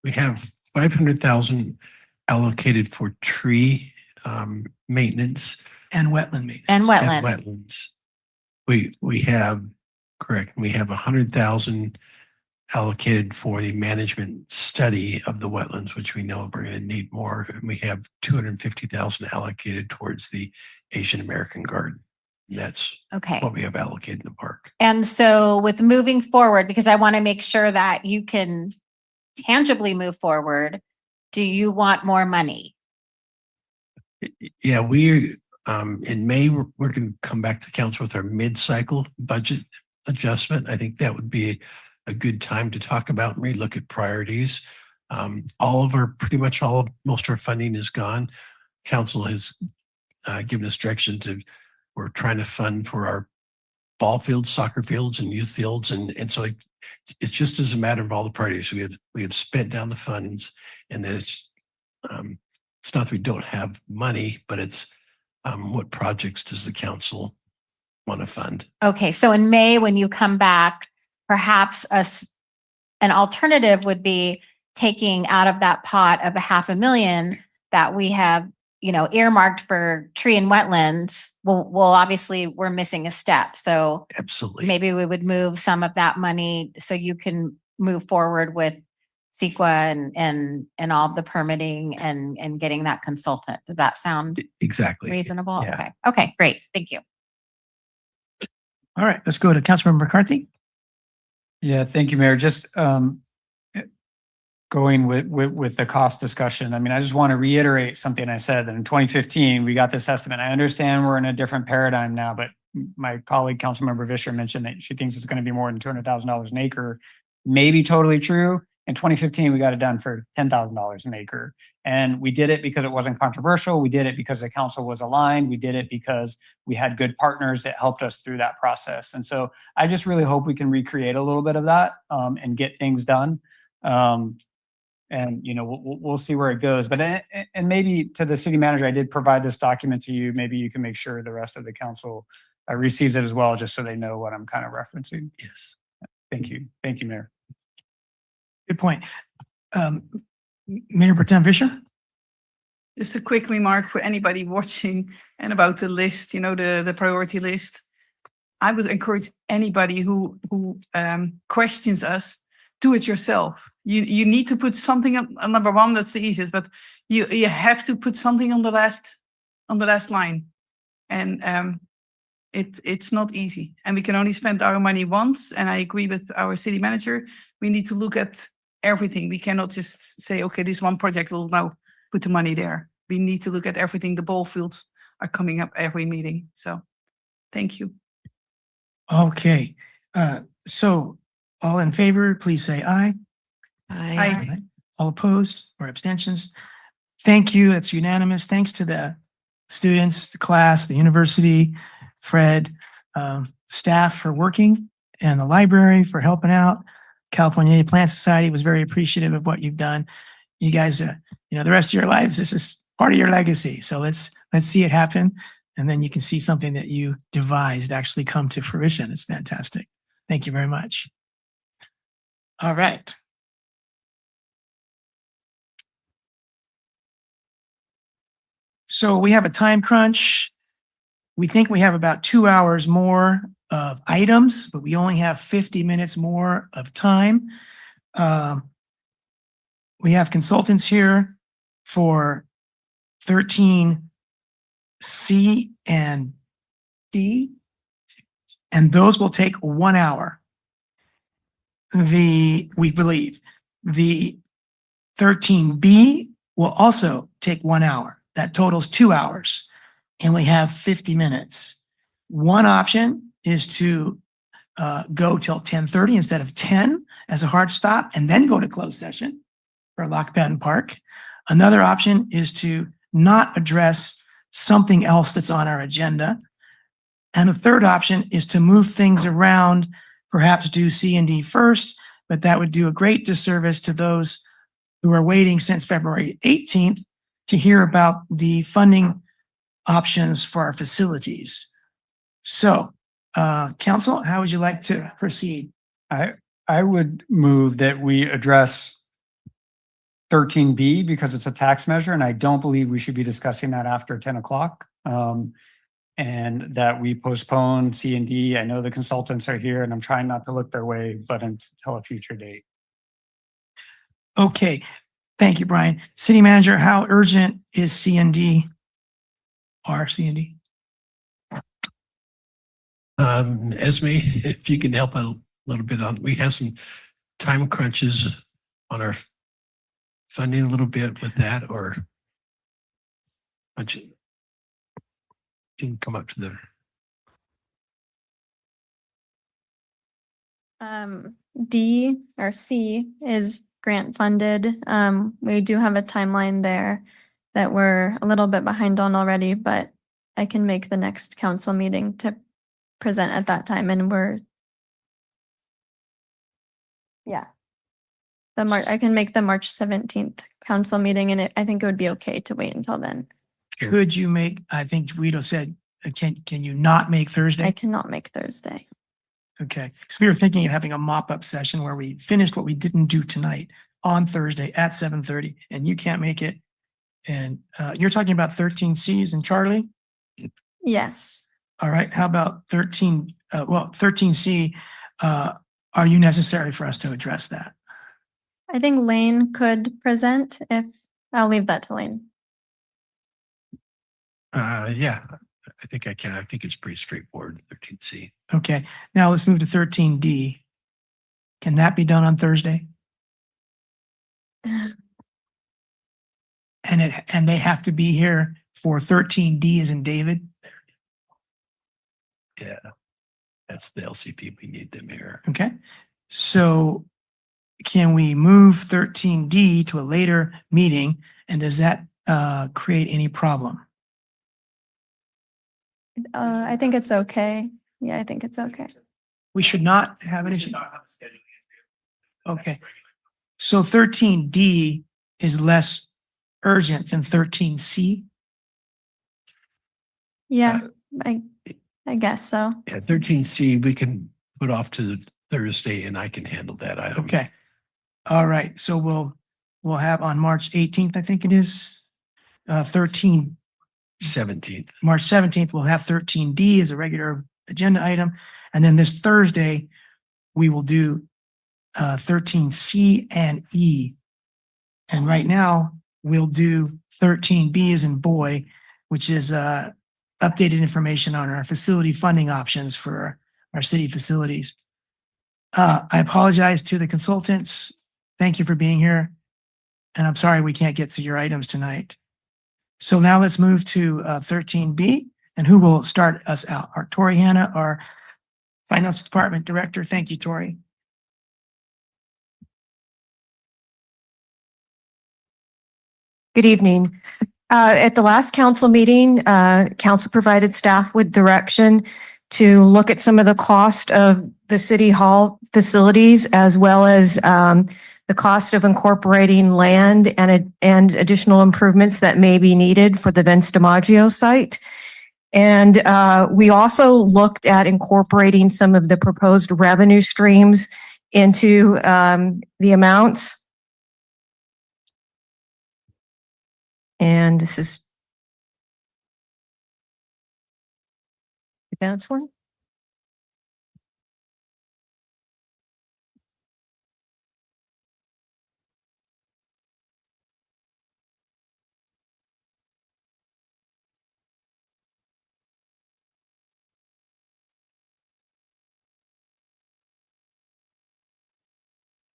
We have 500,000 allocated for tree maintenance and wetland maintenance. And and wetlands. We have, correct, we have 100,000 allocated for the management study of the wetlands, which we know we're going to need more. And we have 250,000 allocated towards the Asian American garden. That's okay. What we have allocated in the park. And so with moving forward, because I want to make sure that you can tangibly move forward, do you want more money? Yeah, in May, we're going to come back to council with our mid-cycle budget adjustment. I think that would be a good time to talk about and relook at priorities. Most of our funding is gone. Council has given us direction we're trying to fund for our ball fields, soccer fields, and youth fields. And so it's just as a matter of all the priorities. We have spent down the funds, and then it's not that we don't have money, but it's what projects does the council want to fund? Okay, so in May, when you come back, perhaps an alternative would be taking out of that pot of $500,000 that we have, earmarked for tree and wetlands. Well, obviously we're missing a step. So absolutely, maybe we would move some of that money so you can move forward with CEQA and all of the permitting and getting that consultant. Does that sound exactly reasonable? Yeah. Okay, great. Thank you. All right, let's go to Councilmember McCarthy. Yeah, thank you, Mayor. Just going with the cost discussion. I mean, I just want to reiterate something I said that in 2015, we got this estimate. I understand we're in a different paradigm now, but my colleague, Councilmember Vischer, mentioned that she thinks it's going to be more than $200,000 an acre. Maybe totally true. In 2015, we got it done for $10,000 an acre. And we did it because it wasn't controversial. We did it because the council was aligned. We did it because we had good partners that helped us through that process. And so I just really hope we can recreate a little bit of that and get things done. And we'll see where it goes. But and maybe to the city manager, I did provide this document to you. Maybe you can make sure the rest of the council receives it as well, just so they know what I'm kind of referencing. Yes. Thank you, Mayor. Good point. Mayor Pro Tem Vischer? Just a quick remark for anybody watching and about the list, the priority list. I would encourage anybody who questions us, do it yourself. You need to put something on number one. That's the easiest, but you have to put something on the last line, and it's not easy. And we can only spend our money once. And I agree with our city manager. We need to look at everything. We cannot just say, okay, this one project will now put the money there. We need to look at everything. The ball fields are coming up every meeting. So, thank you. Okay, so all in favor, please say aye. Aye. All opposed or abstentions? Thank you. That's unanimous. Thanks to the students, the class, the university, Fred, staff for working, and the library for helping out. California Native Plant Society was very appreciative of what you've done. You guys, the rest of your lives, this is part of your legacy. So let's see it happen. And then you can see something that you devised actually come to fruition. It's fantastic. Thank you very much. All right. So we have a time crunch. We think we have about 2 hours more of items, but we only have 50 minutes more of time. We have consultants here for 13C and D, and those will take 1 hour. We believe the 13B will also take 1 hour. That totals 2 hours, and we have 50 minutes. One option is to go till 10:30 instead of 10 as a hard stop, and then go to closed session for Lock Patton Park. Another option is to not address something else that's on our agenda. And a third option is to move things around, perhaps do C and D first, but that would do a great disservice to those who are waiting since February 18th to hear about the funding options for our facilities. So, council, how would you like to proceed? I would move that we address 13B because it's a tax measure, and I don't believe we should be discussing that after 10 o'clock. And that we postpone C and D. I know the consultants are here, and I'm trying not to look their way, but until a future date. Okay, thank you, Brian. City Manager, how urgent is C and D? Or C and D? Esme, if you can help a little bit on, we have some time crunches on our funding a little bit with that, or you can come up to the, D or C is grant funded. We do have a timeline there that we're a little bit behind on already, but I can make the next council meeting to present at that time, and I can make the March 17th council meeting, and I think it would be okay to wait until then. Could you make, I think Guido said, can you not make Thursday? I cannot make Thursday. Okay, because we were thinking of having a mop-up session where we finished what we didn't do tonight on Thursday at 7:30, and you can't make it. And you're talking about 13Cs and Charlie? Yes. All right, how about 13C, are you necessary for us to address that? I think Lane could present if, I'll leave that to Lane. yeah, I think I can. I think it's pretty straightforward, 13C. Okay, now let's move to 13D. Can that be done on Thursday? And they have to be here for 13D as in David? Yeah, that's the LCP. We need them here. Okay, so can we move 13D to a later meeting, and does that create any problem? I think it's okay. Yeah, I think it's okay. We should not have an issue. Okay, so 13D is less urgent than 13C? Yeah, I guess so. Yeah, 13C, we can put off to the Thursday and I can handle that item. Okay. All right, so we'll have on March 18th, I think it is, 17th. March 17th, we'll have 13D as a regular agenda item. And then this Thursday, we will do 13C and E. And right now, we'll do 13B as in boy, which is updated information on our facility funding options for our city facilities. I apologize to the consultants. Thank you for being here. And I'm sorry we can't get to your items tonight. So now let's move to 13B, and who will start us out? Our Tori Hanna, our Finance Department Director. Thank you, Tori. Good evening. At the last council meeting, council provided staff with direction to look at some of the cost of the city hall facilities, as well as the cost of incorporating land and additional improvements that may be needed for the Vince DiMaggio site. And we also looked at incorporating some of the proposed revenue streams into the amounts. And this is advance one.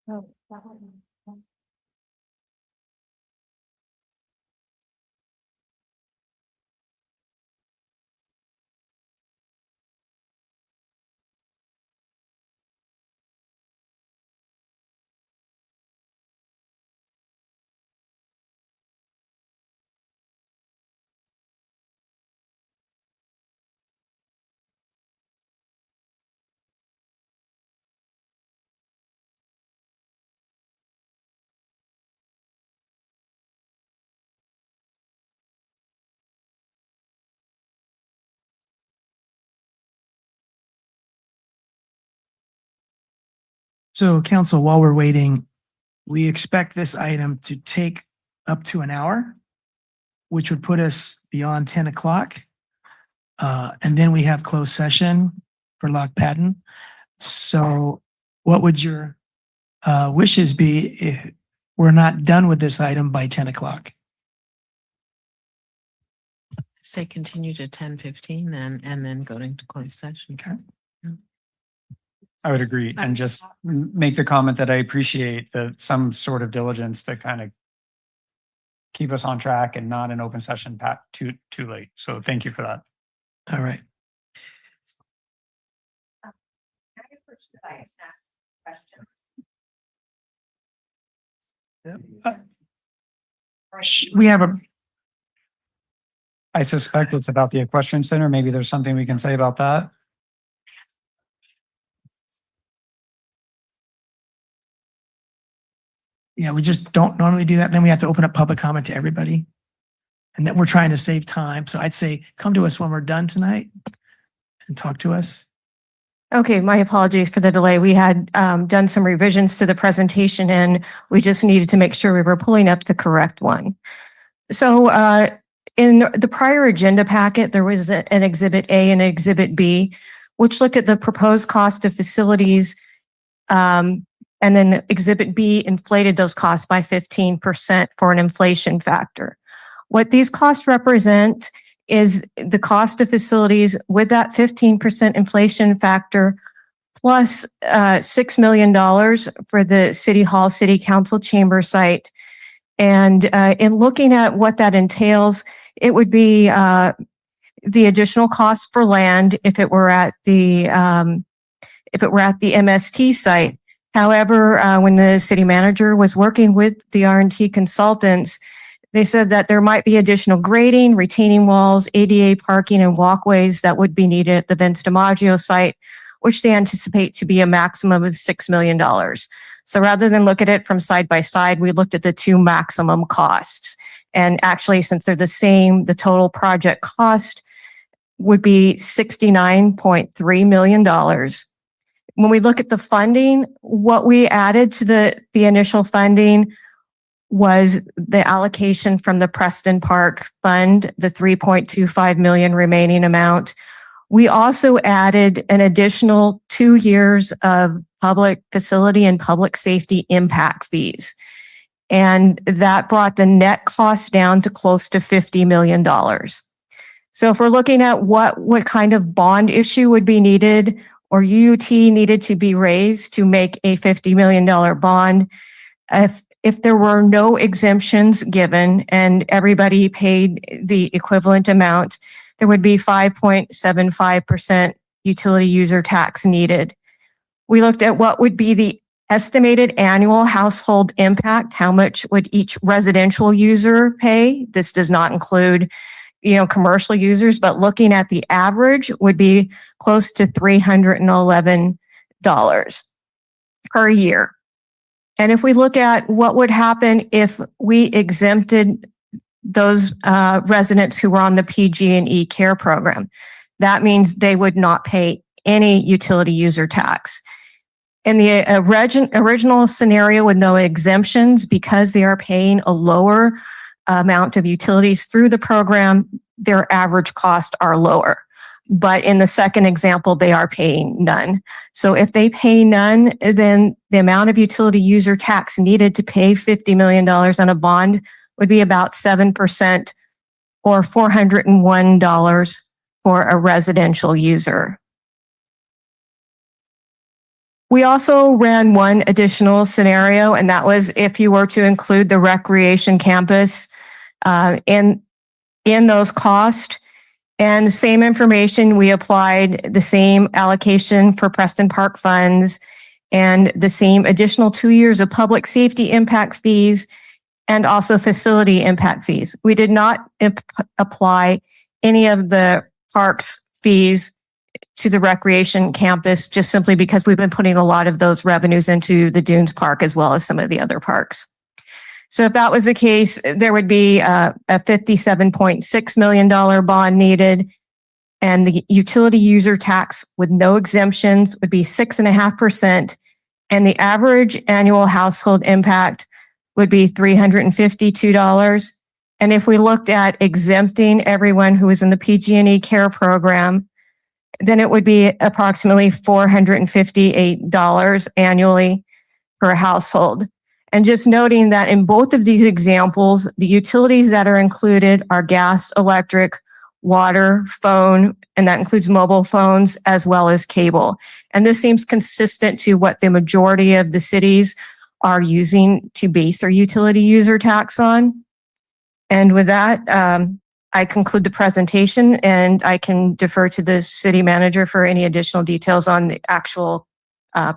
Oh, that one. So council, while we're waiting, we expect this item to take up to an hour, which would put us beyond 10 o'clock. And then we have closed session for Lock Patton. So what would your wishes be if we're not done with this item by 10 o'clock? Say continue to 10:15 then, and then go into closed session. Okay. I would agree, and just make the comment that I appreciate some sort of diligence to kind of keep us on track and not an open session too late. So thank you for that. All right. We have a, I suspect it's about the equestrian center. Maybe there's something we can say about that. yeah, we just don't normally do that. Then we have to open up public comment to everybody. And then we're trying to save time. So I'd say come to us when we're done tonight and talk to us. Okay, my apologies for the delay. We had done some revisions to the presentation and we just needed to make sure we were pulling up the correct one. So in the prior agenda packet, there was an Exhibit A and Exhibit B, which looked at the proposed cost of facilities. And then Exhibit B inflated those costs by 15% for an inflation factor. What these costs represent is the cost of facilities with that 15% inflation factor plus $6 million for the City Hall, City Council chamber site. And in looking at what that entails, it would be the additional cost for land if it were at the MST site. However, when the city manager was working with the R&T consultants, they said that there might be additional grading, retaining walls, ADA parking, and walkways that would be needed at the Vince DiMaggio site, which they anticipate to be a maximum of $6 million. So rather than look at it from side by side, we looked at the two maximum costs. And actually, since they're the same, the total project cost would be $69.3 million. When we look at the funding, what we added to the initial funding was the allocation from the Preston Park Fund, the 3.25 million remaining amount. We also added an additional 2 years of public facility and public safety impact fees. And that brought the net cost down to close to $50 million. So if we're looking at what kind of bond issue would be needed or UUT needed to be raised to make a $50 million bond, if there were no exemptions given and everybody paid the equivalent amount, there would be 5.75% utility user tax needed. We looked at what would be the estimated annual household impact. How much would each residential user pay? This does not include, commercial users, but looking at the average would be close to $311 per year. And if we look at what would happen if we exempted those residents who were on the PG&E care program, that means they would not pay any utility user tax. In the original scenario with no exemptions, because they are paying a lower amount of utilities through the program, their average costs are lower. But in the second example, they are paying none. So if they pay none, then the amount of utility user tax needed to pay $50 million on a bond would be about 7% or $401 for a residential user. We also ran one additional scenario, and that was if you were to include the recreation campus in those costs. And the same information, we applied the same allocation for Preston Park funds and the same additional 2 years of public safety impact fees and also facility impact fees. We did not apply any of the parks fees to the recreation campus just simply because we've been putting a lot of those revenues into the Dunes Park as well as some of the other parks. So if that was the case, there would be a $57.6 million bond needed, and the utility user tax with no exemptions would be 6.5%, and the average annual household impact would be $352. And if we looked at exempting everyone who was in the PG&E care program, then it would be approximately $458 annually per household. And just noting that in both of these examples, the utilities that are included are gas, electric, water, phone, and that includes mobile phones as well as cable. And this seems consistent to what the majority of the cities are using to base their utility user tax on. And with that, I conclude the presentation and I can defer to the city manager for any additional details on the actual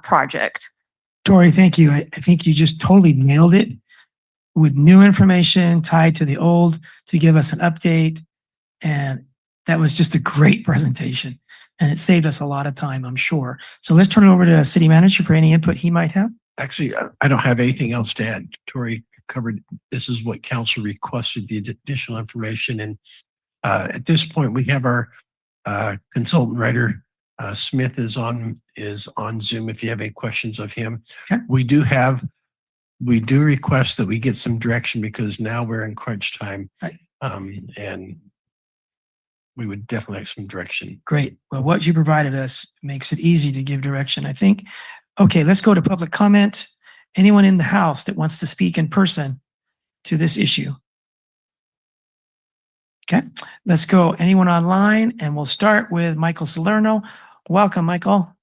project. Tori, thank you. I think you just totally nailed it with new information tied to the old to give us an update. And that was just a great presentation. And it saved us a lot of time, I'm sure. So let's turn it over to the city manager for any input he might have. Actually, I don't have anything else to add. Tori covered, this is what council requested, the additional information. And at this point, we have our consultant writer, Smith is on Zoom if you have any questions of him. Okay. We do request that we get some direction because now we're in crunch time. Right. And we would definitely have some direction. Great. Well, what you provided us makes it easy to give direction, I think. Okay, let's go to public comment. Anyone in the house that wants to speak in person to this issue? Okay, let's go. Anyone online? And we'll start with Michael Salerno. Welcome, Michael.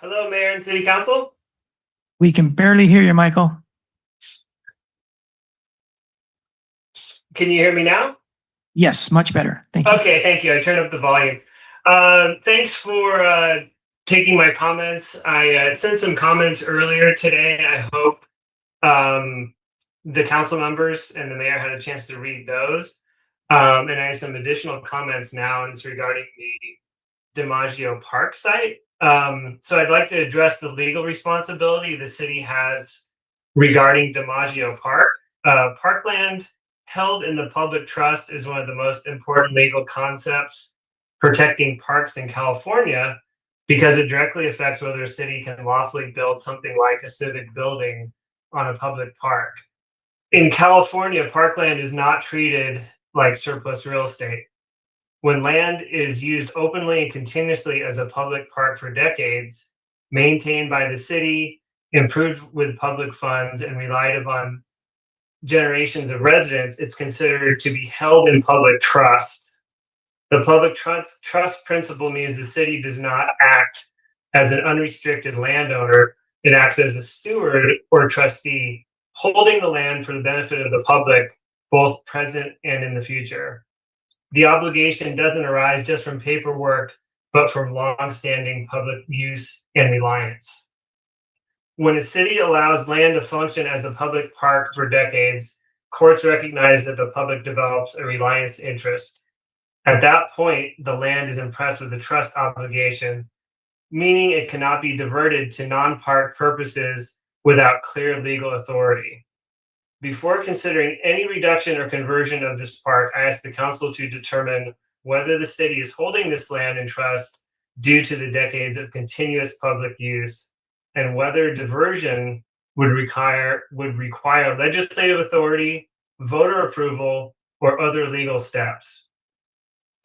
Hello, Mayor and City Council. We can barely hear you, Michael. Can you hear me now? Yes, much better. Thank you. Okay, thank you. I turned up the volume. Thanks for taking my comments. I sent some comments earlier today. I hope the council members and the mayor had a chance to read those. And I have some additional comments now, and it's regarding the DiMaggio Park site. So I'd like to address the legal responsibility the city has regarding DiMaggio Park. Parkland held in the public trust is one of the most important legal concepts protecting parks in California because it directly affects whether a city can lawfully build something like a civic building on a public park. In California, parkland is not treated like surplus real estate. When land is used openly and continuously as a public park for decades, maintained by the city, improved with public funds, and relied upon generations of residents, it's considered to be held in public trust. The public trust principle means the city does not act as an unrestricted landowner. It acts as a steward or trustee, holding the land for the benefit of the public, both present and in the future. The obligation doesn't arise just from paperwork, but from long-standing public use and reliance. When a city allows land to function as a public park for decades, courts recognize that the public develops a reliance interest. At that point, the land is impressed with a trust obligation, meaning it cannot be diverted to non-park purposes without clear legal authority. Before considering any reduction or conversion of this park, I ask the council to determine whether the city is holding this land in trust due to the decades of continuous public use, and whether diversion would require legislative authority, voter approval, or other legal steps.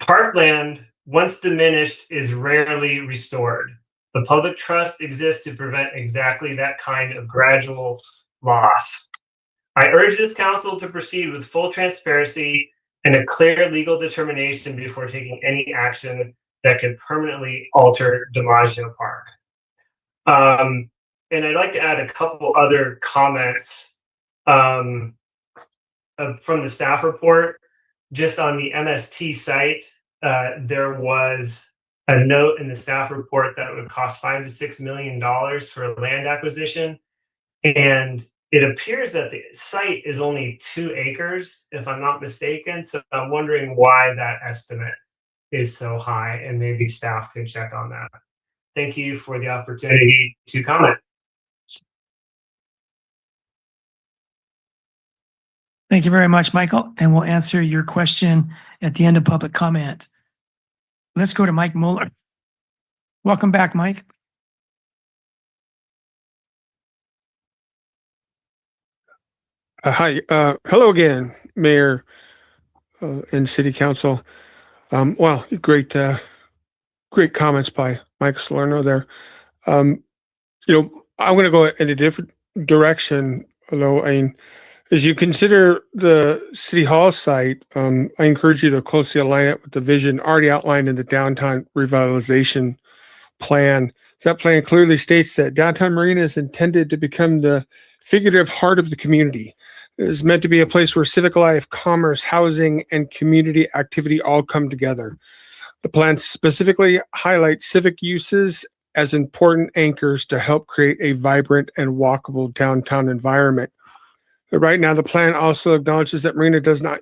Parkland, once diminished, is rarely restored. The public trust exists to prevent exactly that kind of gradual loss. I urge this council to proceed with full transparency and a clear legal determination before taking any action that could permanently alter DiMaggio Park. And I'd like to add a couple other comments from the staff report. Just on the MST site, there was a note in the staff report that it would cost $5 to $6 million for land acquisition. And it appears that the site is only 2 acres, if I'm not mistaken. So I'm wondering why that estimate is so high, and maybe staff could check on that. Thank you for the opportunity to comment. Thank you very much, Michael. And we'll answer your question at the end of public comment. Let's go to Mike Mueller. Welcome back, Mike. Hi. Hello again, Mayor and City Council. Well, great comments by Mike Salerno there. I'm going to go in a different direction, although as you consider the City Hall site, I encourage you to closely align it with the vision already outlined in the downtown revitalization plan. That plan clearly states that downtown Marina is intended to become the figurative heart of the community. It is meant to be a place where civic life, commerce, housing, and community activity all come together. The plan specifically highlights civic uses as important anchors to help create a vibrant and walkable downtown environment. But right now, the plan also acknowledges that Marina does not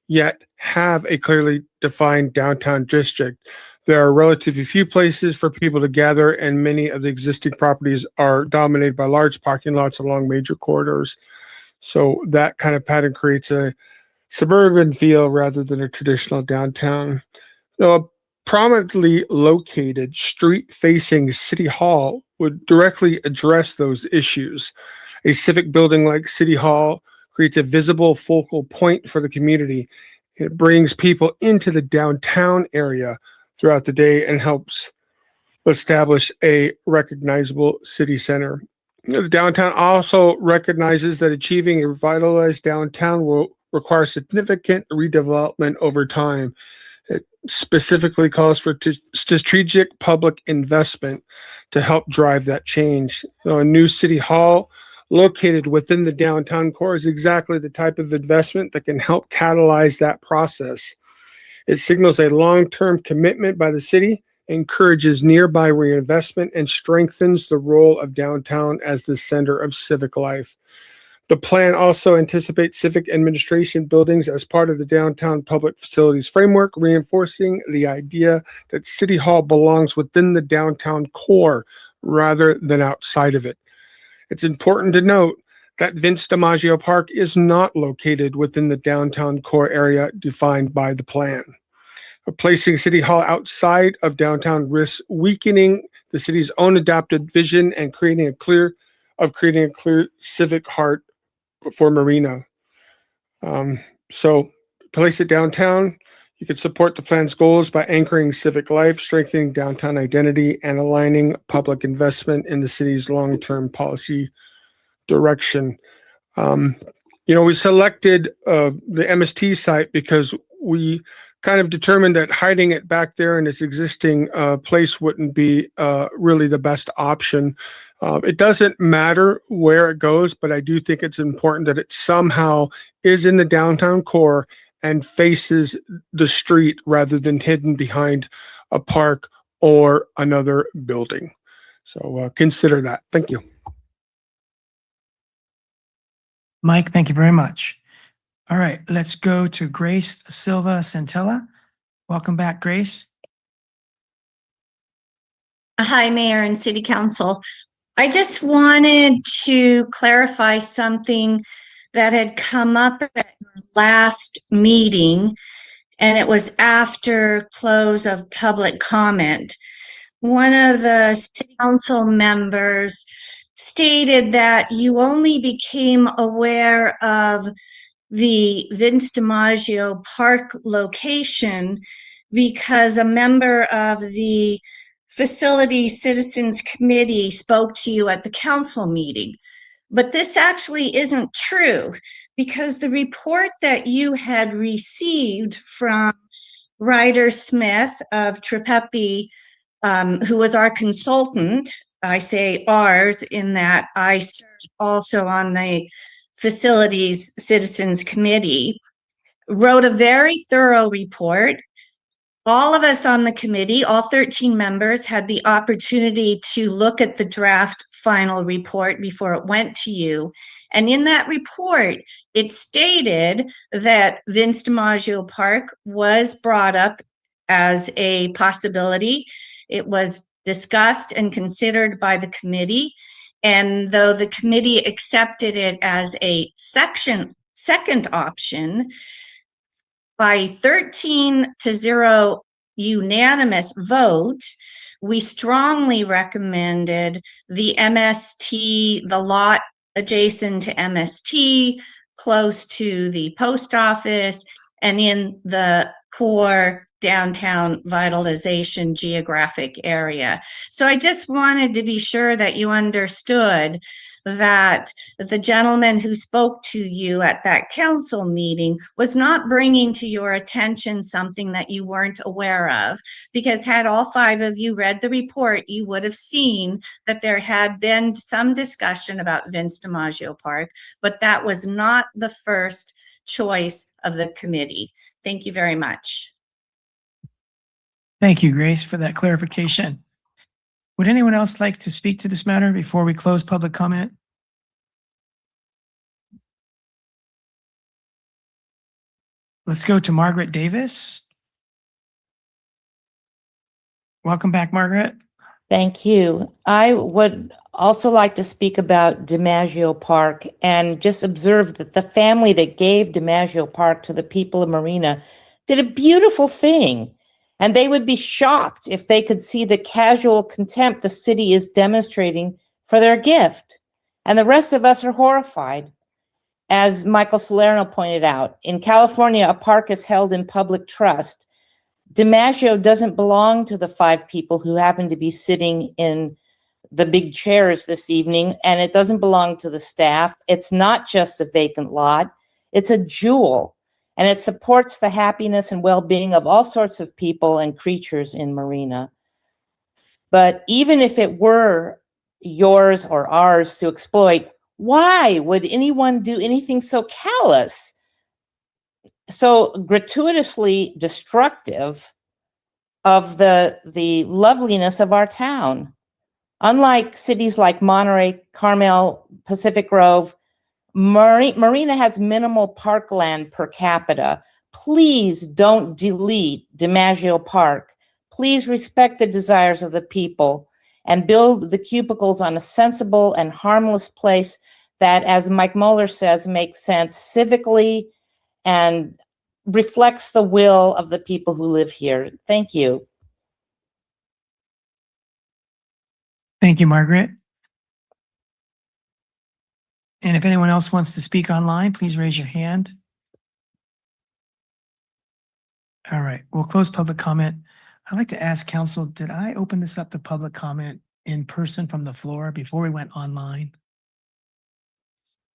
yet have a clearly defined downtown district. There are relatively few places for people to gather, and many of the existing properties are dominated by large parking lots along major corridors. So that kind of pattern creates a suburban feel rather than a traditional downtown. Now, a prominently located street-facing City Hall would directly address those issues. A civic building like City Hall creates a visible focal point for the community. It brings people into the downtown area throughout the day and helps establish a recognizable city center. The downtown also recognizes that achieving a revitalized downtown will require significant redevelopment over time. It specifically calls for strategic public investment to help drive that change. A new City Hall located within the downtown core is exactly the type of investment that can help catalyze that process. It signals a long-term commitment by the city, encourages nearby reinvestment, and strengthens the role of downtown as the center of civic life. The plan also anticipates civic administration buildings as part of the downtown public facilities framework, reinforcing the idea that City Hall belongs within the downtown core rather than outside of it. It's important to note that Vince DiMaggio Park is not located within the downtown core area defined by the plan. Placing City Hall outside of downtown risks weakening the city's own adopted vision and creating a clear civic heart for Marina. So place it downtown. You can support the plan's goals by anchoring civic life, strengthening downtown identity, and aligning public investment in the city's long-term policy direction. We selected the MST site because we kind of determined that hiding it back there in its existing place wouldn't be really the best option. It doesn't matter where it goes, but I do think it's important that it somehow is in the downtown core and faces the street rather than hidden behind a park or another building. So consider that. Thank you. Mike, thank you very much. All right, let's go to Grace Silva Centella. Welcome back, Grace. Hi, Mayor and City Council. I just wanted to clarify something that had come up at your last meeting, and it was after close of public comment. One of the City Council members stated that you only became aware of the Vince DiMaggio Park location because a member of the Facility Citizens Committee spoke to you at the council meeting. But this actually isn't true because the report that you had received from Ryder Smith of Tripepi, who was our consultant, I say ours in that I served also on the Facilities Citizens Committee, wrote a very thorough report. All of us on the committee, all 13 members, had the opportunity to look at the draft final report before it went to you. And in that report, it stated that Vince DiMaggio Park was brought up as a possibility. It was discussed and considered by the committee. And though the committee accepted it as a second option, by 13-0 unanimous vote, we strongly recommended the MST, the lot adjacent to MST, close to the post office, and in the core downtown vitalization geographic area. So I just wanted to be sure that you understood that the gentleman who spoke to you at that council meeting was not bringing to your attention something that you weren't aware of, because had all 5 of you read the report, you would have seen that there had been some discussion about Vince DiMaggio Park, but that was not the first choice of the committee. Thank you very much. Thank you, Grace, for that clarification. Would anyone else like to speak to this matter before we close public comment? Let's go to Margaret Davis. Welcome back, Margaret. Thank you. I would also like to speak about DiMaggio Park and just observe that the family that gave DiMaggio Park to the people of Marina did a beautiful thing. And they would be shocked if they could see the casual contempt the city is demonstrating for their gift. And the rest of us are horrified. As Michael Salerno pointed out, in California, a park is held in public trust. DiMaggio doesn't belong to the 5 people who happen to be sitting in the big chairs this evening, and it doesn't belong to the staff. It's not just a vacant lot. It's a jewel, and it supports the happiness and well-being of all sorts of people and creatures in Marina. But even if it were yours or ours to exploit, why would anyone do anything so callous, so gratuitously destructive of the loveliness of our town? Unlike cities like Monterey, Carmel, Pacific Grove, Marina has minimal parkland per capita. Please don't delete DiMaggio Park. Please respect the desires of the people and build the cubicles on a sensible and harmless place that, as Mike Mueller says, makes sense civically and reflects the will of the people who live here. Thank you. Thank you, Margaret. And if anyone else wants to speak online, please raise your hand. All right, we'll close public comment. I'd like to ask council, did I open this up to public comment in person from the floor before we went online?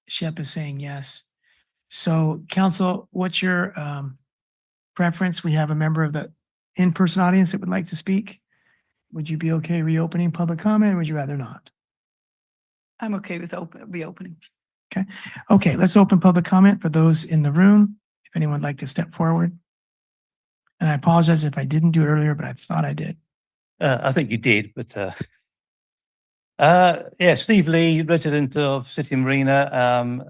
Shep is saying yes. So council, what's your preference? We have a member of the in-person audience that would like to speak. Would you be okay reopening public comment, or would you rather not? I'm okay with reopening. Okay, let's open public comment for those in the room. If anyone would like to step forward. And I apologize if I didn't do it earlier, but I thought I did. I think you did, but yeah, Steve Lee, resident of City Marina,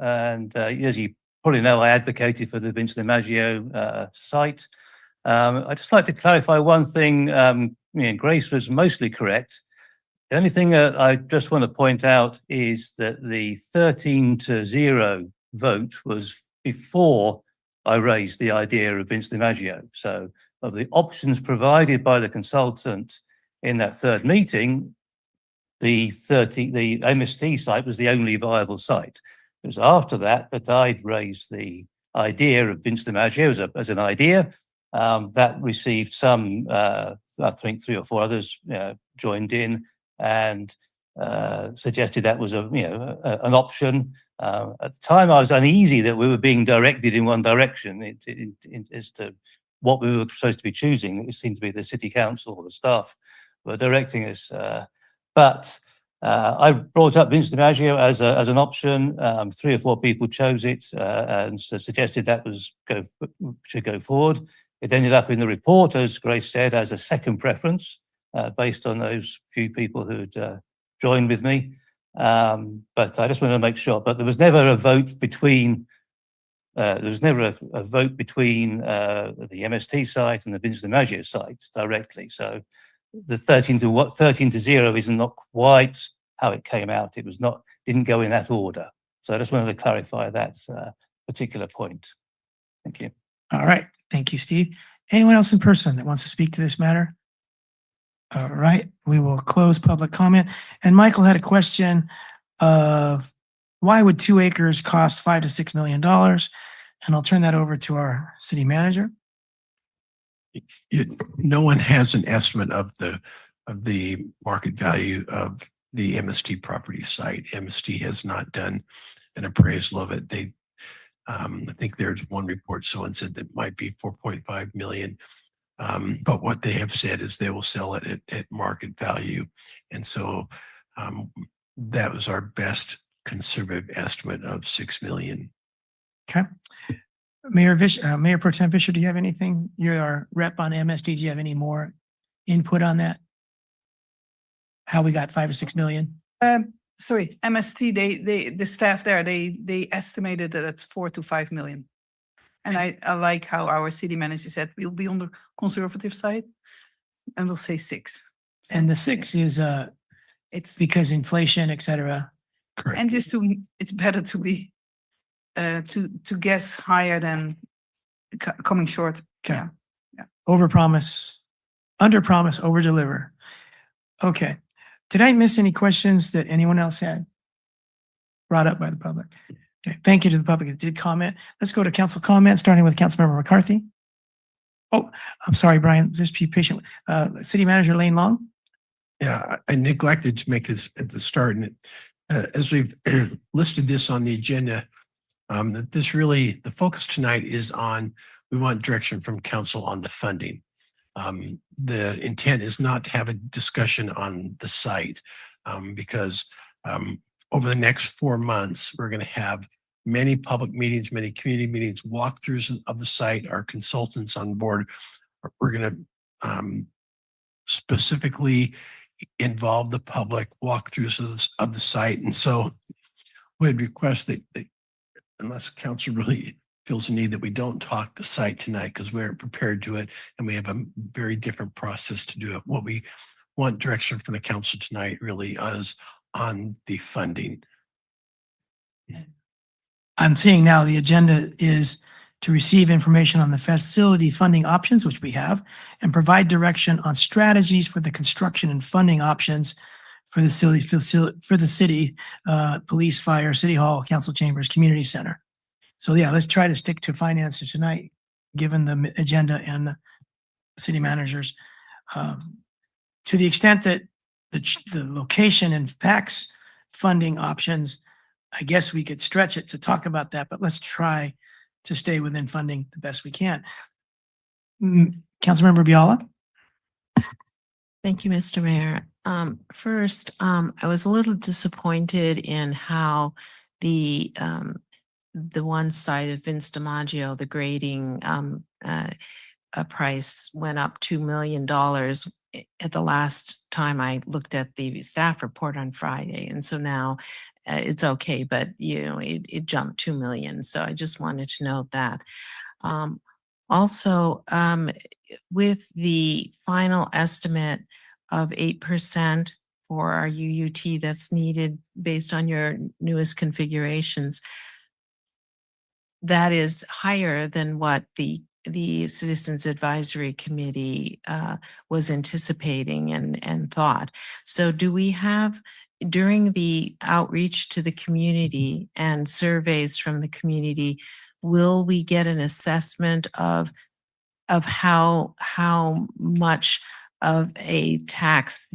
and as you probably know, I advocated for the Vince DiMaggio site. I'd just like to clarify one thing. Grace was mostly correct. The only thing that I just want to point out is that the 13-0 vote was before I raised the idea of Vince DiMaggio. So of the options provided by the consultant in that third meeting, the MST site was the only viable site. It was after that that I'd raised the idea of Vince DiMaggio as an idea. That received some, I think 3 or 4 others joined in and suggested that was an option. At the time, I was uneasy that we were being directed in one direction as to what we were supposed to be choosing. It seemed to be the city council or the staff were directing us. But I brought up Vince DiMaggio as an option. 3 or 4 people chose it and suggested that should go forward. It ended up in the report, as Grace said, as a second preference based on those few people who'd joined with me. But I just wanted to make sure. But there was never a vote between. There was never a vote between the MST site and the Vince DiMaggio site directly. So the 13-0 is not quite how it came out. It was not, didn't go in that order. So I just wanted to clarify that particular point. Thank you. All right. Thank you, Steve. Anyone else in person that wants to speak to this matter? All right. We will close public comment. And Michael had a question of why would 2 acres cost $5 to $6 million? And I'll turn that over to our city manager. No one has an estimate of the market value of the MST property site. MST has not done an appraisal of it. I think there's one report, someone said that might be 4.5 million. But what they have said is they will sell it at market value. And so that was our best conservative estimate of 6 million. Okay. Mayor Pro Tem Fisher, do you have anything? You're our rep on MSD. Do you have any more input on that? How we got 5 or 6 million? Sorry, MST, the staff there, they estimated it at 4 to 5 million. And I like how our city manager said we'll be on the conservative side and we'll say 6. And the 6 is It's because inflation, et cetera. and just it's better to be to guess higher than coming short. Okay. Yeah. Overpromise, underpromise, overdeliver. Okay. Did I miss any questions that anyone else had brought up by the public? Okay. Thank you to the public that did comment. Let's go to council comment, starting with Councilmember McCarthy. Oh, I'm sorry, Brian. Just be patient. City Manager Lane Long. Yeah, I neglected to make this at the start. And as we've listed this on the agenda, that this really, the focus tonight is on, we want direction from council on the funding. The intent is not to have a discussion on the site because over the next 4 months, we're going to have many public meetings, many community meetings, walkthroughs of the site. Our consultants on board, we're going to specifically involve the public, walkthroughs of the site. And so we'd request that unless council really feels the need, that we don't talk the site tonight because we aren't prepared to it and we have a very different process to do it. What we want direction from the council tonight really is on the funding. I'm seeing now the agenda is to receive information on the facility funding options, which we have, and provide direction on strategies for the construction and funding options for the city, police, fire, city hall, council chambers, community center. So yeah, let's try to stick to finances tonight, given the agenda and the city managers. To the extent that the location and PACS funding options, I guess we could stretch it to talk about that, but let's try to stay within funding the best we can. Councilmember Biala. Thank you, Mr. Mayor. First, I was a little disappointed in how the one side of Vince DiMaggio, the grading price went up $2 million at the last time I looked at the staff report on Friday. And so now it's okay, but it jumped 2 million. So I just wanted to note that. Also, with the final estimate of 8% for our UUT that's needed based on your newest configurations, that is higher than what the Citizens Advisory Committee was anticipating and thought. So do we have, during the outreach to the community and surveys from the community, will we get an assessment of how much of a tax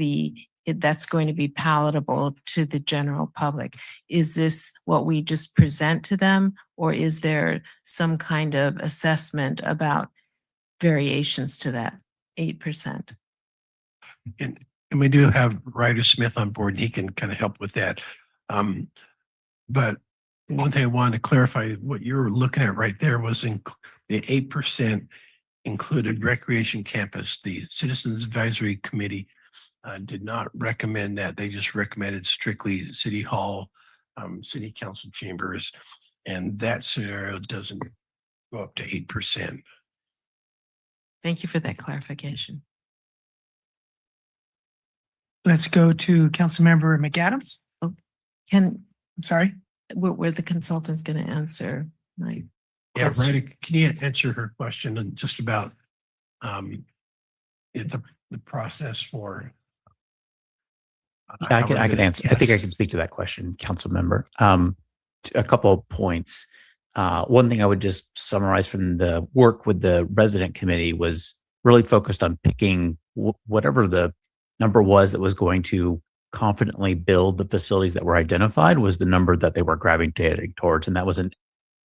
that's going to be palatable to the general public? Is this what we just present to them, or is there some kind of assessment about variations to that 8%? And we do have Ryder Smith on board, and he can kind of help with that. But one thing I wanted to clarify, what you're looking at right there was the 8% included recreation campus. The Citizens Advisory Committee did not recommend that. They just recommended strictly City Hall, City Council chambers, and that scenario doesn't go up to 8%. Thank you for that clarification. Let's go to Councilmember McAdams. I'm sorry. Were the consultants going to answer my Yeah, question? Ryder, can you answer her question and just about the process for? I can answer. I think I can speak to that question, council member. A couple of points. One thing I would just summarize from the work with the resident committee was really focused on picking whatever the number was that was going to confidently build the facilities that were identified was the number that they were gravitating towards. And that was an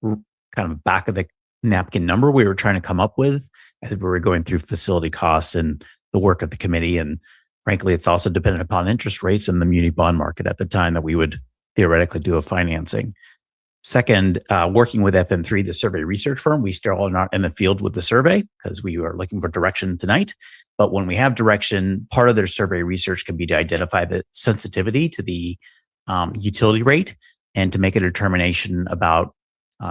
kind of back of the napkin number we were trying to come up with as we were going through facility costs and the work of the committee. And frankly, it's also dependent upon interest rates and the muni bond market at the time that we would theoretically do a financing. Second, working with FM3, the survey research firm, we still are not in the field with the survey because we are looking for direction tonight. But when we have direction, part of their survey research can be to identify the sensitivity to the utility rate and to make a determination about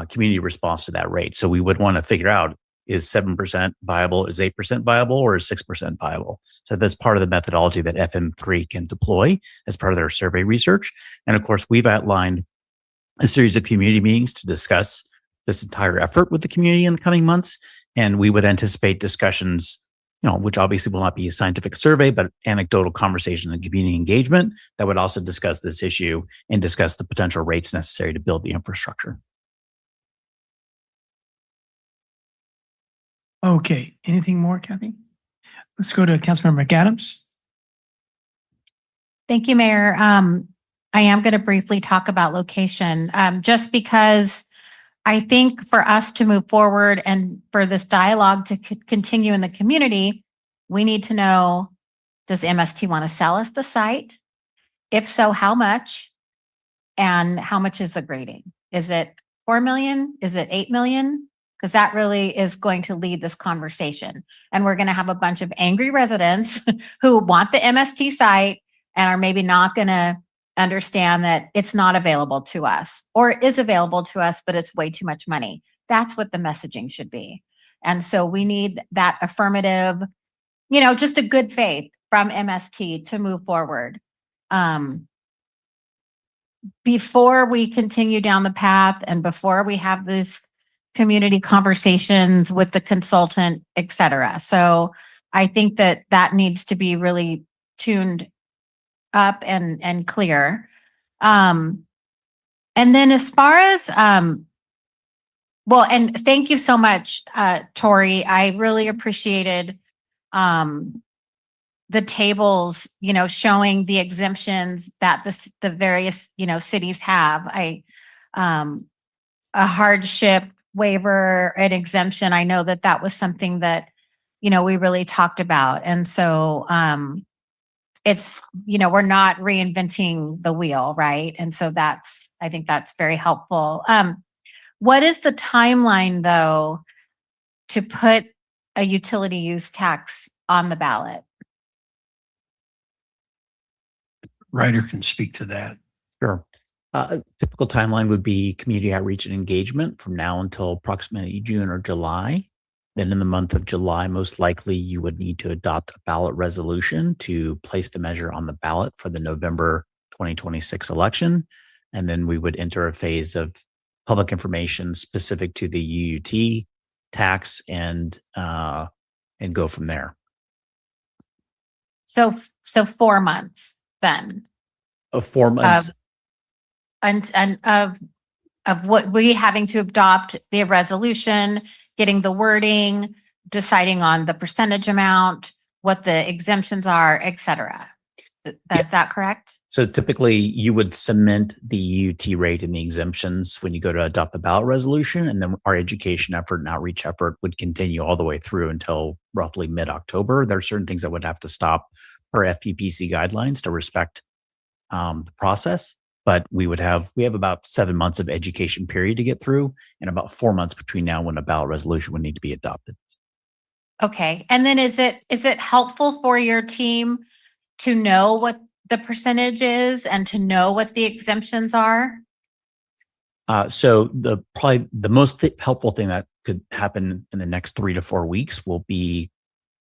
community response to that rate. So we would want to figure out, is 7% viable, is 8% viable, or is 6% viable? So that's part of the methodology that FM3 can deploy as part of their survey research. And of course, we've outlined a series of community meetings to discuss this entire effort with the community in the coming months. And we would anticipate discussions, which obviously will not be a scientific survey, but anecdotal conversation and community engagement that would also discuss this issue and discuss the potential rates necessary to build the infrastructure. Okay, anything more, Kathy? Let's go to Councilmember McAdams. Thank you, Mayor. I am going to briefly talk about location, just because I think for us to move forward and for this dialogue to continue in the community, we need to know, does MST want to sell us the site? If so, how much? And how much is the grading? Is it 4 million? Is it 8 million? Because that really is going to lead this conversation. And we're going to have a bunch of angry residents who want the MST site and are maybe not going to understand that it's not available to us, or it is available to us, but it's way too much money. That's what the messaging should be. And so we need that affirmative, just a good faith from MST to move forward. Before we continue down the path and before we have these community conversations with the consultant, et cetera. So I think that needs to be really tuned up and clear. And then as far as, and thank you so much, Tori. I really appreciated the tables, showing the exemptions that the various, cities have. A hardship waiver, an exemption. I know that was something that, we really talked about. And so, it's, we're not reinventing the wheel, right? And so I think that's very helpful. What is the timeline, though, to put a utility use tax on the ballot? Ryder can speak to that. Sure. Typical timeline would be community outreach and engagement from now until approximately June or July. Then in the month of July, most likely you would need to adopt a ballot resolution to place the measure on the ballot for the November 2026 election. And then we would enter a phase of public information specific to the UUT tax and go from there. So 4 months then. 4 months. And of what we having to adopt the resolution, getting the wording, deciding on the percentage amount, what the exemptions are, et cetera. Is that correct? So typically you would cement the UT rate and the exemptions when you go to adopt the ballot resolution. And then our education effort and outreach effort would continue all the way through until roughly mid-October. There are certain things that would have to stop per FPPC guidelines to respect the process. But we have about 7 months of education period to get through and about 4 months between now and when a ballot resolution would need to be adopted. Okay. And then is it helpful for your team to know what the percentage is and to know what the exemptions are? So probably the most helpful thing that could happen in the next 3 to 4 weeks will be,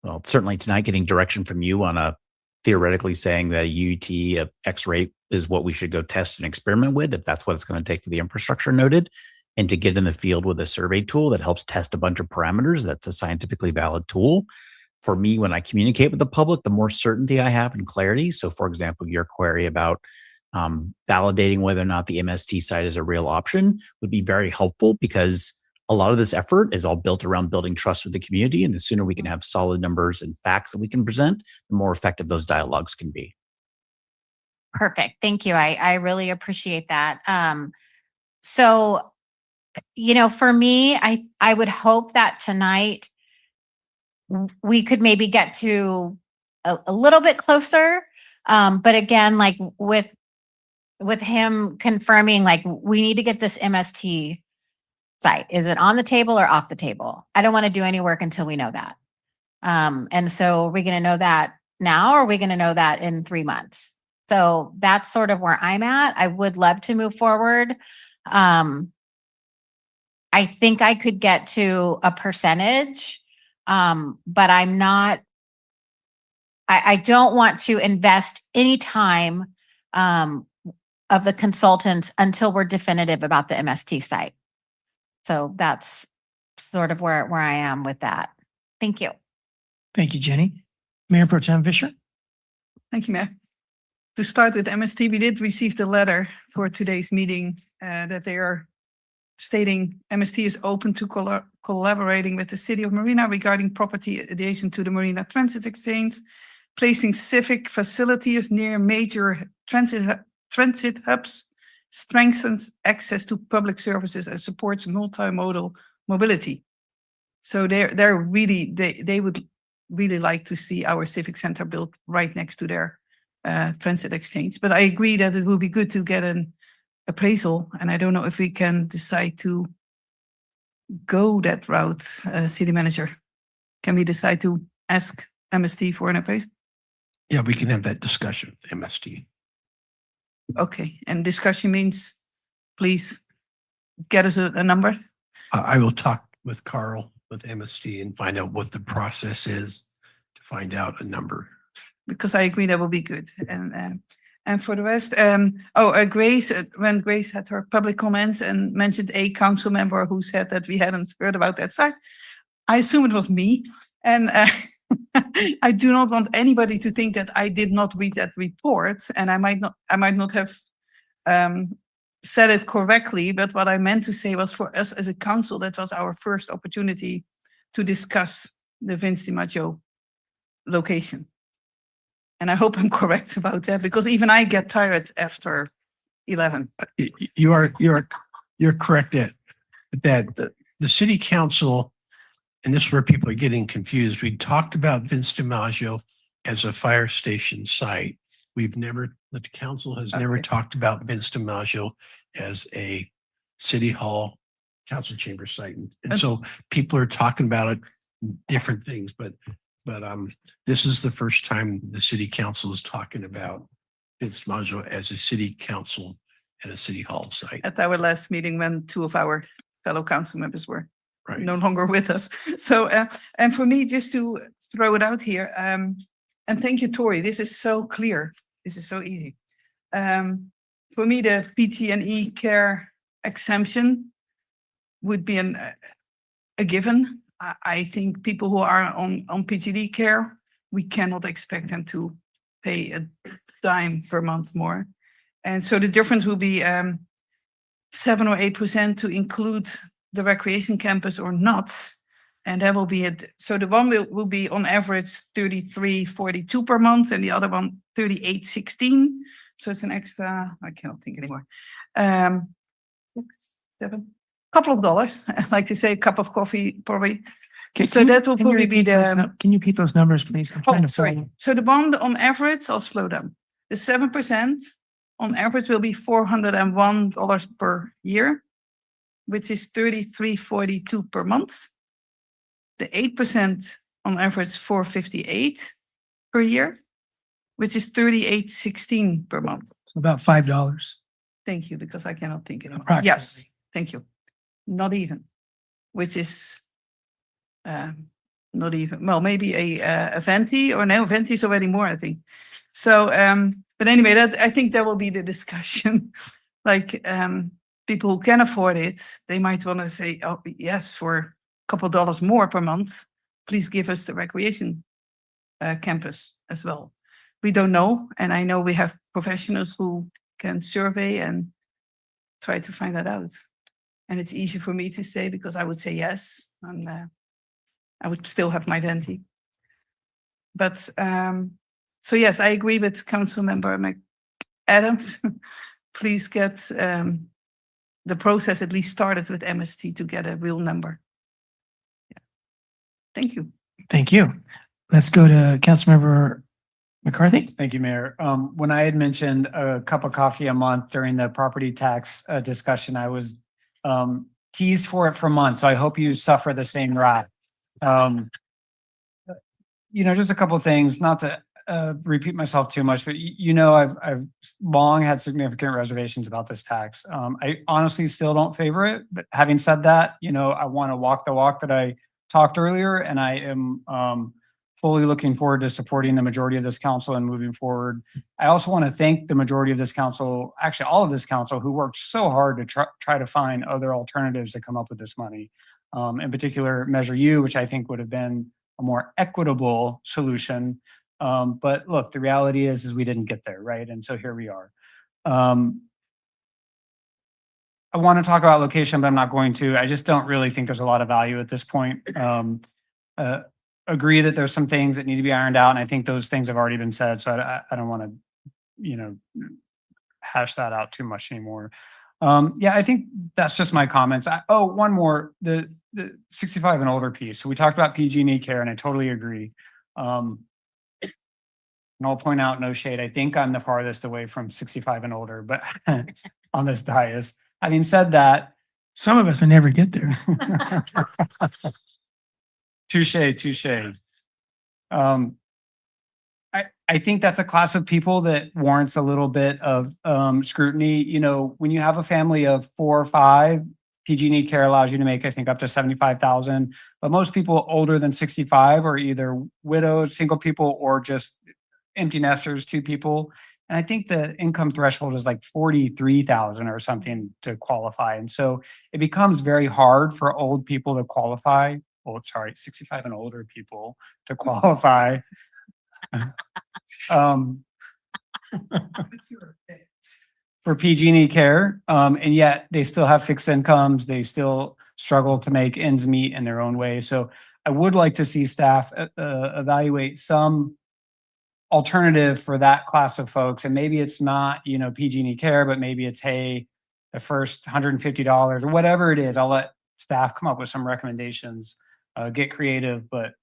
well, certainly tonight getting direction from you on a theoretically saying that a UT of X rate is what we should go test and experiment with, if that's what it's going to take for the infrastructure noted, and to get in the field with a survey tool that helps test a bunch of parameters. That's a scientifically valid tool. For me, when I communicate with the public, the more certainty I have and clarity. So for example, your query about validating whether or not the MST site is a real option would be very helpful because a lot of this effort is all built around building trust with the community. And the sooner we can have solid numbers and facts that we can present, the more effective those dialogues can be. Perfect. Thank you. I really appreciate that. So, for me, I would hope that tonight we could maybe get to a little bit closer. But again, like with him confirming, like we need to get this MST site. Is it on the table or off the table? I don't want to do any work until we know that. And so are we going to know that now, or are we going to know that in 3 months? So that's sort of where I'm at. I would love to move forward. I think I could get to a percentage, but I'm not, I don't want to invest any time of the consultants until we're definitive about the MST site. So that's sort of where I am with that. Thank you. Thank you, Jenny. Mayor Pro Tem Fisher. Thank you, Mayor. To start with MST, we did receive the letter for today's meeting that they are stating MST is open to collaborating with the city of Marina regarding property adjacent to the Marina Transit Exchange, placing civic facilities near major transit hubs, strengthens access to public services and supports multimodal mobility. So they're really, they would really like to see our civic center built right next to their transit exchange. But I agree that it would be good to get an appraisal, and I don't know if we can decide to go that route, city manager. Can we decide to ask MST for an appraisal? Yeah, we can have that discussion with MST. Okay, and discussion means please get us a number. I will talk with Carl with MST and find out what the process is to find out a number. Because I agree that will be good. And for the rest, Grace, when Grace had her public comments and mentioned a council member who said that we hadn't heard about that site, I assume it was me. And I do not want anybody to think that I did not read that report, and I might not have said it correctly, but what I meant to say was for us as a council, that was our first opportunity to discuss the Vince DiMaggio location. And I hope I'm correct about that, because even I get tired after 11. You're correct that the city council, and this is where people are getting confused. We talked about Vince DiMaggio as a fire station site. The council has never talked about Vince DiMaggio as a city hall council chamber site. And so people are talking about it, different things, but this is the first time the city council is talking about Vince DiMaggio as a city council and a city hall site. At our last meeting, when 2 of our fellow council members were no longer with us. So, and for me, just to throw it out here, and thank you, Tori, this is so clear. This is so easy. For me, the PT&E care exemption would be a given. I think people who are on PTD care, we cannot expect them to pay a dime per month more. And so the difference will be 7 or 8% to include the recreation campus or not. And that will be it. So the one will be on average 33.42 per month, and the other one 38.16. So it's an extra, I cannot think anymore. 6, 7, couple of dollars. I like to say a cup of coffee, probably. Okay, so that will probably be Can you repeat those numbers, please? I'm trying to sorry. follow. So the one on average, I'll slow down. The 7% on average will be $401 per year, which is $33.42 per month. The 8% on average $458 per year, which is $38.16 per month. So about $5. Thank you, because I cannot think anymore. Approximately. Yes, thank you. Not even, which is not even, well, maybe a venti, or no, venti is already more, I think. So, but anyway, I think that will be the discussion. Like people who can afford it, they might want to say, oh, yes, for a couple of dollars more per month, please give us the recreation campus as well. We don't know. And I know we have professionals who can survey and try to find that out. And it's easy for me to say because I would say yes, and I would still have my venti. But so yes, I agree with Councilmember McAdams. Please get the process at least started with MST to get a real number. Yeah. Thank you. Thank you. Let's go to Councilmember McCarthy. Thank you, Mayor. When I had mentioned a cup of coffee a month during the property tax discussion, I was teased for it for months. So I hope you suffer the same wrath. Just a couple of things, not to repeat myself too much, but I've long had significant reservations about this tax. I honestly still don't favor it, but having said that, I want to walk the walk that I talked earlier, and I am fully looking forward to supporting the majority of this council and moving forward. I also want to thank the majority of this council, actually all of this council, who worked so hard to try to find other alternatives to come up with this money. In particular, Measure U, which I think would have been a more equitable solution. But look, the reality is we didn't get there, right? And so here we are. I want to talk about location, but I'm not going to. I just don't really think there's a lot of value at this point. Agree that there's some things that need to be ironed out, and I think those things have already been said, so I don't want to, hash that out too much anymore. Yeah, I think that's just my comments. One more, the 65 and older piece. So we talked about PG&E care, and I totally agree. And I'll point out, no shade, I think I'm the farthest away from 65 and older, but on this dais. Having said that, some of us may never get there. Touche. I think that's a class of people that warrants a little bit of scrutiny. When you have a family of 4 or 5, PG&E care allows you to make, I think, up to $75,000. But most people older than 65 are either widows, single people, or just empty nesters, 2 people. And I think the income threshold is like 43,000 or something to qualify. And so it becomes very hard for old people to qualify. 65 and older people to qualify. For PG&E care, and yet they still have fixed incomes. They still struggle to make ends meet in their own way. So I would like to see staff evaluate some alternative for that class of folks. And maybe it's not, PG&E care, but maybe it's, hey, the first $150 or whatever it is. I'll let staff come up with some recommendations, get creative. But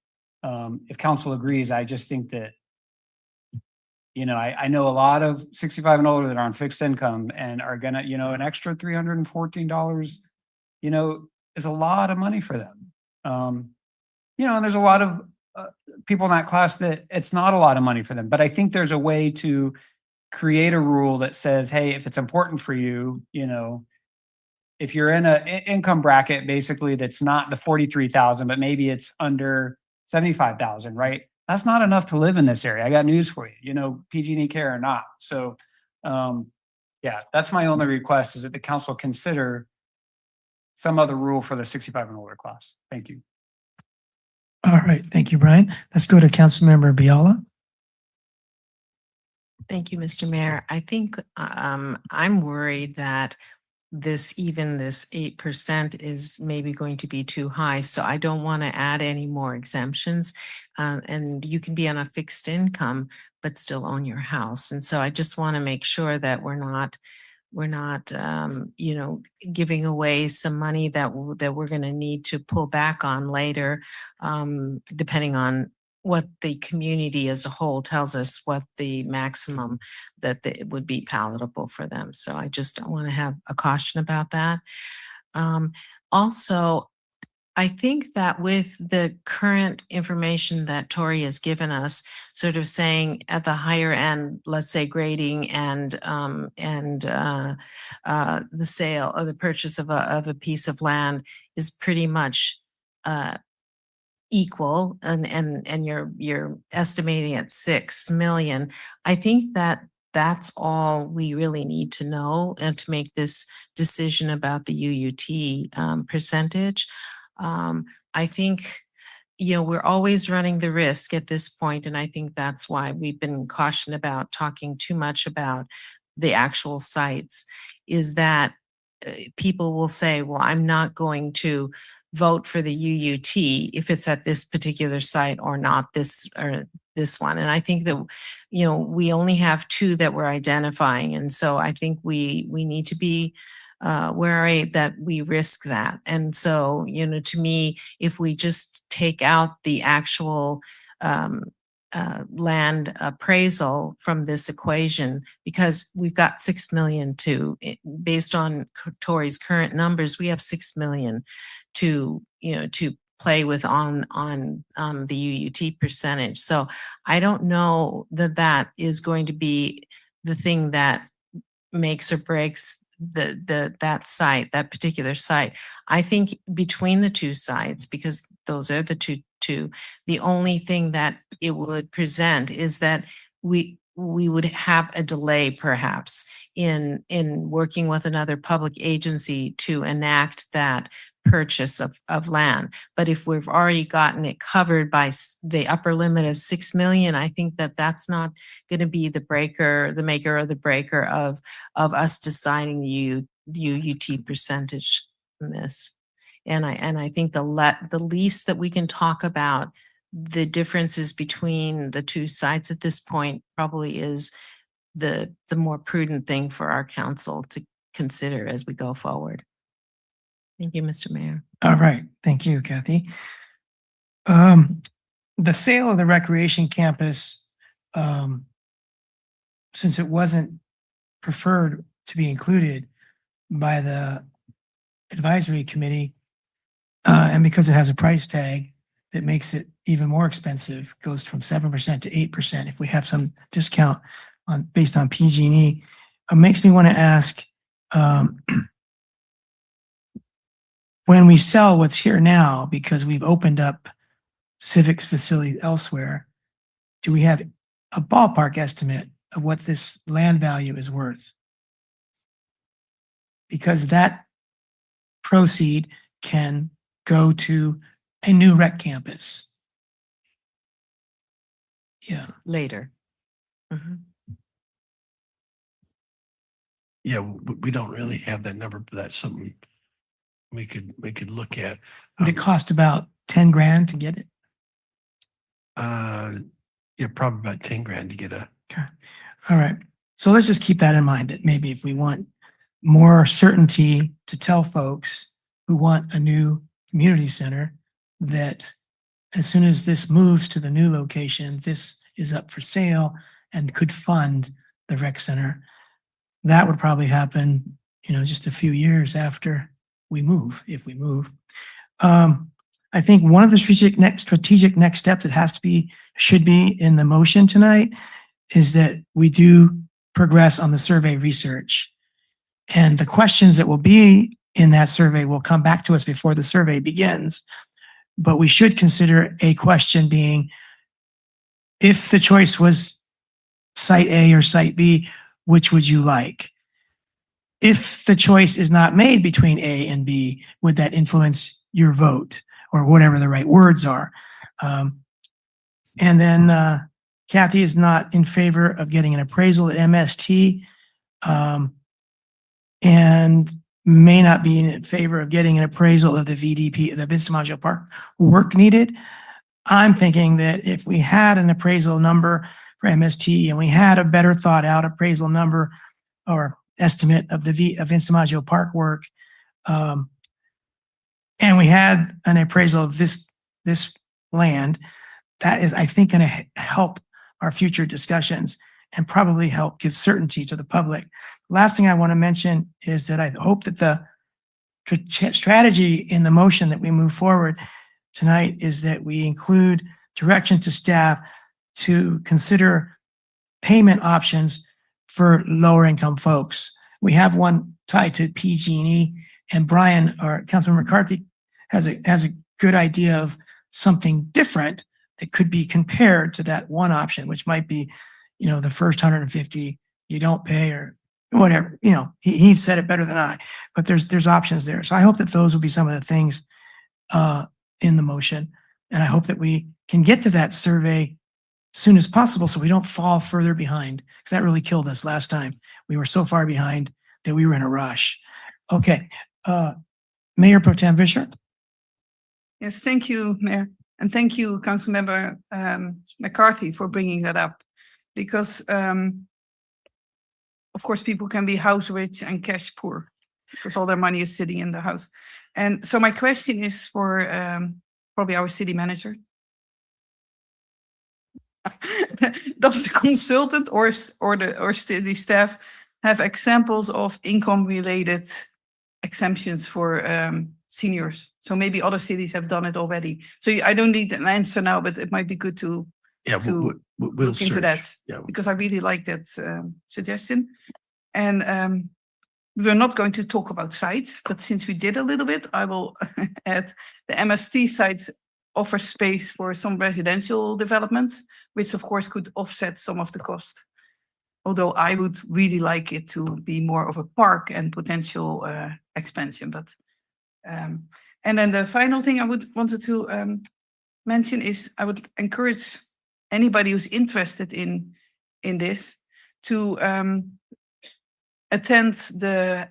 if council agrees, I just think that, I know a lot of 65 and older that are on fixed income and are gonna, an extra $314, is a lot of money for them. And there's a lot of people in that class that it's not a lot of money for them. But I think there's a way to create a rule that says, hey, if it's important for you, if you're in an income bracket, basically that's not the 43,000, but maybe it's under 75,000, right? That's not enough to live in this area. I got news for you, PG&E care or not. So, yeah, that's my only request, is that the council consider some other rule for the 65 and older class. Thank you. All right. Thank you, Brian. Let's go to Councilmember Biala. Thank you, Mr. Mayor. I think I'm worried that this 8% is maybe going to be too high. So I don't want to add any more exemptions. And you can be on a fixed income, but still own your house. And so I just want to make sure that we're not giving away some money that we're going to need to pull back on later, depending on what the community as a whole tells us what the maximum that it would be palatable for them. So I just want to have a caution about that. Also, I think that with the current information that Tori has given us, sort of saying at the higher end, let's say grading and the sale or the purchase of a piece of land is pretty much equal, and you're estimating at 6 million. I think that that's all we really need to know and to make this decision about the UUT percentage. I think, we're always running the risk at this point, and I think that's why we've been cautioned about talking too much about the actual sites, is that people will say, well, I'm not going to vote for the UUT if it's at this particular site or not this or this one. And I think that, you know, we only have two that we're identifying. And so I think we need to be wary that we risk that. And so, you know, to me, if we just take out the actual land appraisal from this equation, because we've got 6 million based on Tori's current numbers, we have 6 million to, you know, to play with on the UUT percentage. So I don't know that that is going to be the thing that makes or breaks that site, that particular site. I think between the two sites, because those are the two, the only thing that it would present is that we would have a delay perhaps in working with another public agency to enact that purchase of land. But if we've already gotten it covered by the upper limit of 6 million, I think that that's not going to be the maker or the breaker of us deciding the UUT percentage in this. And I think the least that we can talk about the differences between the two sites at this point probably is the more prudent thing for our council to consider as we go forward. Thank you, Mr. Mayor. All right. Thank you, Kathy. The sale of the recreation campus, since it wasn't preferred to be included by the advisory committee, and because it has a price tag that makes it even more expensive, goes from 7% to 8% if we have some discount based on PG&E, it makes me want to ask, when we sell what's here now, because we've opened up civics facilities elsewhere, do we have a ballpark estimate of what this land value is worth? Because that proceed can go to a new rec campus. Yeah. Later. Yeah, we don't really have that number, but that's something we could look at. Would it cost about 10 grand to get it? Yeah, probably about 10 grand to get a. Okay. All right. So let's just keep that in mind, that maybe if we want more certainty to tell folks who want a new community center that as soon as this moves to the new location, this is up for sale and could fund the rec center. That would probably happen, you know, just a few years after we move, if we move. I think one of the strategic next steps that should be in the motion tonight is that we do progress on the survey research. And the questions that will be in that survey will come back to us before the survey begins. But we should consider a question being, if the choice was site A or site B, which would you like? If the choice is not made between A and B, would that influence your vote or whatever the right words are? And then Kathy is not in favor of getting an appraisal at MST and may not be in favor of getting an appraisal of the VDP, the Vista Maggio Park work needed. I'm thinking that if we had an appraisal number for MST and we had a better thought out appraisal number or estimate of the Vista Maggio Park work, and we had an appraisal of this land, that is, I think, going to help our future discussions and probably help give certainty to the public. Last thing I want to mention is that I hope that the strategy in the motion that we move forward tonight is that we include direction to staff to consider payment options for lower income folks. We have one tied to PG&E, and Brian, or Councilman McCarthy, has a good idea of something different that could be compared to that one option, which might be, you know, the first 150 you don't pay or whatever. You know, he said it better than I, but there's options there. So I hope that those will be some of the things in the motion, and I hope that we can get to that survey soon as possible so we don't fall further behind, because that really killed us last time. We were so far behind that we were in a rush. Okay, Mayor Pro Tem Fisher? Yes, thank you, Mayor. And thank you, Councilmember McCarthy, for bringing that up. Because, of course, people can be house rich and cash poor because all their money is sitting in the house. And so my question is for probably our city manager. Does the consultant or city staff have examples of income-related exemptions for seniors? So maybe other cities have done it already. So I don't need an answer now, but it might be good to We'll look into search. that. Yeah. Because I really like that suggestion. And we're not going to talk about sites, but since we did a little bit, I will add the MST sites offer space for some residential developments, which of course could offset some of the cost. Although I would really like it to be more of a park and potential expansion. But and then the final thing I wanted to mention is I would encourage anybody who's interested in this to attend the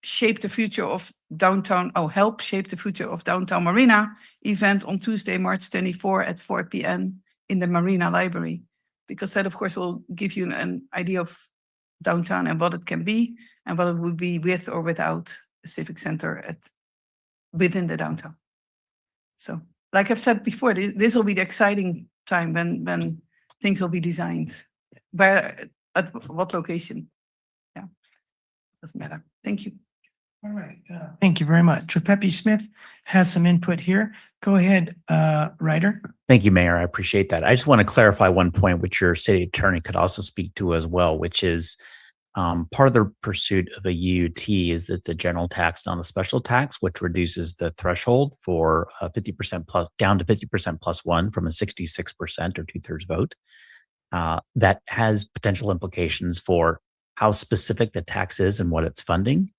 Shape the Future of Downtown, Help Shape the Future of Downtown Marina event on Tuesday, March 24 at 4 p.m. in the Marina Library. Because that, of course, will give you an idea of downtown and what it can be and what it would be with or without a civic center within the downtown. So, like I've said before, this will be the exciting time when things will be designed. Where, at what location? Yeah, doesn't matter. Thank you. All right. Thank you very much. Trepepi Smith has some input here. Go ahead, Ryder. Thank you, Mayor. I appreciate that. I just want to clarify one point, which your city attorney could also speak to as well, which is part of the pursuit of a UUT is that it's a general tax, not a special tax, which reduces the threshold for 50% plus down to 50% plus one from a 66% or 2/3 vote. That has potential implications for how specific the tax is and what it's funding.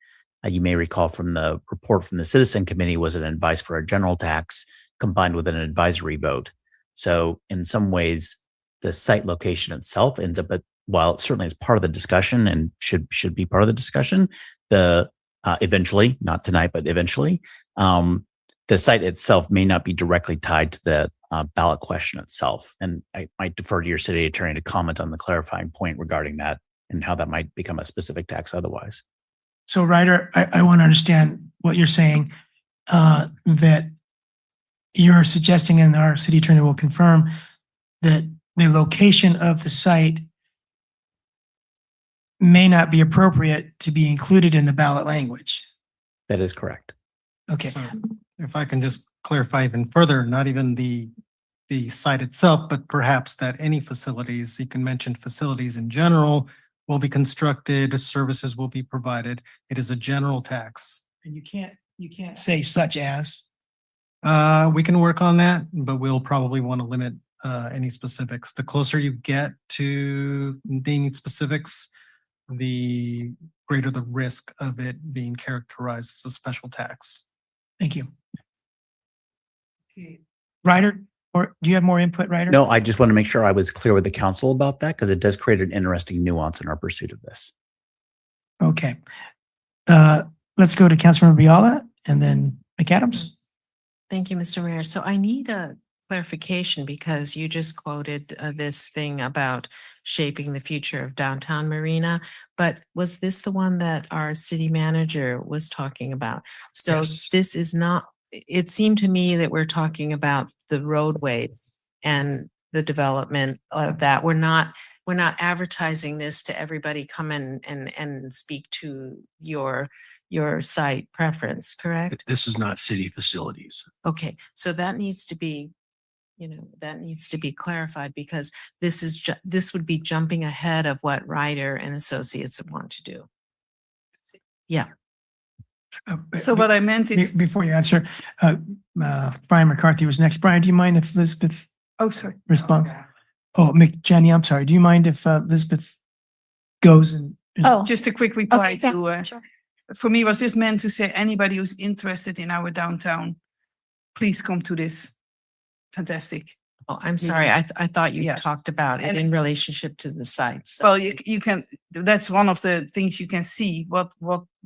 You may recall from the report from the Citizen Committee was an advice for a general tax combined with an advisory vote. So in some ways, the site location itself ends up while it certainly is part of the discussion and should be part of the discussion, eventually, not tonight, but eventually, the site itself may not be directly tied to the ballot question itself. And I might defer to your city attorney to comment on the clarifying point regarding that and how that might become a specific tax otherwise. So Ryder, I want to understand what you're saying, that you're suggesting, and our city attorney will confirm, that the location of the site may not be appropriate to be included in the ballot language. That is correct. Okay. So if I can just clarify even further, not even the site itself, but perhaps that any facilities, you can mention facilities in general, will be constructed, services will be provided. It is a general tax. And you can't say such as. We can work on that, but we'll probably want to limit any specifics. The closer you get to naming specifics, the greater the risk of it being characterized as a special tax. Thank you. Okay. Ryder, or do you have more input, Ryder? No, I just want to make sure I was clear with the council about that because it does create an interesting nuance in our pursuit of this. Okay. Let's go to Councilmember Biala and then McAdams. Thank you, Mr. Mayor. So I need a clarification because you just quoted this thing about shaping the future of downtown Marina, but was this the one that our city manager was talking about? So Yes. This is not, it seemed to me that we're talking about the roadways and the development of that. We're not advertising this to everybody come in and speak to your site preference, correct? This is not city facilities. Okay, so that needs to be, that needs to be clarified because this would be jumping ahead of what Ryder and Associates want to do. Yeah. So what I meant is, Before you answer, Brian McCarthy was next. Brian, do you mind if Elizabeth responds? Oh, Jenny, I'm sorry. Do you mind if Elizabeth goes and? just a quick reply Okay, to, sure. for me, was just meant to say anybody who's interested in our downtown, please come to this fantastic Oh, I'm sorry. I thought you Yes. talked about it And- in relationship to the sites. Well, you can, that's one of the things you can see. What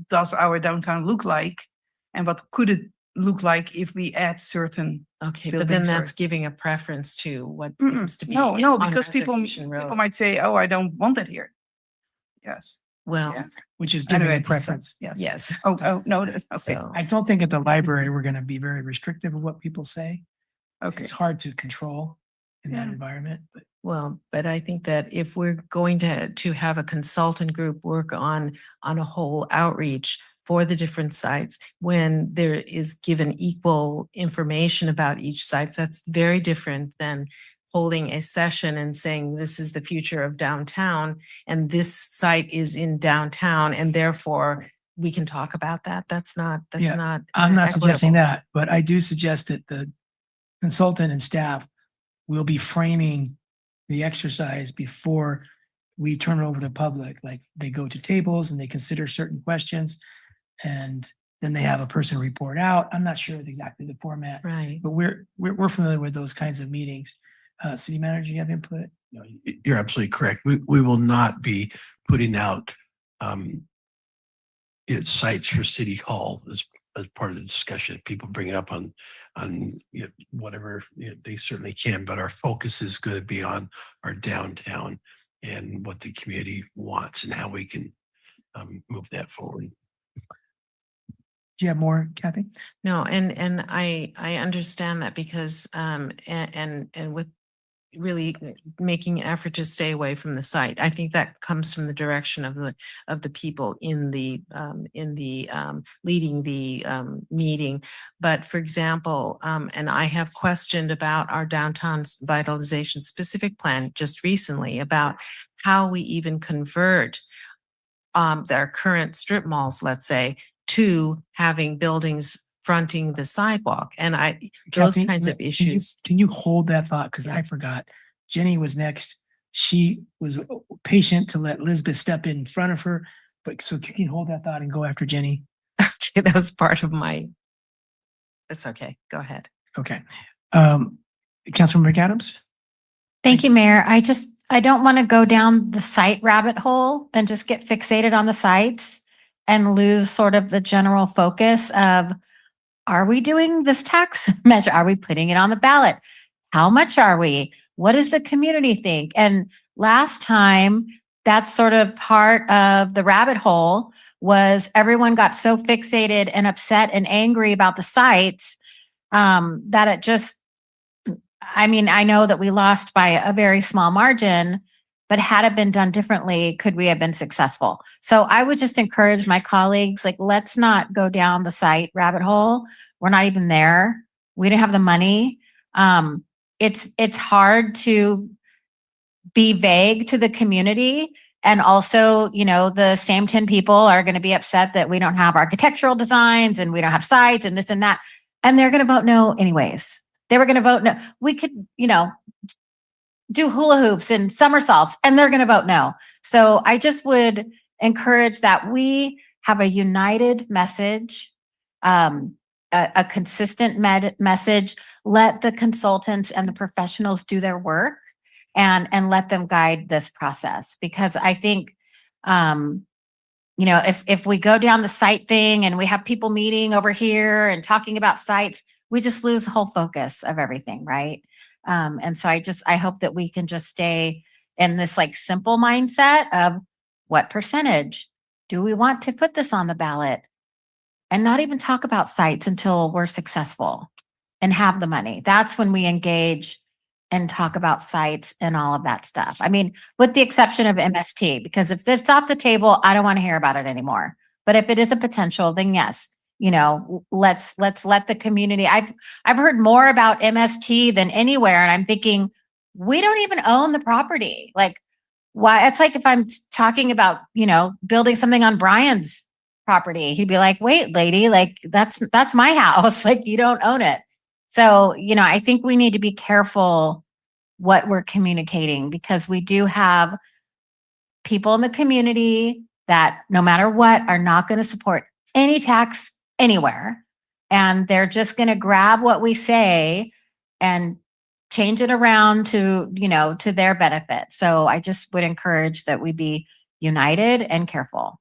does our downtown look like? And what could it look like if we add certain Okay, but then buildings or- that's giving a preference to what Mm-mm. seems to be. No, on because people Reservation Road. might say, oh, I don't want it here. Yes. Well, Yeah. Which is giving Anyway, a preference. Yes. yes. Oh, no, okay. So, I don't think at the library, we're gonna be very restrictive of what people say. Okay. It's hard to control in that Yeah. environment, but well, but I think that if we're going to have a consultant group work on a whole outreach for the different sites, when there is given equal information about each site, that's very different than holding a session and saying, this is the future of downtown, and this site is in downtown, and therefore we can talk about that. That's not, Yeah, not. I'm not suggesting equitable. that, but I do suggest that the consultant and staff will be framing the exercise before we turn it over to the public. Like they go to tables and they consider certain questions and then they have a person report out. I'm not sure of exactly the format, Right. but we're familiar with those kinds of meetings. City manager, you have input? No, you're absolutely correct. We will not be putting out sites for City Hall as part of the discussion. People bring it up on whatever, they certainly can, but our focus is going to be on our downtown and what the community wants and how we can move that forward. Do you have more, Kathy? No, and I understand that because and with really making an effort to stay away from the site. I think that comes from the direction of the people in the leading the meeting. But for example, and I have questioned about our downtown vitalization specific plan just recently about how we even convert their current strip malls, let's say, to having buildings fronting the sidewalk. And those Kathy, kinds of issues. Can you hold that thought? Because I forgot. Jenny was next. She was patient to let Elizabeth step in front of her. But so you can hold that thought and go after Jenny. Okay, that was part of my. It's okay. Go ahead. Okay. Councilmember McAdams? Thank you, Mayor. I don't want to go down the site rabbit hole and just get fixated on the sites and lose sort of the general focus of, are we doing this tax measure? Are we putting it on the ballot? How much are we? What does the community think? And last time, that's sort of part of the rabbit hole was everyone got so fixated and upset and angry about the sites that it just, I mean, I know that we lost by a very small margin, but had it been done differently, could we have been successful? So I would just encourage my colleagues, like, let's not go down the site rabbit hole. We're not even there. We didn't have the money. It's hard to be vague to the community. And also, the same 10 people are going to be upset that we don't have architectural designs and we don't have sites and this and that. And they're going to vote no anyways. They were going to vote no. We could, do hula hoops and somersaults and they're going to vote no. So I just would encourage that we have a united message, a consistent message. Let the consultants and the professionals do their work and let them guide this process. Because I think, if we go down the site thing and we have people meeting over here and talking about sites, we just lose the whole focus of everything, right? And so I hope that we can just stay in this like simple mindset of what percentage do we want to put this on the ballot and not even talk about sites until we're successful and have the money. That's when we engage and talk about sites and all of that stuff. I mean, with the exception of MST, because if it's off the table, I don't want to hear about it anymore. But if it is a potential, then yes, let's let the community. I've heard more about MST than anywhere. And I'm thinking, we don't even own the property. Like, why? It's like if I'm talking about, building something on Brian's property, he'd be like, wait, lady, like that's my house. Like you don't own it. So, I think we need to be careful what we're communicating because we do have people in the community that no matter what are not going to support any tax anywhere. And they're just going to grab what we say and change it around to, to their benefit. So I just would encourage that we be united and careful.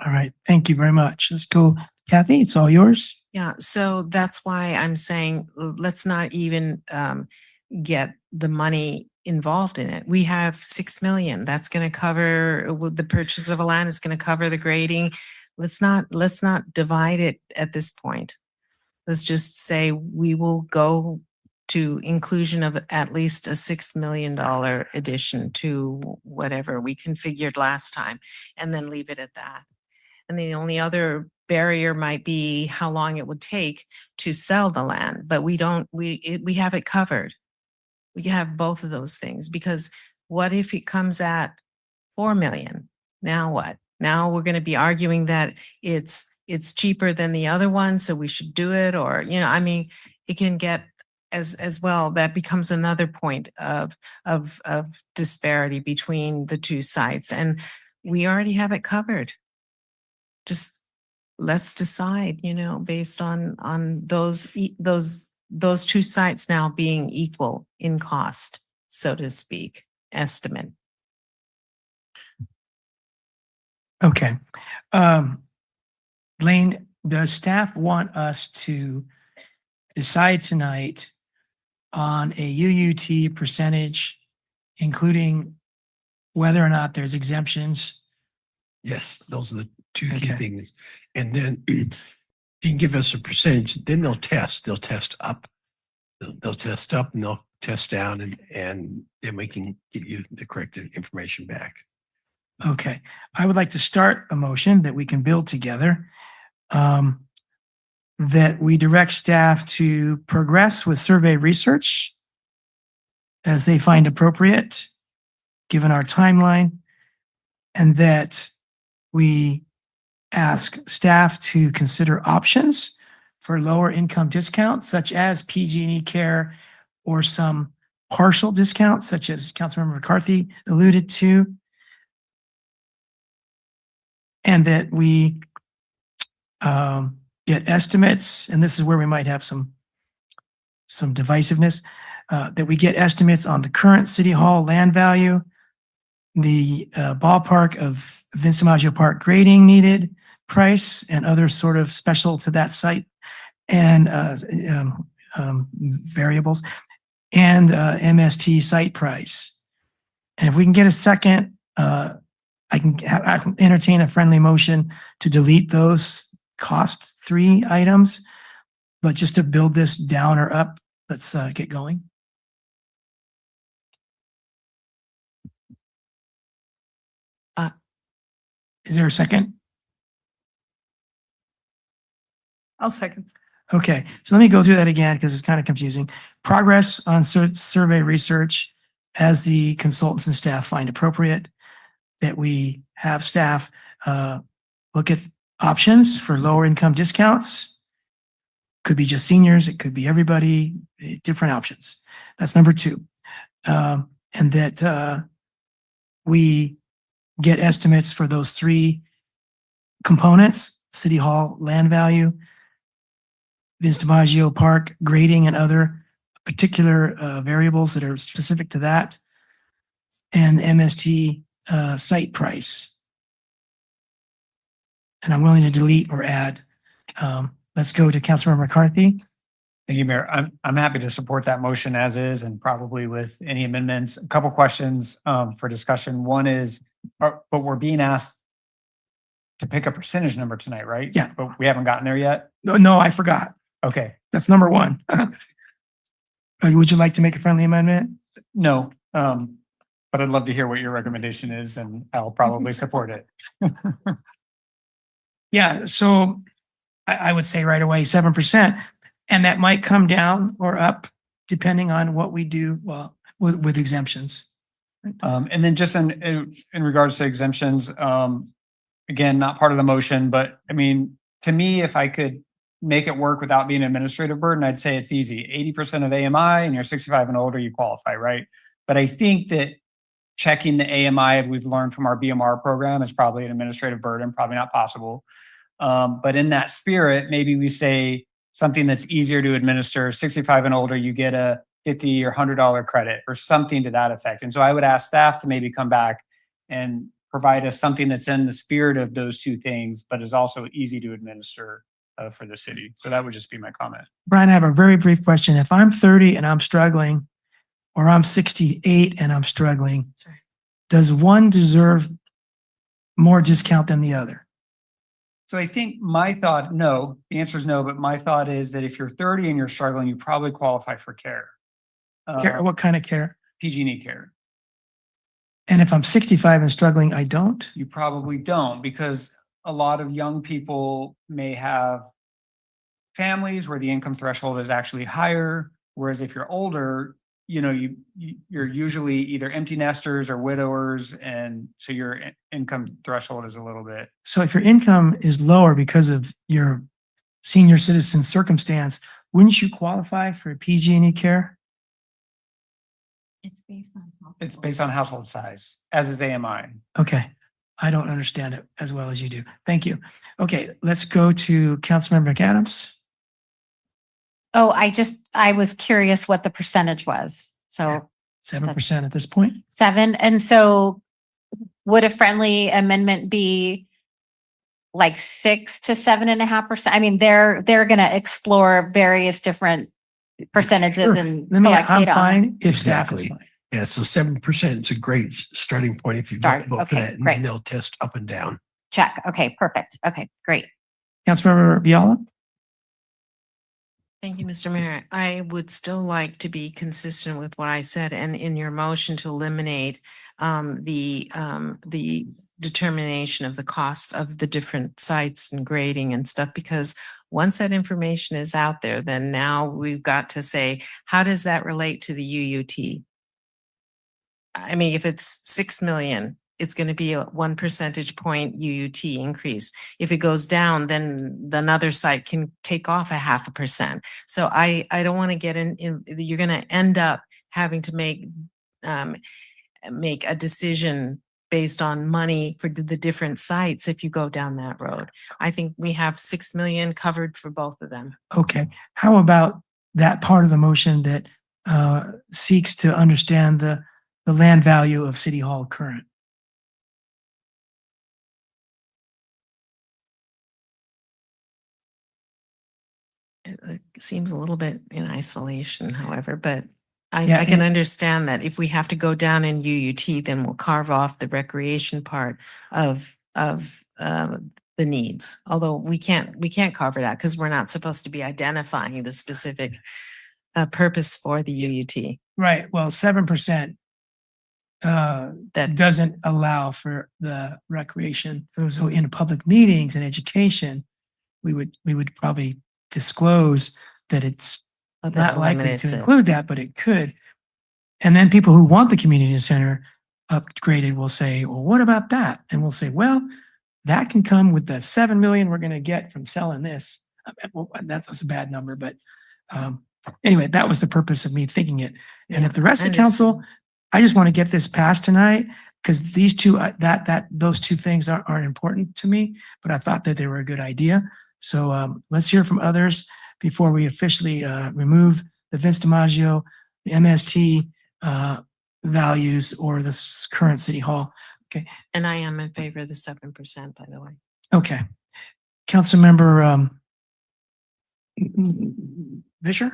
All right. Thank you very much. Let's go. Kathy, it's all yours. Yeah, so that's why I'm saying let's not even get the money involved in it. We have 6 million. That's going to cover the purchase of a land. It's going to cover the grading. Let's not divide it at this point. Let's just say we will go to inclusion of at least a $6 million addition to whatever we configured last time, and then leave it at that. And the only other barrier might be how long it would take to sell the land, but we have it covered. We have both of those things, because what if it comes at 4 million? Now what? Now we're going to be arguing that it's cheaper than the other one, so we should do it, or, I mean, it can get as well. That becomes another point of disparity between the two sites, and we already have it covered. Just let's decide, based on those two sites now being equal in cost, so to speak, estimate. Okay. Lane, does staff want us to decide tonight on a UUT percentage, including whether or not there's exemptions? Yes, those are the two key Okay. things. And then if you can give us a percentage, then they'll test up. They'll test up and they'll test down, and then we can get you the correct information back. Okay. I would like to start a motion that we can build together, that we direct staff to progress with survey research as they find appropriate, given our timeline, and that we ask staff to consider options for lower income discounts, such as PG&E care, or some partial discounts, such as Councilmember McCarthy alluded to, and that we get estimates, and this is where we might have some divisiveness, that we get estimates on the current City Hall land value, the ballpark of Vince DiMaggio Park grading needed, price, and other sort of special to that site and variables, and MST site price. And if we can get a second, I can entertain a friendly motion to delete those cost 3 items, but just to build this down or up, let's get going. Is there a second? I'll second. Okay, so let me go through that again because it's kind of confusing. Progress on survey research as the consultants and staff find appropriate, that we have staff look at options for lower income discounts. Could be just seniors, it could be everybody, different options. That's number 2. And that we get estimates for those 3 components: City Hall land value, Vince DiMaggio Park grading, and other particular variables that are specific to that, and MST site price. And I'm willing to delete or add. Let's go to Councilmember McCarthy. Thank you, Mayor. I'm happy to support that motion as is, and probably with any amendments. A couple questions for discussion. One is, but we're being asked to pick a percentage number tonight, right? Yeah. But we haven't gotten there yet? No, I forgot. Okay. That's number 1. Would you like to make a friendly amendment? No, but I'd love to hear what your recommendation is, and I'll probably support it. Yeah, so I would say right away 7%, and that might come down or up depending on what we do with exemptions. And then just in regards to exemptions, again, not part of the motion, but I mean, to me, if I could make it work without being an administrative burden, I'd say it's easy. 80% of AMI, and you're 65 and older, you qualify, right? But I think that checking the AMI, we've learned from our BMR program, is probably an administrative burden, probably not possible. But in that spirit, maybe we say something that's easier to administer, 65 and older, you get a $50 or $100 credit or something to that effect. And so I would ask staff to maybe come back and provide us something that's in the spirit of those two things, but is also easy to administer for the city. So that would just be my comment. Brian, I have a very brief question. If I'm 30 and I'm struggling, or I'm 68 and I'm struggling, does one deserve more discount than the other? So I think my thought, no, the answer is no, but my thought is that if you're 30 and you're struggling, you probably qualify for care. What kind of care? PG&E care. And if I'm 65 and struggling, I don't? You probably don't, because a lot of young people may have families where the income threshold is actually higher. Whereas if you're older, you know, you're usually either empty nesters or widowers. And so your income threshold is a little bit. So if your income is lower because of your senior citizen circumstance, wouldn't you qualify for PG&E care? It's based on household size, as is AMI. Okay. I don't understand it as well as you do. Thank you. Okay, let's go to Councilmember McAdams. Oh, I was curious what the percentage was. So 7% at this point. 7. And so would a friendly amendment be like 6 to 7.5%? I mean, they're going to explore various different percentages Sure. and Let me, collect I'm data on it. fine if staff is Exactly. fine. Yeah, so 7% is a great starting point if you Start, vote for okay, that, and great. then they'll test up and down. Check. Okay, perfect. Okay, great. Councilmember Viola? Thank you, Mr. Mayor. I would still like to be consistent with what I said and in your motion to eliminate the determination of the cost of the different sites and grading and stuff, because once that information is out there, then now we've got to say, how does that relate to the UUT? I mean, if it's 6 million, it's going to be a 1 percentage point UUT increase. If it goes down, then another site can take off 0.5%. So I don't want to get in, you're going to end up having to make a decision based on money for the different sites if you go down that road. I think we have 6 million covered for both of them. Okay. How about that part of the motion that seeks to understand the land value of City Hall current? It seems a little bit in isolation, however, but Yeah, I can and- understand that if we have to go down in UUT, then we'll carve off the recreation part of the needs. Although we can't carve it out because we're not supposed to be identifying the specific purpose for the UUT. Right. Well, 7% that doesn't allow for the recreation. So in public meetings and education, we would probably disclose that it's that not likely eliminates to it. include that, but it could. And then people who want the community center upgraded will say, well, what about that? And we'll say, well, that can come with the 7 million we're going to get from selling this. Well, that was a bad number, but anyway, that was the purpose of me thinking it. And if the rest of the council, I just want to get this passed tonight because these two, those two things aren't important to me, but I thought that they were a good idea. So let's hear from others before we officially remove the Vince DiMaggio, the MST values or the current City Hall. Okay. And I am in favor of the 7%, by the way. Okay. Councilmember Vischer?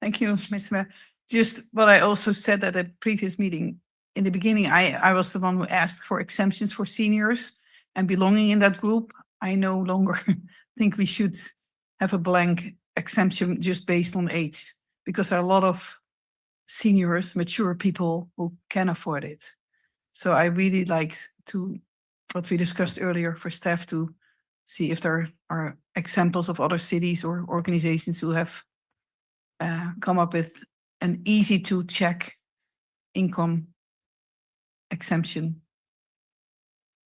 Thank you, Mr. Mayor. Just what I also said at a previous meeting, in the beginning, I was the one who asked for exemptions for seniors and belonging in that group. I no longer think we should have a blank exemption just based on age, because there are a lot of seniors, mature people who can afford it. So I really like to, what we discussed earlier, for staff to see if there are examples of other cities or organizations who have come up with an easy to check income exemption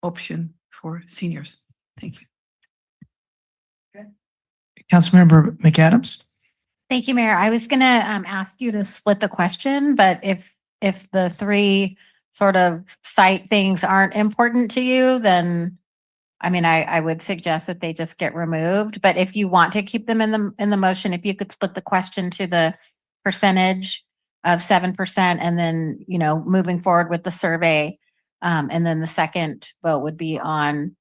option for seniors. Thank you. Councilmember McAdams? Thank you, Mayor. I was going to ask you to split the question, but if the three sort of site things aren't important to you, then I mean, I would suggest that they just get removed, but if you want to keep them in the motion, if you could split the question to the percentage of 7% and then, you know, moving forward with the survey. And then the second vote would be on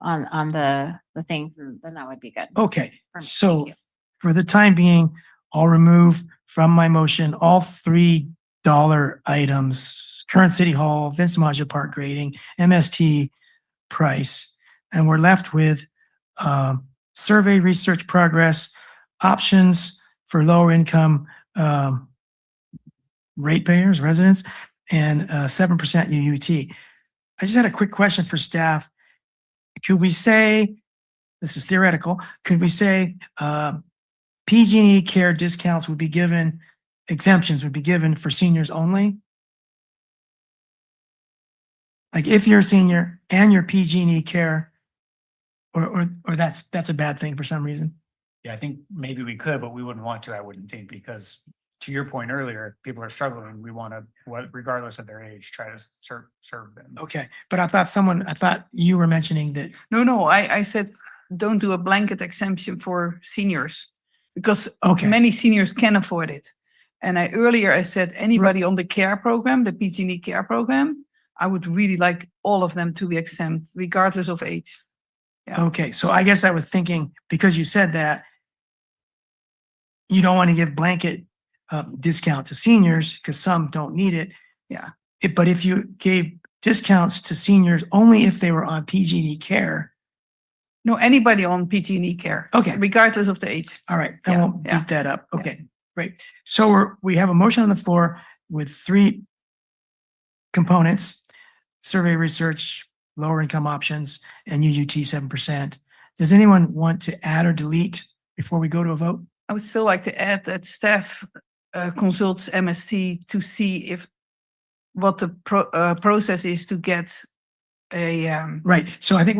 the things, and then that would be good. Okay, For me. so Thank you. for the time being, I'll remove from my motion all $3 items, current City Hall, Vincent Maggio Park grading, MST price, and we're left with survey research progress, options for lower income ratepayers, residents, and 7% UUT. I just had a quick question for staff. Could we say, this is theoretical, could we say PG&E care discounts would be given, exemptions would be given for seniors only? Like if you're a senior and you're PG&E care, or that's a bad thing for some reason. Yeah, I think maybe we could, but we wouldn't want to, I wouldn't think, because to your point earlier, people are struggling. We want to, regardless of their age, try to serve them. Okay, but I thought you were mentioning that. No, I said, don't do a blanket exemption for seniors because Okay. many seniors can afford it. And I said, anybody on the care program, the PG&E care program, I would really like all of them to be exempt regardless of age. Yeah. Okay, so I guess I was thinking, because you said that, you don't want to give blanket discount to seniors because some don't need it. Yeah. But if you gave discounts to seniors only if they were on PG&E care. No, anybody on PG&E care. Okay. Regardless of the age. All right, I Yeah, won't yeah. beat that up. Okay, great. So we have a motion on the floor with 3 components: survey research, lower income options, and UUT 7%. Does anyone want to add or delete before we go to a vote? I would still like to add that staff consults MST to see if what the process is to get a. Right, so I think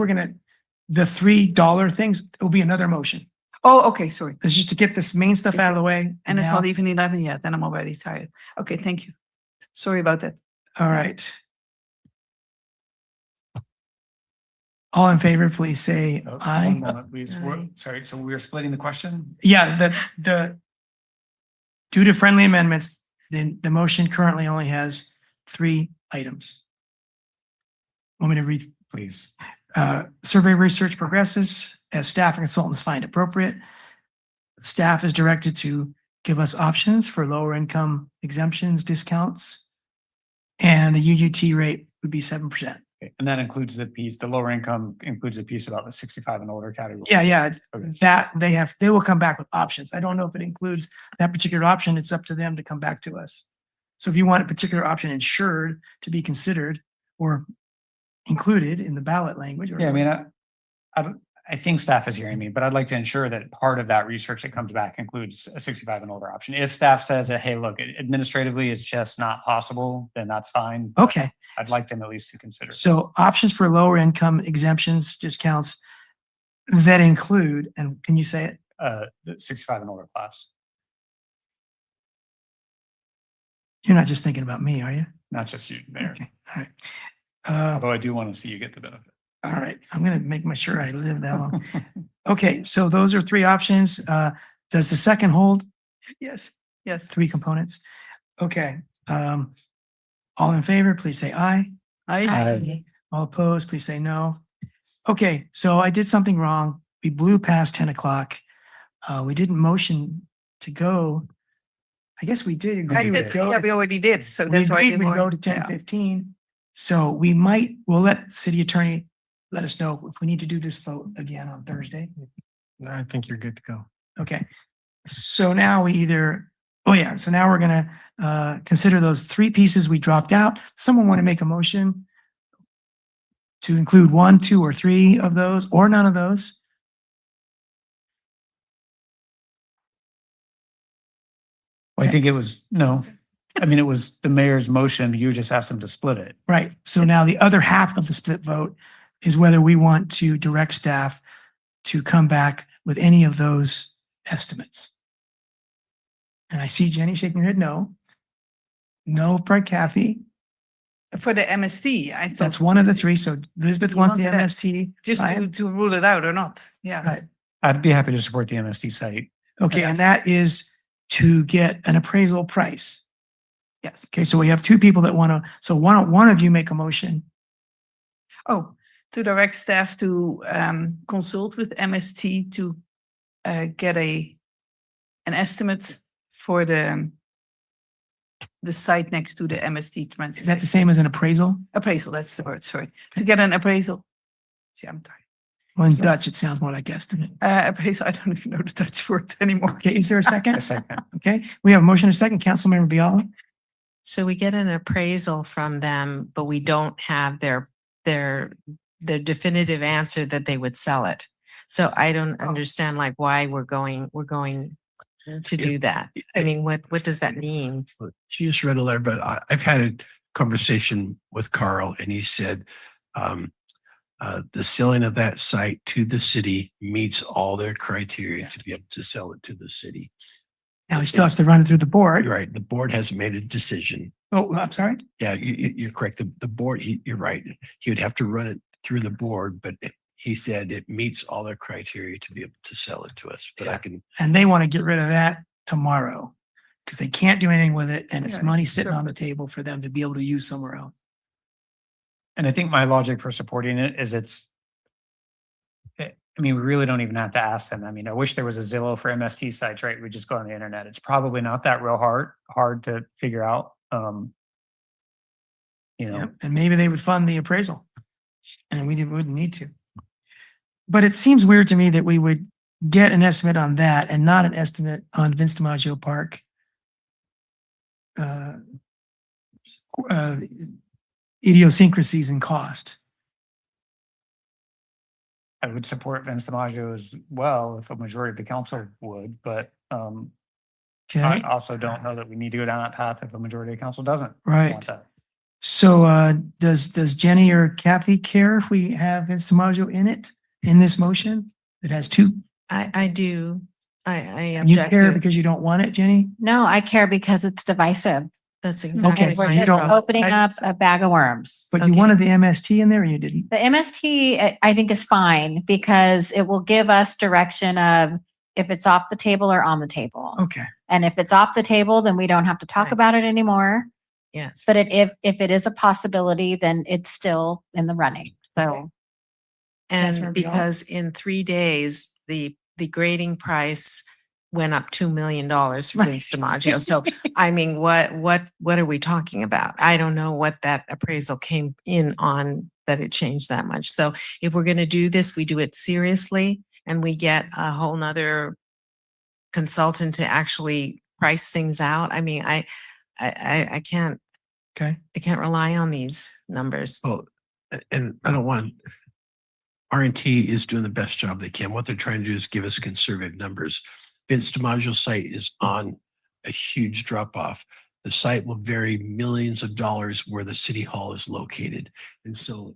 the $3 things will be another motion. Oh, okay, sorry. It's just to get this main stuff out of the way. And it's now- not even 11 yet, and I'm already tired. Okay, thank you. Sorry about that. All right. All in favor, please say One aye. moment, please. Sorry, so we're splitting the question? Yeah, due to friendly amendments, the motion currently only has 3 items. Want me to read? Please. Survey research progresses as staff and consultants find appropriate. Staff is directed to give us options for lower income exemptions, discounts, and the UUT rate would be 7%. Okay, and that includes the lower income includes a piece about the 65 and older category. Yeah, Okay. that they will come back with options. I don't know if it includes that particular option. It's up to them to come back to us. So if you want a particular option insured to be considered or included in the ballot language. Yeah, I mean, I think staff is hearing me, but I'd like to ensure that part of that research that comes back includes a 65 and older option. If staff says that, hey, look, administratively, it's just not possible, then that's fine. But Okay. I'd like them at least to consider. So options for lower income exemptions, discounts that include, and can you say it? The 65 and older class, You're not just thinking about me, are you? not just you, Mayor. Okay, all right. Although I do want to see you get the benefit. All right, I'm gonna make sure I live that long. Okay, so those are 3 options. Does the second hold Yes. 3 components? Okay, all in favor, please say aye. Aye. All opposed, please say no. Okay, so I did something wrong. We blew past 10 o'clock. We didn't motion to go. I guess we did agree with go. Yeah, we already did, so We that's why I agreed didn't we'd want. go to 10:15. So we'll let city attorney let us know if we need to do this vote again on Thursday. I think you're good to go. Okay. So now so now we're gonna consider those 3 pieces we dropped out. Someone want to make a motion to include 1, 2, or 3 of those, or none of those? Well, I think it was the mayor's motion. You just asked them to split it. Right. So now the other half of the split vote is whether we want to direct staff to come back with any of those estimates. And I see Jenny shaking her head no. No for Kathy. For the MST, I thought. That's one of the three. So Elizabeth You wants the wanted that MST. Just Brian? to rule it out or not, yes. Right. I'd be happy to support the MST site. Okay, and that is to get an appraisal price. Yes. Okay, so we have two people that want to, so one of you make a motion. Oh, to direct staff to consult with MST to get an estimate for the site next to the MST transfer. Is that the same as an appraisal? Appraisal, that's the word, sorry. To get an appraisal. See, I'm tired. Well, in Dutch, it sounds more like estimate. Appraisal, I don't even know the Dutch word anymore. Okay, is there a second? A second. Okay, we have a motion, a second. Councilmember Biala. So we get an appraisal from them, but we don't have their definitive answer that they would sell it. So I don't understand like why we're going to do that. I mean, what does that mean? She just read a letter, but I've had a conversation with Carl and he said, the selling of that site to the city meets all their criteria to be able to sell it to the city. Now he still has to run it through the board. You're right. The board hasn't made a decision. Oh, I'm sorry. Yeah, you're correct. The board, you're right. He would have to run it through the board, but he said it meets all their criteria to be able to sell it to us. But I can. And they want to get rid of that tomorrow because they can't do anything with it and it's Yeah, money it's sitting on the surplus. table for them to be able to use somewhere else. And I think my logic for supporting it is I mean, we really don't even have to ask them. I mean, I wish there was a Zillow for MST sites, right? We just go on the internet. It's probably not that real hard to figure out. You know, Yep, and maybe they would fund the appraisal and we wouldn't need to. But it seems weird to me that we would get an estimate on that and not an estimate on Vince DiMaggio Park. Idiosyncrasies and cost. I would support Vince DiMaggio as well if a majority of the council would, but I Okay, also don't know that we need to go down that path if a majority of council doesn't Right. want that. so does Jenny or Kathy care if we have Vince DiMaggio in this motion? It has two. I do. I You object. care because you don't want it, Jenny? No, I care because it's divisive. That's Okay, exactly so We're you my just don't- thought. opening up a bag of worms. But you Okay. wanted the MST in there or you didn't? The MST, I think is fine because it will give us direction of if it's off the table or on the table. Okay, And if it's off the table, then we don't have to talk Right. about it anymore. Yes. But if it is a possibility, then it's still in the running. So Councilmember And Biala? because in 3 days, the grading price went up $2 million for Vince DiMaggio. So, I mean, what are we talking about? I don't know what that appraisal came in on that it changed that much. So if we're going to do this, we do it seriously and we get a whole nother consultant to actually price things out. I mean, I can't, okay. I can't rely on these numbers. Oh, and I don't want, R&T is doing the best job they can. What they're trying to do is give us conservative numbers. Vince DiMaggio's site is on a huge drop off. The site will vary millions of dollars where the city hall is located. And so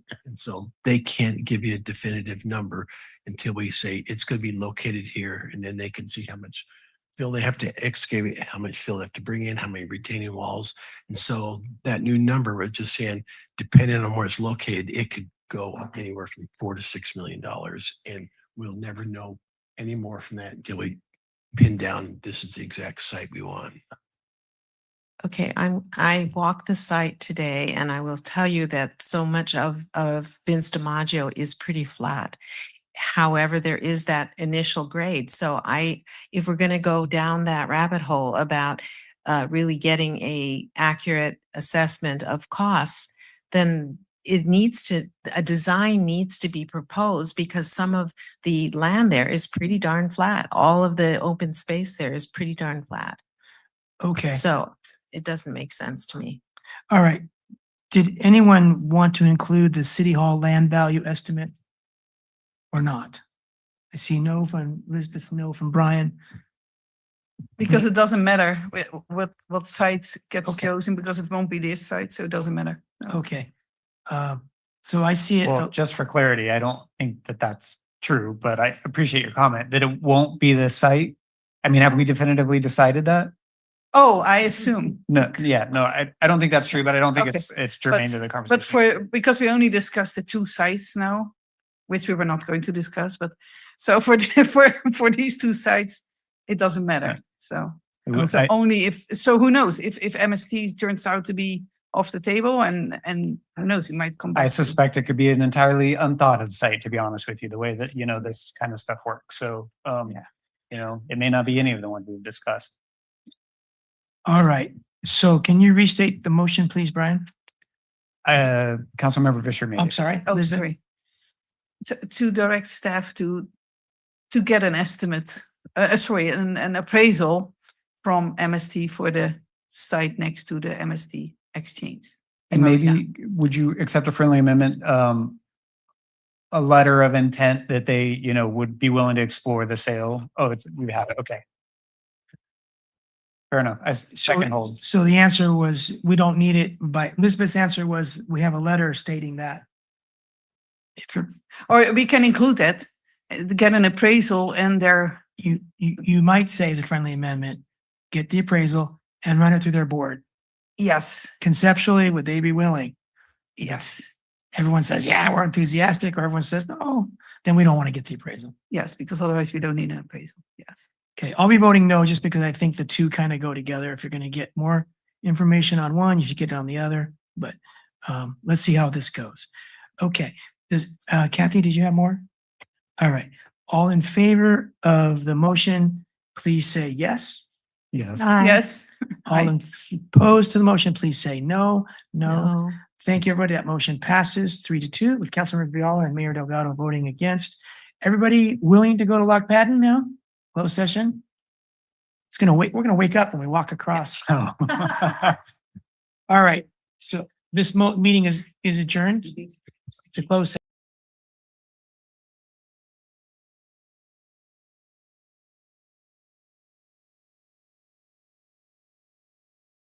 they can't give you a definitive number until we say it's going to be located here. And then they can see how much fill they have to excavate, how much fill they have to bring in, how many retaining walls. And so that new number, we're just saying, depending on where it's located, it could go up anywhere from $4 to $6 million. And we'll never know any more from that until we pin down, this is the exact site we want. Okay, I walked the site today and I will tell you that so much of Vince DiMaggio is pretty flat. However, there is that initial grade. So if we're going to go down that rabbit hole about really getting a accurate assessment of costs, then a design needs to be proposed because some of the land there is pretty darn flat. All of the open space there is pretty darn flat. Okay, So it doesn't make sense to me. all right. Did anyone want to include the city hall land value estimate or not? I see no from Elizabeth, no from Brian. Because it doesn't matter what site gets Okay. chosen because it won't be this site, so it doesn't matter. No. Okay. So I see it. Well, just for clarity, I don't think that that's true, but I appreciate your comment that it won't be the site. I mean, have we definitively decided that? Oh, I assume. No, yeah, no, I don't think that's true, but I don't think Okay. it's germane to the conversation. But for, because we only discussed the two sites now, which we were not going to discuss, but so for, for these two sites, it doesn't matter. So, so only if, so who knows if MST turns out to be off the table and who knows, we might come back. I suspect it could be an entirely unthought of site, to be honest with you, the way that, this kind of stuff works. So, it may not be any of the ones we've discussed. All right. So can you restate the motion, please, Brian? Councilmember Fisher made I'm it. sorry. Oh, Elizabeth? sorry. To direct staff to get an estimate, an appraisal from MST for the site next to the MST exchange. And Marina. maybe, would you accept a friendly amendment, a letter of intent that they, would be willing to explore the sale? Oh, we have it. Okay. Fair enough. Second hold. So the answer was, we don't need it, but Elizabeth's answer was, we have a letter stating that. Or we can include that, get an appraisal and their. You might say as a friendly amendment, get the appraisal and run it through their board. Yes. Conceptually, would they be willing? Yes. Everyone says, yeah, we're enthusiastic, or everyone says, no, then we don't want to get the appraisal. Yes, because otherwise we don't need an appraisal. Yes. Okay, I'll be voting no, just because I think the two kind of go together. If you're going to get more information on one, you should get it on the other, but let's see how this goes. Okay, Kathy, did you have more? All right, all in favor of the motion, please say yes. Yes. Yes. All opposed to the motion, please say no. No. Thank you, everybody. That motion passes 3-2 with Councilmember Viola and Mayor Delgado voting against. Everybody willing to go to Lock Padden now? Closed session? We're gonna wake up when we walk across. All right, so this meeting is adjourned to close.